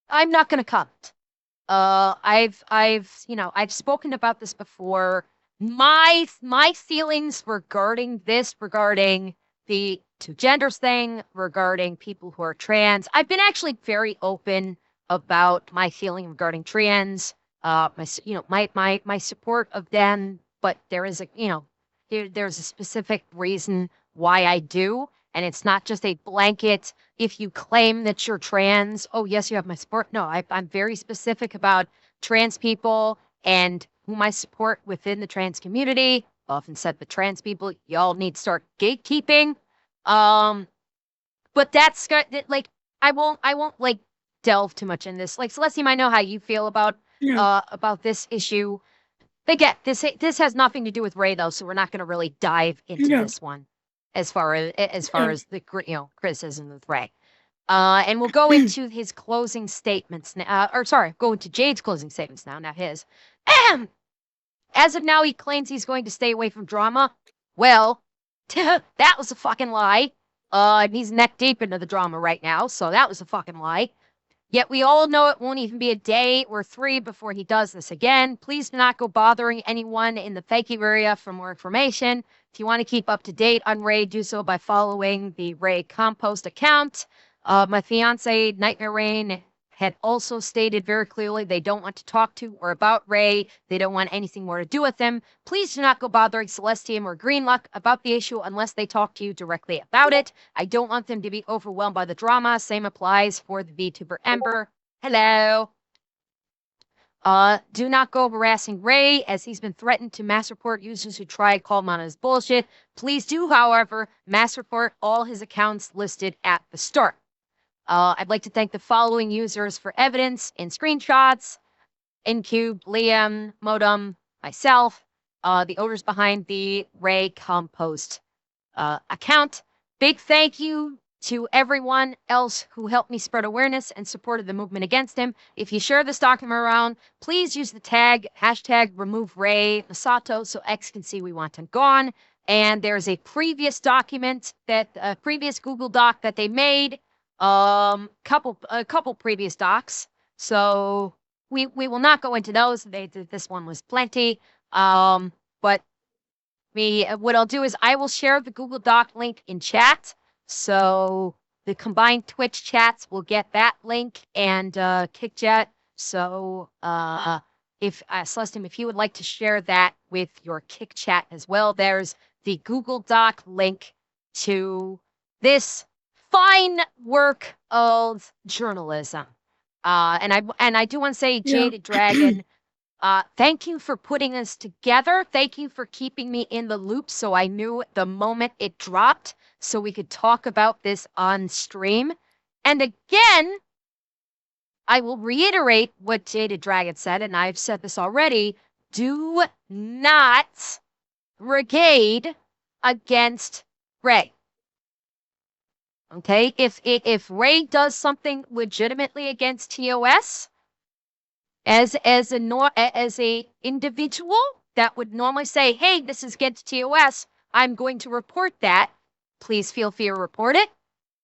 I'm not going to comment. I've spoken about this before. My feelings regarding the two genders thing, regarding people who are trans. I've been actually very open about my feeling regarding trans. My support of them, but there is there's a specific reason why I do, and it's not just a blanket. If you claim that you're trans, oh yes, you have my support. No, I'm very specific about trans people and whom I support within the trans community. Often said with trans people, y'all need to start gatekeeping. But that's like I won't like delve too much in this. Like Celestium, I know how you feel Yeah. about this issue. Again, this has nothing to do with Ray though, so we're not going to really dive into Yeah. this one as far Yeah. as the criticism with Ray. And we'll go into his closing statements now. Or sorry, go into Jade's closing statements now, not his. As of now, he claims he's going to stay away from drama. Well, that was a fucking lie. And he's neck deep into the drama right now, so that was a fucking lie. Yet we all know it won't even be a day or 3 before he does this again. Please do not go bothering anyone in the fakey area for more information. If you want to keep up to date on Ray, do so by following the Ray Compost account. My fiance, Nightmare Rain, had also stated very clearly they don't want to talk to or about Ray. They don't want anything more to do with him. Please do not go bothering Celestium or Greenluck about the issue unless they talk to you directly about it. I don't want them to be overwhelmed by the drama. Same applies for the VTuber Ember. Hello. Do not go harassing Ray, as he's been threatened to mass report users who try to call him on his bullshit. Please do, however, mass report all his accounts listed at the start. I'd like to thank the following users for evidence in screenshots: Incube, Liam, Modem, myself, the owners behind the Ray Compost account. Big thank you to everyone else who helped me spread awareness and supported the movement against him. If you share this document around, please use the hashtag remove Ray Masato so X can see we want him gone. And there's a previous document a previous Google Doc that they made, a couple previous docs. So we will not go into those. This one was plenty. But what I'll do is I will share the Google Doc link in chat. So the combined Twitch chats will get that link and Kick Chat. So if Celestium, if you would like to share that with your Kick Chat as well, there's the Google Doc link to this fine work of journalism. And I do want to say, Yeah. Jaded Dragon, thank you for putting this together. Thank you for keeping me in the loop so I knew the moment it dropped so we could talk about this on stream. And again, I will reiterate what Jaded Dragon said, and I've said this already. Do not brigade against Ray. Okay, if Ray does something legitimately against TOS, as a individual that would normally say, "Hey, this is against TOS, I'm going to report that." Please feel free to report it.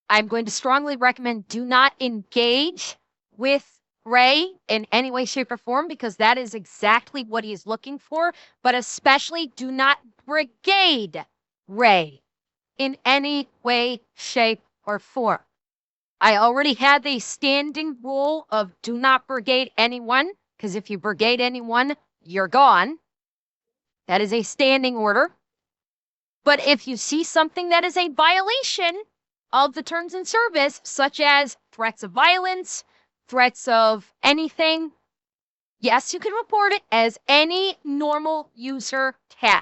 I'm going to strongly recommend do not engage with Ray in any way, shape, or form, because that is exactly what he is looking for. But especially do not brigade Ray in any way, shape, or form. I already had the standing rule of do not brigade anyone, because if you brigade anyone, you're gone. That is a standing order. But if you see something that is a violation of the terms and service, such as threats of violence, threats of anything, yes, you can report it as any normal user can.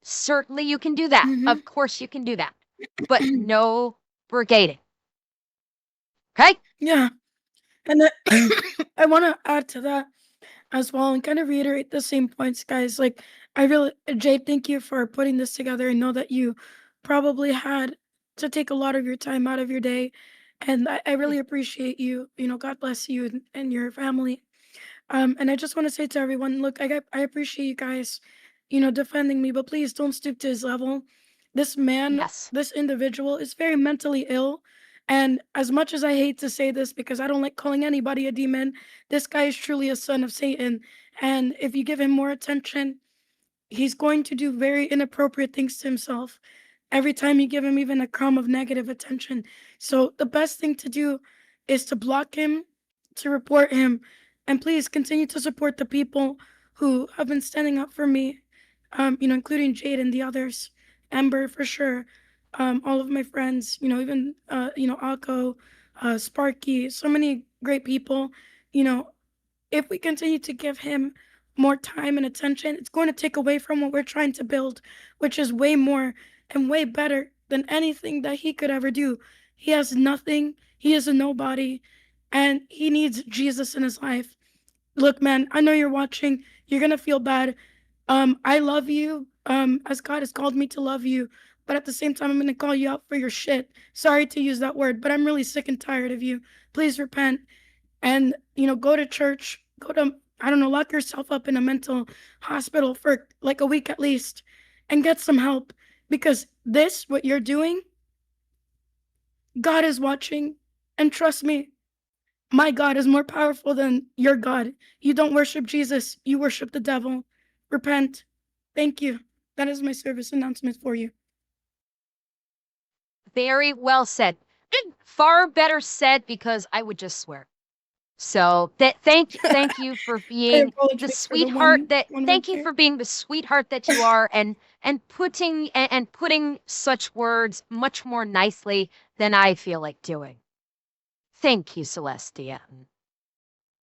Certainly you can do that. Of course you can do that. But no brigading. Okay? Yeah. And I want to add to that as well and kind of reiterate the same points, guys. Like, Jade, thank you for putting this together. I know that you probably had to take a lot of your time out of your day. And I really appreciate you. God bless you and your family. And I just want to say to everyone, look, I appreciate you guys, defending me, but please don't stoop to his level. This man, Yes. this individual is very mentally ill. And as much as I hate to say this because I don't like calling anybody a demon, this guy is truly a son of Satan. And if you give him more attention, he's going to do very inappropriate things to himself every time you give him even a crumb of negative attention. So the best thing to do is to block him, to report him, and please continue to support the people who have been standing up for me, including Jade and the others, Ember for sure, all of my friends, even, Akko, Sparky, so many great people, you know, if we continue to give him more time and attention, it's going to take away from what we're trying to build, which is way more and way better than anything that he could ever do. He has nothing, he is a nobody, and he needs Jesus in his life. Look, man, I know you're watching. You're going to feel bad. I love you, as God has called me to love you. But at the same time, I'm going to call you out for your shit. Sorry to use that word, but I'm really sick and tired of you. Please repent and, go to church. Go to, I don't know, lock yourself up in a mental hospital for like a week at least and get some help. Because this, what you're doing, God is watching. And trust me, my God is more powerful than your God. You don't worship Jesus, you worship the devil. Repent. Thank you. That is my service announcement for you. Very well said. Far better said because I would just swear. So thank you for being the apologize for the sweetheart one thank word you there. for being the sweetheart that you are and putting such words much more nicely than I feel like doing. Thank you, Celestium.